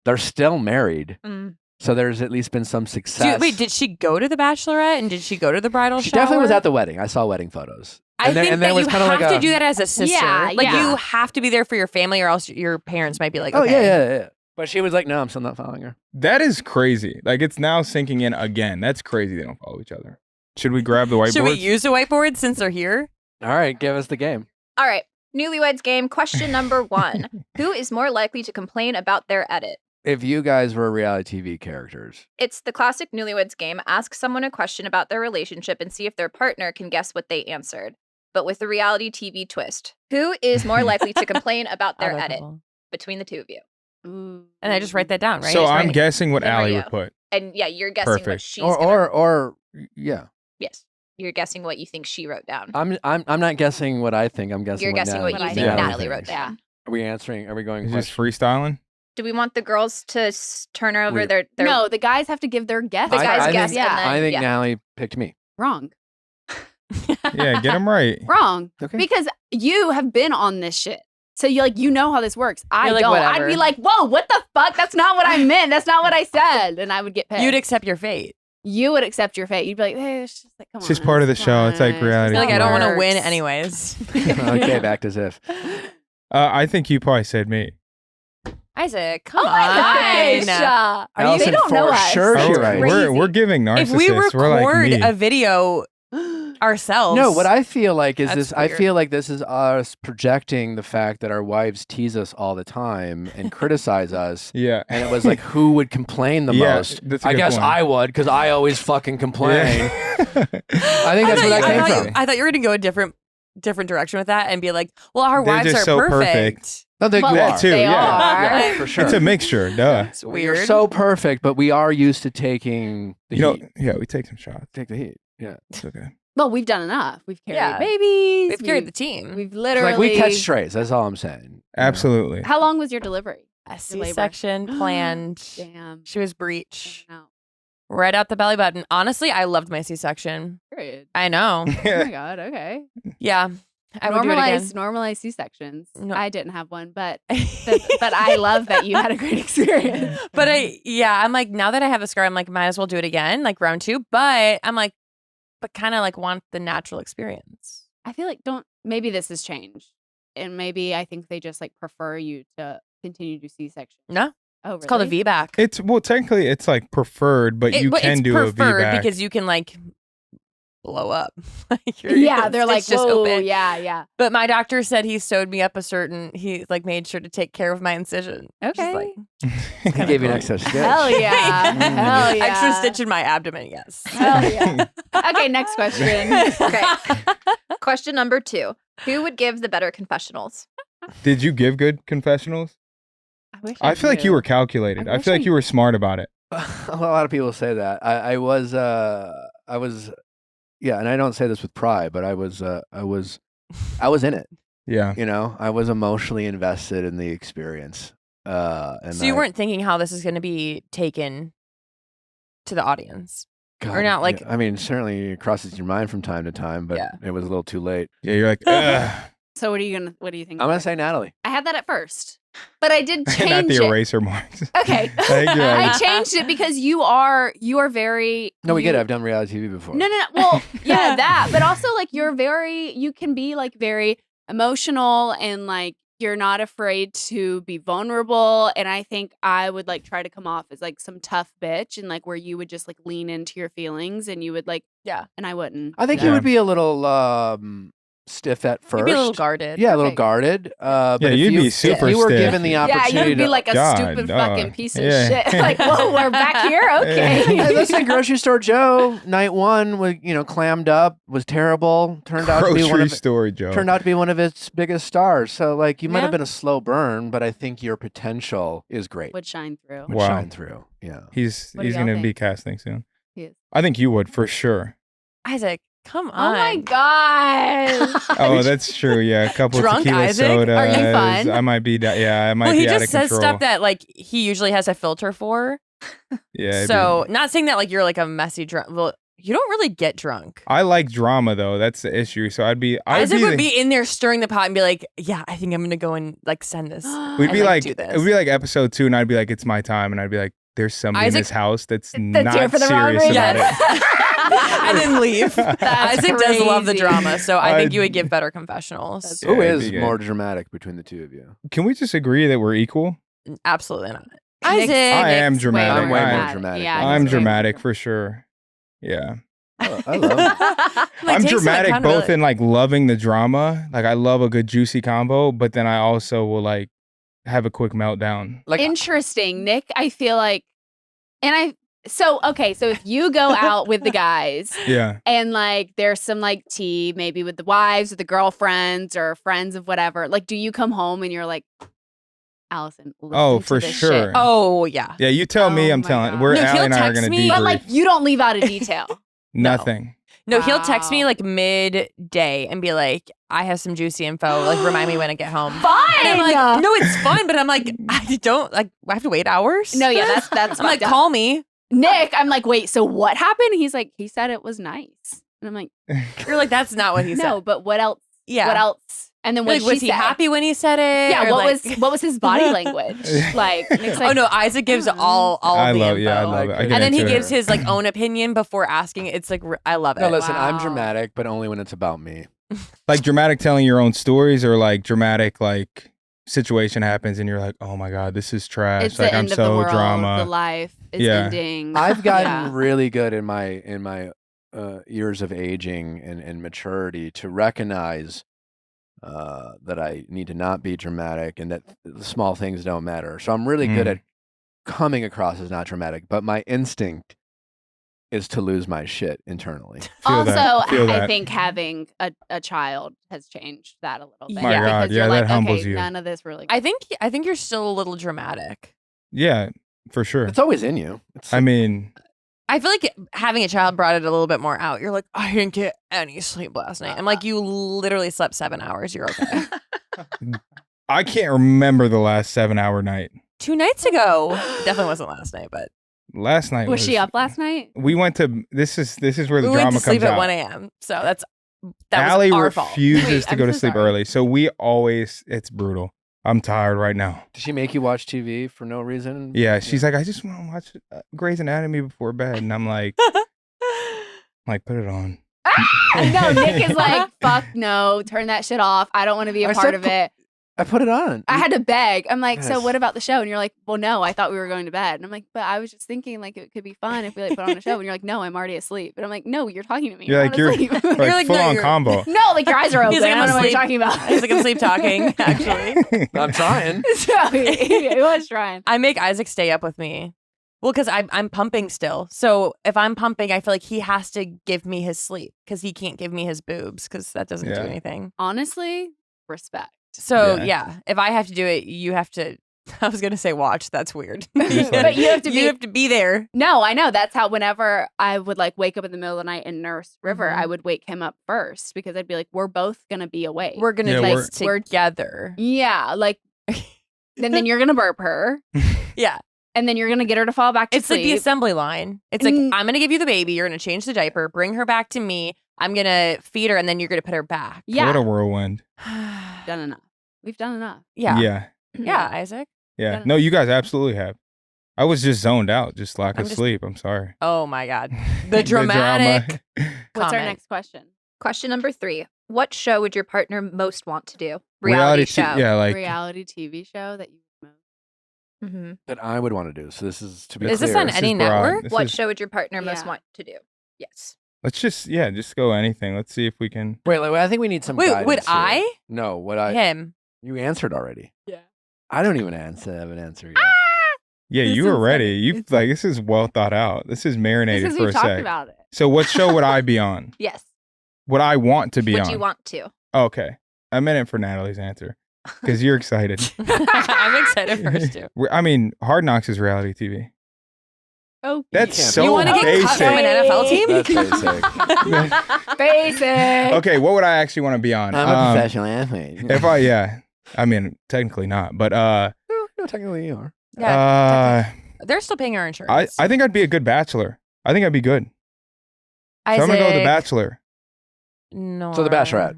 They're still married. Mm. So there's at least been some success. Wait, did she go to the bachelorette and did she go to the bridal She shower? definitely was at the wedding. I saw wedding photos. I think there that was you kinda have like to a- do that as a sister. Yeah, like yeah. you have to be there for your family, or else your parents might be like, Oh okay. yeah. But she was like, "No, I'm still not following her." That is crazy. Like it's now sinking in again. That's crazy. They don't follow each other. Should we grab the whiteboard? Should we use a whiteboard since they're here? All right, give us the game. All right. Newlyweds game. Question number 1. Who is more likely to complain about their edit? If you guys were reality TV characters, It's the classic Newlyweds game. Ask someone a question about their relationship and see if their partner can guess what they answered, but with a reality TV twist. Who is more likely to complain about their Other edit people. between the two of you? Ooh. And I just write that down, right? So Just I'm write- guessing what There we Allie go. would put. And yeah, you're guessing what Perfect. she's or yeah, yes, you're guessing what you think she wrote down. I'm not guessing what I think. I'm guessing. You're guessing what Natalie you Natalie think thinks. Natalie wrote Yeah. down. Are we answering? Are we going? Is just question? freestyling? Do we want the girls to turn over We- their No, the guys have to give their guess. The guys I guess think, and yeah. then I think yeah. Natalie picked me. Wrong. Yeah, get them right. Wrong. Okay. Because you have been on this shit. So you know how this works. I You're like, don't. I'd whatever. be like, whoa, what the fuck? That's not what I meant. That's not what I said. And I would get pissed. You'd accept your fate. You would accept your fate. You'd be like, hey, it's just like, come It's on. just part of the show. It's like fine. reality You're like, I don't want to Works. win anyways. Okay, back to Ziff. I think you probably said me. Isaac, come Oh my on. gosh. Are you, Allison, they don't know for us. sure she Oh, right. we're giving narcissists. If we we're like record me. a video ourselves. No, what I feel like is That's this. I weird. feel like this is us projecting the fact that our wives tease us all the time and criticize us. Yeah. And it was like, who would complain the Yeah, most? that's a I good guess point. I would, because I always fucking complain. Yeah. I think that's where that came from. I thought you were going to go a different direction with that and be like, well, our They're wives just are so perfect. No, they Well, you that are. too, They yeah. are. Yeah, for sure. It's a mixture. Duh. It's We're weird. so perfect, but we are used to taking the You know, heat. yeah, we take some shots. Take the heat. Yeah. It's okay. Well, we've done enough. We've carried Yeah. babies. We've carried the team. We've It's literally. like we catch strays. That's all I'm saying. You know? Absolutely. How long was your delivery? A labor. C-section planned. Damn. She was breech. No. Right out the belly button. Honestly, I loved my C-section. Period. I know. Oh my god. Okay. Yeah. I would do it again. Normalize C-sections. No. I didn't have one, but I love that you had a great experience. But I'm like, now that I have a scar, I'm like, might as well do it again, like round 2. But I'm like, but kind of like want the natural experience. I feel like maybe this has changed, and maybe I think they just like prefer you to continue to C-section. No, Oh, really? it's called a VBAC. It's technically it's like preferred, but you can it's do a preferred VBAC. because you can like blow up. Yeah, they're like, it's just whoa, open. yeah. But my doctor said he sewed me up he like made sure to take care of my incision. Which is, Okay. like, He kinda gave you an cool. extra stitch. Hell yeah. Hell yeah. Extra stitch in my abdomen, yes. Hell yeah. Okay, next question. Okay. Question number 2. Who would give the better confessionals? Did you give good confessionals? I feel like you were calculated. I wish feel like I- you were smart about it. A lot of people say that. I was, yeah, and I don't say this with pride, but I was in it. Yeah. You know, I was emotionally invested in the experience. And So you weren't thinking how this is going to be taken to the audience. God, or not, like- yeah, I mean, certainly it crosses your mind from time to time, but Yeah. it was a little too late. Yeah, you're like, ugh. So what do you think? I'm gonna say Natalie. I had that at first, but I did change Not the it. eraser marks. Okay. I think you're I right. changed it because you are very. No, we you- get it. I've done reality TV before. No. Well, yeah, that. But also, like, you can be like very emotional and like you're not afraid to be vulnerable. And I think I would like try to come off as like some tough bitch and like where you would just like lean into your feelings and you would like, Yeah. and I wouldn't. I think Yeah. you would be a little stiff at first. Maybe a little guarded. Yeah, a little Okay. guarded. But Yeah, if you'd you, be super if you were stiff. given the Yeah, opportunity you'd be to, like a God, stupid no. fucking piece of Yeah. shit. Like, whoa, we're back here? Okay. Hey, let's say Grocery Store Joe, night one, was clammed up, was terrible. Turned out to be one Grocery of store Joe. turned out to be one of its biggest stars. So like you might Yeah. have been a slow burn, but I think your potential is great. Would shine through. Would Wow. shine through. Yeah. He's What do y'all gonna be think? casting soon. He is. I think you would for sure. Isaac, come Oh on. my god. Oh, that's true. Yeah, a couple Drunk tequila Isaac? sodas. Are you fun? I might be. Yeah, I might Well, be he out just of says control. stuff that like he usually has a filter for. Yeah. it'd So be- not saying that like you're like a messy drunk. Well, you don't really get drunk. I like drama though. That's the issue. So I'd be. Isaac would the- be in there stirring the pot and be like, "Yeah, I think I'm gonna go and like send this." We'd and, be like, do it this. would be like episode 2, and I'd be like, it's my time, and I'd be like, there's somebody in Isaac- this house that's here not for the wrong serious reason. about it. and then leave. Isaac does love the crazy. drama, so I think you I- would give better confessionals. That's- Who Yeah, it'd is be good. more dramatic between the two of you? Can we just agree that we're equal? Absolutely not. Nick's- Isaac, I am Nick's way dramatic. I'm way more I- dramatic. Yeah, than I'm he's way more dramatic for sure. Yeah. Oh, I love it. Like, I'm take some dramatic both accountability. in like loving the drama. Like I love a good juicy combo, but then I also will like have a quick meltdown. Like Interesting. Nick, I feel like, so if you go out with the guys Yeah. and like there's some like tea, maybe with the wives or the girlfriends or friends of whatever, like do you come home and you're like, Allison, listen Oh, to for this sure. shit. Oh yeah. Yeah, you tell me, Oh I'm my telling. God. We're No, Allie he'll and I are text gonna me- debrief. But like you don't leave out a detail. Nothing. No, he'll text me Wow. like midday and be like, "I have some juicy info. Like, remind me when I get home." Fine. And I'm like, "No, it's fun," but I'm like, I don't like. I have to wait hours. No, yeah, that's I'm like, fucked up. call me. Nick, I'm like, wait, so what happened? He's like, he said it was nice. And I'm like, You're like, that's not what he no, said. but what else? Yeah. What else? And then what Like, was he said? happy when he said it? Yeah, Or, what like- was his body language? Like, Nick's like, Oh no, Isaac gives all I the love. info. Yeah, I love it. I get And then he into gives it. his like own opinion before asking. It's like I love it. no, listen, I'm Wow. dramatic, but only when it's about me. Like dramatic telling your own stories, or like dramatic like situation happens and you're like, oh my god, this is trash. it's Like the I'm end of so the world. drama. The life is Yeah. ending. I've gotten Yeah. really good in my years of aging and maturity to recognize that I need to not be dramatic and that the small things don't matter. So I'm really good Mm. at coming across as not dramatic, but my instinct is to lose my shit internally. Feel Also, that. Feel I that. think having a child has changed that a little bit. My because God, you're yeah, like, that humbles okay, you. none of this really. I think you're still a little dramatic. Yeah, for sure. It's always in you. It's, I mean, I feel like having a child brought it a little bit more out. You're like, I didn't get any sleep last night. I'm like, you literally slept 7 hours. You're okay. I can't remember the last 7-hour night. 2 nights ago, definitely wasn't last night, but Last night was she up last night? We went to. This is where the we went drama to sleep comes at out. 1 a.m. So that Allie was our fault. refuses Wait, to I'm go to so sleep sorry. early, so we always. It's brutal. I'm tired right now. Did she make you watch TV for no reason? Yeah, she's like, I just want to watch Grey's Anatomy before bed, and I'm like, put it on. No, Nick is like, fuck no, turn that shit off. I don't want to be a I part said of it. I put it on. I had to beg. I'm like, so Yes. what about the show? And you're like, well, no, I thought we were going to bed. And I'm like, but I was just thinking like it could be fun if we like put on a show. And you're like, no, I'm already asleep. And I'm like, no, you're talking to me. You're I'm like, not asleep. like, like, full no, on you're- combo. no, like your eyes are open. He's like, I I'm don't know what you're asleep. talking about. He's like, I'm sleep talking, actually. I'm trying. So he was trying. I make Isaac stay up with me. Well, because I'm pumping still. So if I'm pumping, I feel like he has to give me his sleep because he can't give me his boobs because that doesn't do Yeah. anything. Honestly, respect. So Yeah. yeah, if I have to do it, you have to. I was gonna say watch. That's weird. But you have to be. You have to be there. No, I know. That's how whenever I would like wake up in the middle of the night and nurse River, Mhm. I would wake him up first because I'd be like, we're both gonna be awake. We're gonna Yeah, do we're- this together. Yeah, like and then you're gonna burp her. Yeah, And then you're gonna get her to fall back to it's like sleep. the assembly line. It's like Mm. I'm gonna give you the baby. You're gonna change the diaper, bring her back to me. I'm gonna feed her, and then you're gonna put her back. yeah, What a whirlwind. done enough. We've done enough. Yeah. Yeah. Yeah, Isaac. Yeah. No, you guys absolutely have. I was just zoned out, just lack I'm of just- sleep. I'm sorry. Oh my God. The dramatic. What's our comment. next question? Question number 3. What show would your partner most want to do? Reality show. Yeah, like Reality TV show that you most hmm That I would want to do. So this is to be Is this clear. on this any is broad. network? This What is- show would your partner most Yeah. want to do? Yes. Let's just go anything. Let's see if we can. Wait, I think we need some. Wait, guidance would here. I? No, would I? Him. You answered already. Yeah. I don't even have an answer yet. Yeah, This you were is ready. You like this is well thought out. This is marinated Because for we a talked sec. about it. So what show would I be on? Yes. Would I want to be Would on? you want to? Okay. I meant it for Natalie's answer because you're excited. I'm excited first too. I mean, Hard Knocks is reality TV. Oh, That's can't so You want to get cut from basic. an NFL team? That's basic. basic. Okay, what would I actually want to be on? I'm a professional athlete. I mean, technically not, but no, technically you are. Yeah, they're still paying our insurance. I think I'd be a good bachelor. I think I'd be good. So I'm gonna go with the Bachelor. No. So the Bachelorette.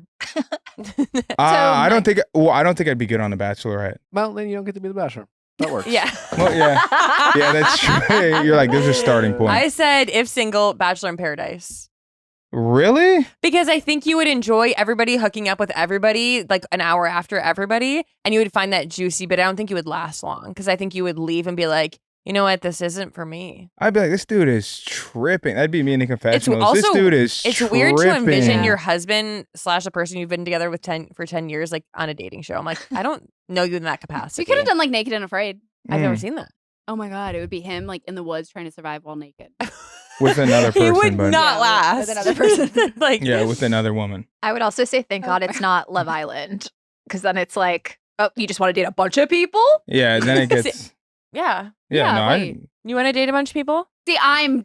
I don't think. Well, I don't think I'd be good on the Bachelorette. Well, then you don't get to be the Bachelor. That works. Yeah. Well, yeah, that's true. You're like, there's a starting point. I said if single, Bachelor in Paradise. Really? Because I think you would enjoy everybody hooking up with everybody like an hour after everybody, and you would find that juicy, but I don't think you would last long because I think you would leave and be like, you know what, this isn't for me. I'd be like, this dude is tripping. That'd be me in the confessionals. also- This dude is It's weird to envision Yeah. your husband / a person you've been together with for 10 years like on a dating show. I'm like, I don't know you in that capacity. We could have done like Naked and Afraid. I've never Mm. seen that. Oh my God, it would be him like in the woods trying to survive while naked. with another person. He would but not Yeah, last. with another person. like, yeah, with another woman. I would also say, thank God it's not Love Island, because then it's like, oh, you just want to date a bunch of people? Yeah, then it gets. yeah. Yeah, no, wait. You want to date a bunch of people? See, I'm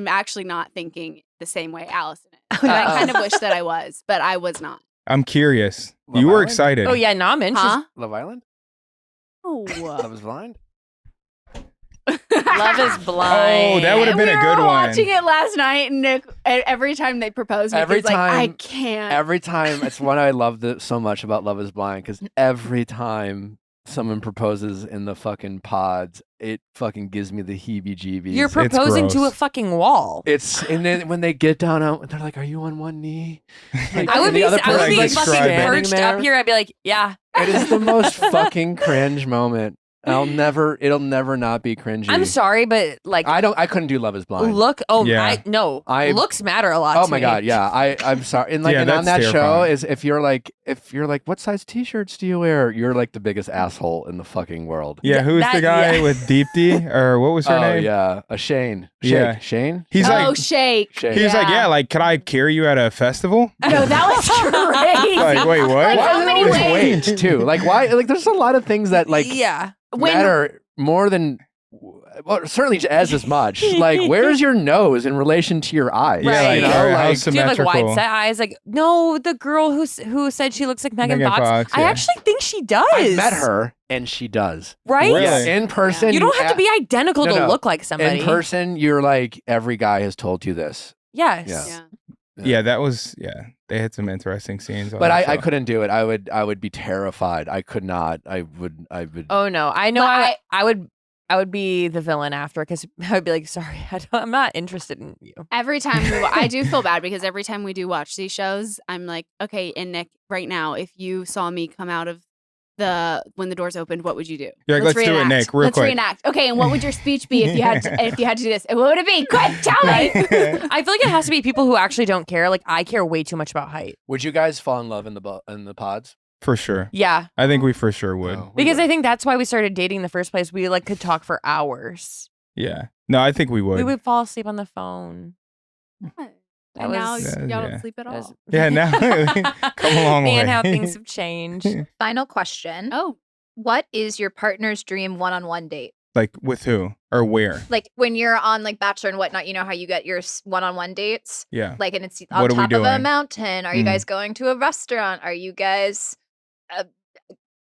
actually not thinking the same way Allison is. And I kind of wish that I was, but I was not. I'm curious. Love You were Island? excited. Oh yeah, no, I'm interested. Huh? Love Island? Oh, Love is Blind? Love is blind. Oh, that would've been a good We were one. watching it last night, and Nick, every time they proposed, Nick Every was like, I time- can't. Every time, it's one I love so much about Love is Blind because every time someone proposes in the fucking pods, it fucking gives me the heebie-jeebies. You're proposing to a gross. fucking wall. And then when they get down out, they're like, "Are you on one knee?" Like, I would and be the other fucking person's, like, standing perched there. up here. I'd be like, yeah. It is the most fucking cringe moment. It'll never not be cringy. I'm sorry, but like, I couldn't do Love is Blind. look. Oh, Yeah. looks matter a lot. Oh to my me. god, yeah. I'm sorry. And like, Yeah, and on that's that show terrifying. is if you're like, what size t-shirts do you wear? You're like the biggest asshole in the fucking world. Yeah, who's That- the guy yeah. with Deepty? Or what was her Oh name? yeah, a Shane. Yeah. Shane. He's oh, like, shake. Shane. he's like, yeah, like, could I carry you at a festival? No, that was crazy. Like, wait, what? Like, how many His ways? weight too. Like why? Like there's a lot of things that like yeah. matter more than. Well, certainly as much. Like, where's your nose in relation to your eyes? Yeah, Right. like, You know, or how like, Do you have like symmetrical. wide set eyes? Like, no, the girl who said she looks like Megan Megan Fox. Fox, I yeah. actually think she does. I met her and she does. Right? Really? Yeah, in person. You don't have to be identical No, to no. look like somebody. In person, you're like every guy has told you this. Yes. Yeah. Yeah. Yeah, that was, they had some interesting scenes. On But that I show. couldn't do it. I would be terrified. I could not. I would. Oh no, I know. But I would be the villain after because I would be like, sorry, I'm not interested in you. Every time I do feel bad because every time we do watch these shows, I'm like, okay, and Nick, right now, if you saw me come out of when the doors opened, what would you do? You're like, let's do it, reenact. Nick, real Let's quick. reenact. Okay, and what would your speech be if you had to do this? And what would it be? Quick, tell me. I feel like it has to be people who actually don't care. Like I care way too much about height. Would you guys fall in love in the pods? For sure. Yeah, I think we for sure would. No, we because I would. think that's why we started dating in the first place. We like could talk for hours. Yeah. No, I think we would. We would fall asleep on the phone. And now was- y'all Yeah. don't sleep at That was- all. Yeah, now come a long Man, way. how things have changed. Final question. Oh, What is your partner's dream one-on-one date? Like with who or where? Like when you're on like Bachelor and whatnot, you know how you get your one-on-one dates? Yeah. Like, and it's What on are we top of a doing? mountain. Are you Mm. guys going to a restaurant? Are you guys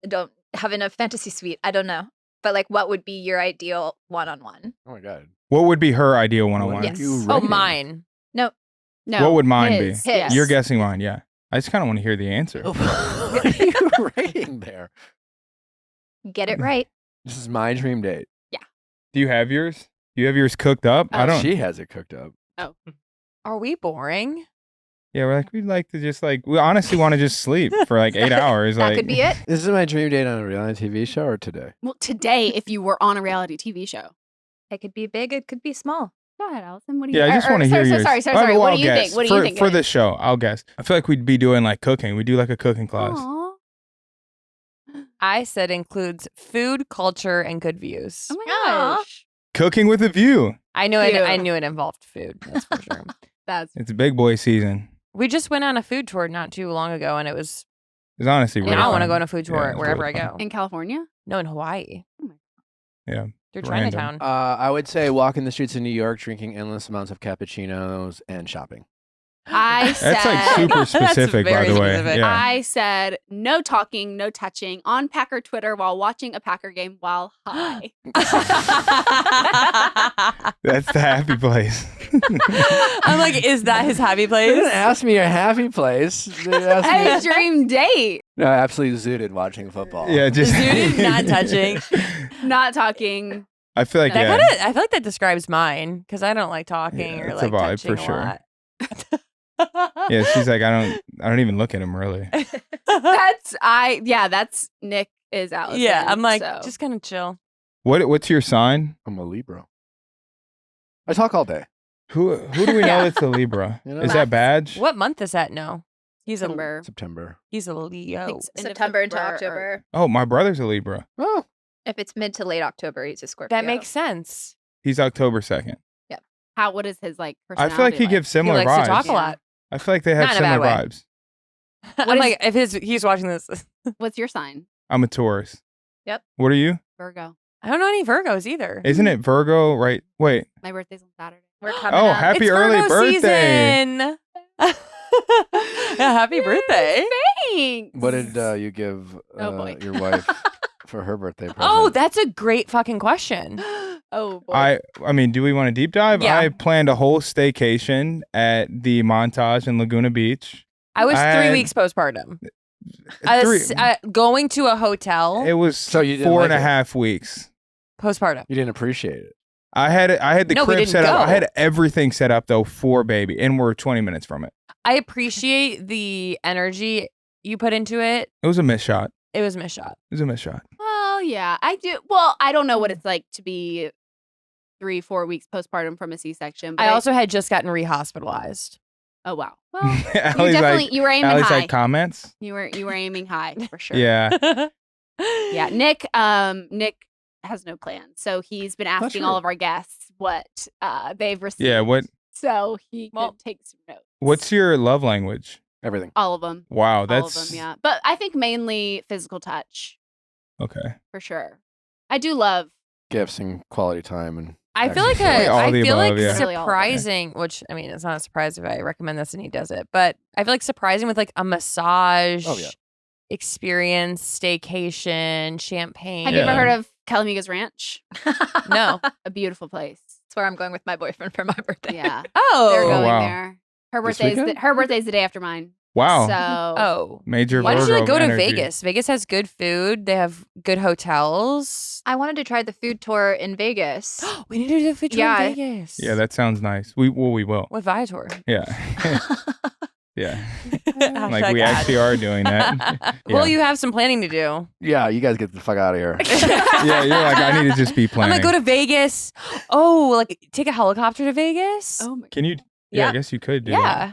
don't having a fantasy suite? I don't know. But like, what would be your ideal one-on-one? Oh my god. What would be her ideal one-on-one? What are Yes. you Oh, rating? mine. no. What would mine his. be? His. You're guessing mine, yeah. I just kind of want to hear the answer. what are you rating there? Get it right. This is my dream date. Do you have yours? You have yours cooked up? I don't. She has it cooked up. Are we boring? Yeah, we're like, we'd like to just like, we honestly want to just sleep for like 8 hours. That like, could be it. This is my dream date on a reality TV show or today? Well, today, if you were on a reality TV show, It could be big. It could be small. Go ahead, Allison. What do you? Yeah, I just want to hear yours. Sorry. Well, What I'll do you guess. think? What do you think? For this show? I'll guess. I feel like we'd be doing like cooking. We do like a cooking class. Aw. I said includes food, culture, and good views. Oh my Aw. gosh. Cooking with a view. I knew it. Cute. I knew it involved food. That's for sure. That's It's big boy season. We just went on a food tour not too long ago, and it was. It's honestly And really I want to fun. go on a food Yeah, tour it's wherever really I fun. go. in California. No, in Hawaii. Yeah. Through Random. Chinatown. I would say walking the streets of New York, drinking endless amounts of cappuccinos, and shopping. I said. That's like super That's specific, by very the way. specific. Yeah. I said no talking, no touching on Packer Twitter while watching a Packer game while high. That's the happy place. I'm like, is that his happy They place? didn't ask me a happy place. They asked A me. dream date. No, absolutely zooted watching football. Yeah, just Zooted, not touching. Not talking. I feel like I feel like that describes mine because I don't like talking Yeah, or it's a like vibe touching for sure. a lot. Yeah, she's like, I don't even look at him really. That's Nick is Allison. Yeah, I'm like, so. just kind of chill. What's your sign? I'm a Libra. I talk all day. Who do we know Yeah. that's a Libra? You know? Is that badge? What month is that? No, he's a September. September. he's a Leo. Thanks. End of September into September or- October. Oh, my brother's a Libra. Oh, If it's mid to late October, he's a Scorpio. That makes sense. He's October 2nd. What is his like I feel like he personality gives He similar likes vibes. to talk a Yeah. lot. I feel like they have Not in a bad similar way. vibes. I'm like, if he's watching this, What's your sign? I'm a Taurus. Yep. What are you? Virgo. I don't know any Virgos either. Isn't it Virgo? Right. Wait. My birthday's on Saturday. We're coming Oh, up. happy It's early Virgo birthday. season. Yeah, happy birthday. Thanks. what did you give Oh, boy. your wife for her birthday present? Oh, that's a great fucking question. Oh boy. I mean, do we want to deep dive? Yeah. I planned a whole staycation at the Montage in Laguna Beach. I was I 3 had- weeks postpartum. I was going to a hotel It was So you didn't 4.5 like weeks. postpartum. You didn't appreciate it. I had the No, we crib didn't set up. I go. had everything set up though for baby, and we're 20 minutes from it. I appreciate the energy you put into it. It was a miss shot. It was a miss shot. It was a miss shot. Well, yeah, I do. Well, I don't know what it's like to be 3-4 weeks postpartum from a C-section. But I also had just gotten rehospitalized. Oh wow. Well, you Allie's definitely like, you were aiming Allie's high. like comments. You were aiming high for sure. Yeah. Yeah. Nick has no plans, so he's been asking all true. of our guests what they've received. Yeah. So he Well, could take some notes. What's your love language? Everything. all of them? Wow, All that's of them. Yeah, but I think mainly physical touch okay. for sure. I do love. Gifts and quality time and I feel like Really all I the feel above, like yeah. Really all of it. surprising, which I mean, it's not a surprise if I recommend this and he does it, but I feel like surprising with like a massage Oh, yeah. experience, staycation, champagne. Have you ever Yeah. heard of Calamigos Ranch? No. A beautiful place. That's where I'm going with my boyfriend for my birthday. Yeah, Oh. they're going wow. there. Her This birthday's weekend? her birthday's the day after mine. Wow. So Oh. Major Why don't you like Virgo go to energy. Vegas? Vegas has good food. They have good hotels. I wanted to try the food tour in Vegas. We need to do a food tour Yeah. in Vegas. Yeah, that sounds nice. We will. with Viator. Yeah. Yeah. Hashtag Like we ad. actually are doing that. Well, Yeah. you have some planning to do. yeah, you guys get the fuck out of here. Yeah, you're like, I need to just be I'm planning. gonna go to Vegas. Oh, like take a helicopter to Vegas? oh my. Can you? Yeah, Yeah. I guess you could do yeah.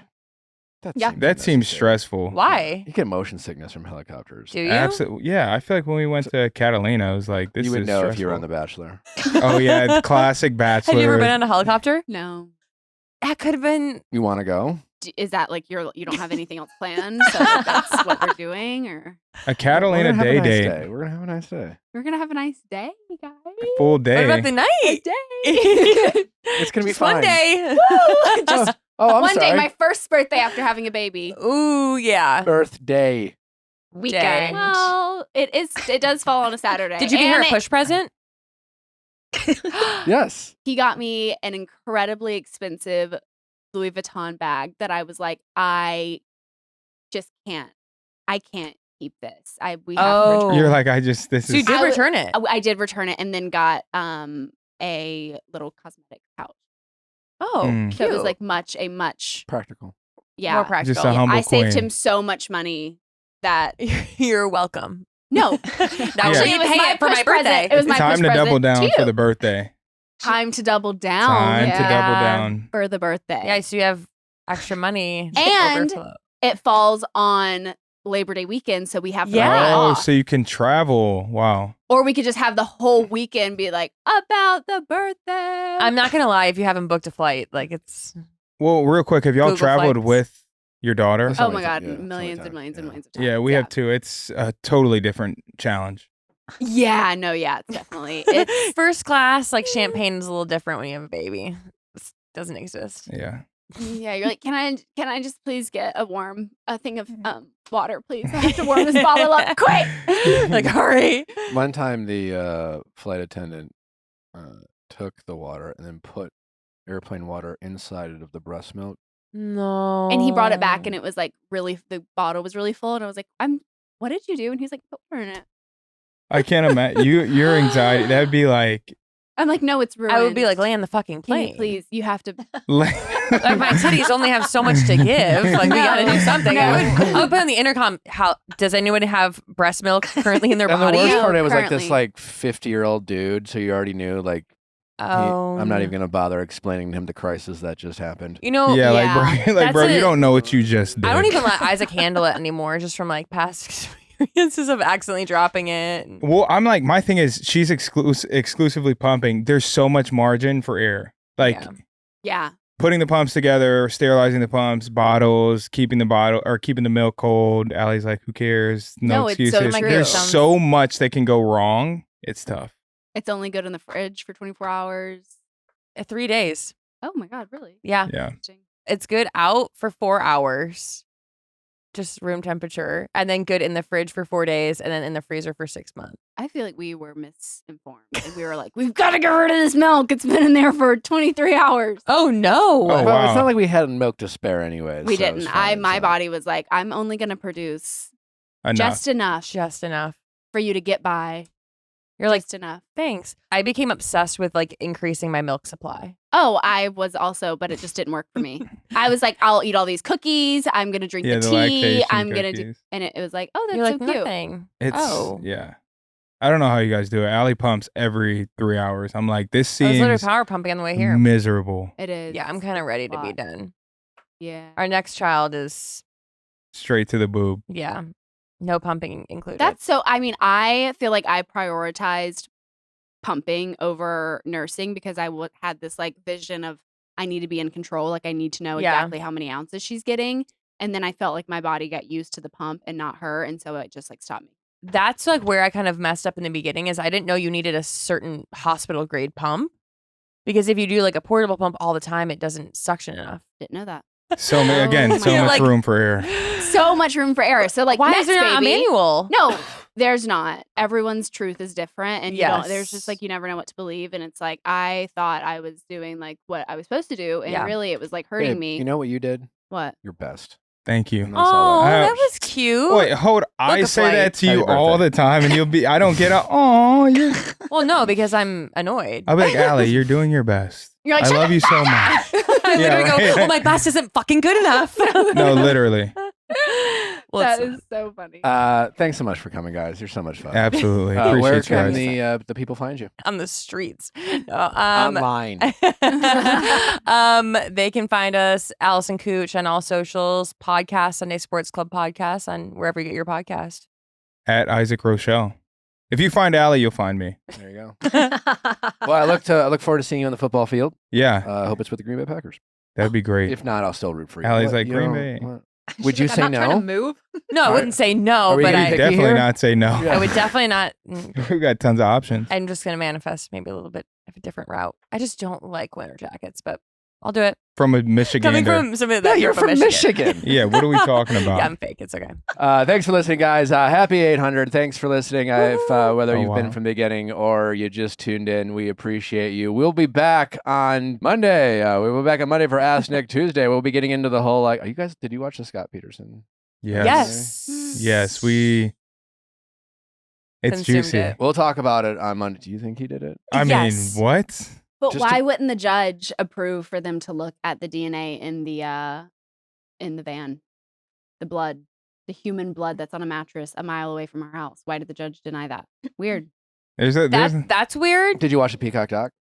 Yeah. That seems unnecessary. stressful. Why? You get motion sickness from helicopters. Do you? Absolutely. Yeah, I feel like when we went to Catalina, I was like, this You would is know stressful. if you were on The Bachelor. Oh yeah, it's classic Bachelor. Have you ever been on a helicopter? No. That could have been. You want to go? Is that like you don't have anything else planned? So that's what we're doing, or a Catalina We're gonna have a day nice date, We're gonna have a nice day. we're gonna have a nice day, guys. full What day. about the night? Day. It's gonna be Just one fine. day. Just Oh, I'm one sorry. day, my first birthday after having a baby. Ooh, yeah. birthday. Weekend. Well, it does fall on a Saturday. Did you get her And a push present? Yes. He got me an incredibly expensive Louis Vuitton bag that I was like, I just can't. I can't keep this. We have to Oh. return You're it. like, this So you is. did I would- return it. I did return it and then got a little cosmetic pouch. Oh, Mm. So it was cute. like a much Practical. yeah. more practical. Just a humble I saved queen. him so much money that You're welcome. no. Actually, Actually, you it was pay my it for my push present. birthday. It was my Time push to double present down to for you. the birthday. Time to double down. Time to yeah. double down. For the birthday. Yeah, so you have extra money. And overflow. it falls on Labor Day weekend, so we have the Yeah. Monday Oh, off. so you can travel. Wow. Or we could just have the whole weekend be like, about the birthday. I'm not gonna lie, if you haven't booked a flight, like it's Well, real quick, have y'all Google traveled Flights. with your daughter? That's Oh only my God, yeah, it's only millions time, and millions and yeah. millions of times. Yeah, we have two. It's a totally different challenge. Yeah, no, yeah, it's definitely. It's first class, like champagne is a little different when you have a baby. It doesn't exist. Yeah. yeah, you're like, can I just please get a thing of water, please? I have to warm this bottle up quick. Like, hurry. One time, the flight attendant took the water and then put airplane water inside it of the breast milk. No. And he brought it back, and it was like the bottle was really full, and I was like, what did you do? And he's like, put water in it. I can't imagine your anxiety. That'd be like, I'm like, no, it's ruined. I would be like, land the fucking Can you plane. please, you have to. like Like my titties only have so much to give. Like we gotta do something. No. I would put on the intercom. How does anyone have breast milk currently in their And the body? worst No, part, it was like this currently. 50-year-old dude, so you already knew like. Oh, I'm not even gonna bother explaining to him the crisis that just happened. You know, yeah, yeah. like bro, That's you it. don't know what you just did. I don't even let Isaac handle it anymore, just from like past experiences of accidentally dropping it. Well, I'm like, my thing is, she's exclusively pumping. There's so much margin for error. Like Yeah. Yeah. putting the pumps together, sterilizing the pumps, bottles, keeping the milk cold. Allie's like, who cares? No, No, it's so excuses. true. There's Sounds- so much that can go wrong. It's tough. It's only good in the fridge for 24 hours. 3 days. Oh my God, really? Yeah. Yeah. Interesting. It's good out for 4 hours, just room temperature, and then good in the fridge for 4 days, and then in the freezer for 6 months. I feel like we were misinformed. And we were like, we've got to get rid of this milk. It's been in there for 23 hours. Oh no! Oh, Well, wow. it's not like we had milk to spare anyways. We so it's didn't. fine, My so. body was like, I'm only going to produce Enough. just enough Just enough. for you to get by. You're like, Just enough. thanks. I became obsessed with like increasing my milk supply. Oh, I was also, but it just didn't work for me. I was like, I'll eat all these cookies. I'm going to drink Yeah, the the tea. lactation I'm going to do. cookies. And it was like, oh, that's You're so like cute. nothing. It's Oh. yeah. I don't know how you guys do it. Allie pumps every 3 hours. I'm like, this I was literally seems power pumping on the way here. miserable. It is. Yeah, I'm kind of ready to be lot. done. Yeah. Our next child is, Straight to the boob. yeah, no pumping included. That's so, I mean, I feel like I prioritized pumping over nursing because I had this like vision of I need to be in control. Like I need to know Yeah. exactly how many ounces she's getting. And then I felt like my body got used to the pump and not her. And so it just like stopped me. That's like where I kind of messed up in the beginning is I didn't know you needed a certain hospital grade pump because if you do like a portable pump all the time, it doesn't suction enough. Didn't know that. So Oh again, my so God. much Like- room for error. So much room for error. So like Why next is there not a baby- manual? No, there's not. Everyone's truth is different. And you don't, there's Yes. just like, you never know what to believe. And it's like, I thought I was doing like what I was supposed to do. And Yeah. really it was like hurting Babe, me. You know what you did? What? Your best. Thank you. And that's all Oh, that that matters. was cute. Wait, hold. I a say flight. that to Happy you all birthday. the time, and you'll be. I don't get a. Oh, you're. Well, no, because I'm annoyed. I'll be like, Allie, you're doing your best. You're like, I "Shut love the you so fuck much. up." I literally Yeah, go, right. well, my best isn't fucking good enough. No, literally. Well, That it's is so funny. Thanks so much for coming, guys. You're so much fun. Absolutely. Where Appreciate you can guys. the people find you? on the streets. No, Online. They can find us, Allison Kuch, on all socials, podcast, Sunday Sports Club podcast, on wherever you get your podcast. At Isaac Rochell. If you find Allie, you'll find me. There you go. Well, I look forward to seeing you on the football field. Yeah, I hope it's with the Green Bay Packers. that'd be great. If not, I'll still root for you. Allie's What? like, You Green know, Bay. what? Would you I'm say not trying to no? move. No, I Are- wouldn't say are no, we but gonna I, pick- Definitely here? not say no. Yeah. I would definitely not. We've got tons of options. I'm just going to manifest maybe a little bit of a different route. I just don't like winter jackets, but I'll do it. From a Michigander. Coming from somebody Yeah, that you're from Michigan. Yeah, what are we talking about? Yeah, I'm fake. It's okay. Thanks for listening, guys. Happy 800. Thanks for listening. If whether Oh, you've been wow. from the beginning or you just tuned in, we appreciate you. We'll be back on Monday. We'll be back on Monday for Ask Nick Tuesday. We'll be getting into the whole like. Are you guys? Did you watch the Scott Peterson? Yes. Yes. Yes, we. It's Consumed juicy. it. We'll talk about it on Monday. Do you think he did it? I Yes. mean, what? But Just why to- wouldn't the judge approve for them to look at the DNA in the van, the blood, the human blood that's on a mattress a mile away from our house? Why did the judge deny that? Weird. There's a. That's weird. Did you watch the Peacock doc?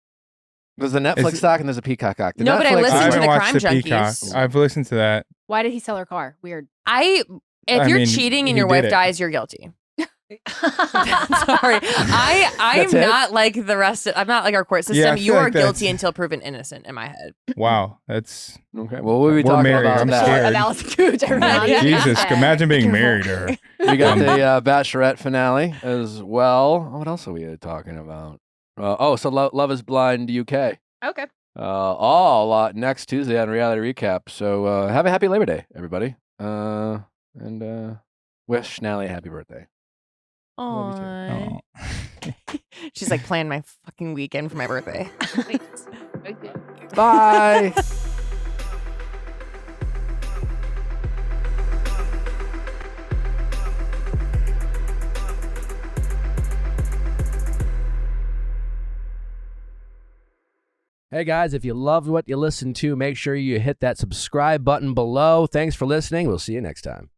There's a Netflix Is- doc and there's a Peacock doc. The No, but I Netflix listened I is to haven't the watched Crime the Peacock. Junkies. I've listened to that. Why did he sell her car? Weird. If I you're mean, cheating and he your did wife it. dies, you're guilty. Sorry, I'm That's it? not like the rest. I'm not like our court system. Yeah, I You feel are like that's- guilty until proven innocent in my head. Wow, that's Okay. Well, we'll be We're talking married. about I'm that. scared. Of Allison Kuch. everybody. Yeah. Jesus. Imagine being Careful. married to her. We got the Bachelorette finale as well. What else are we talking about? So Love is Blind UK. Okay. All next Tuesday on Reality Recap. So have a happy Labor Day, everybody. And wish Schnally a happy birthday. Love you too. Aww. Oh. She's like, plan my fucking weekend for my birthday. Bye. Hey guys, if you loved what you listened to, make sure you hit that subscribe button below. Thanks for listening. We'll see you next time.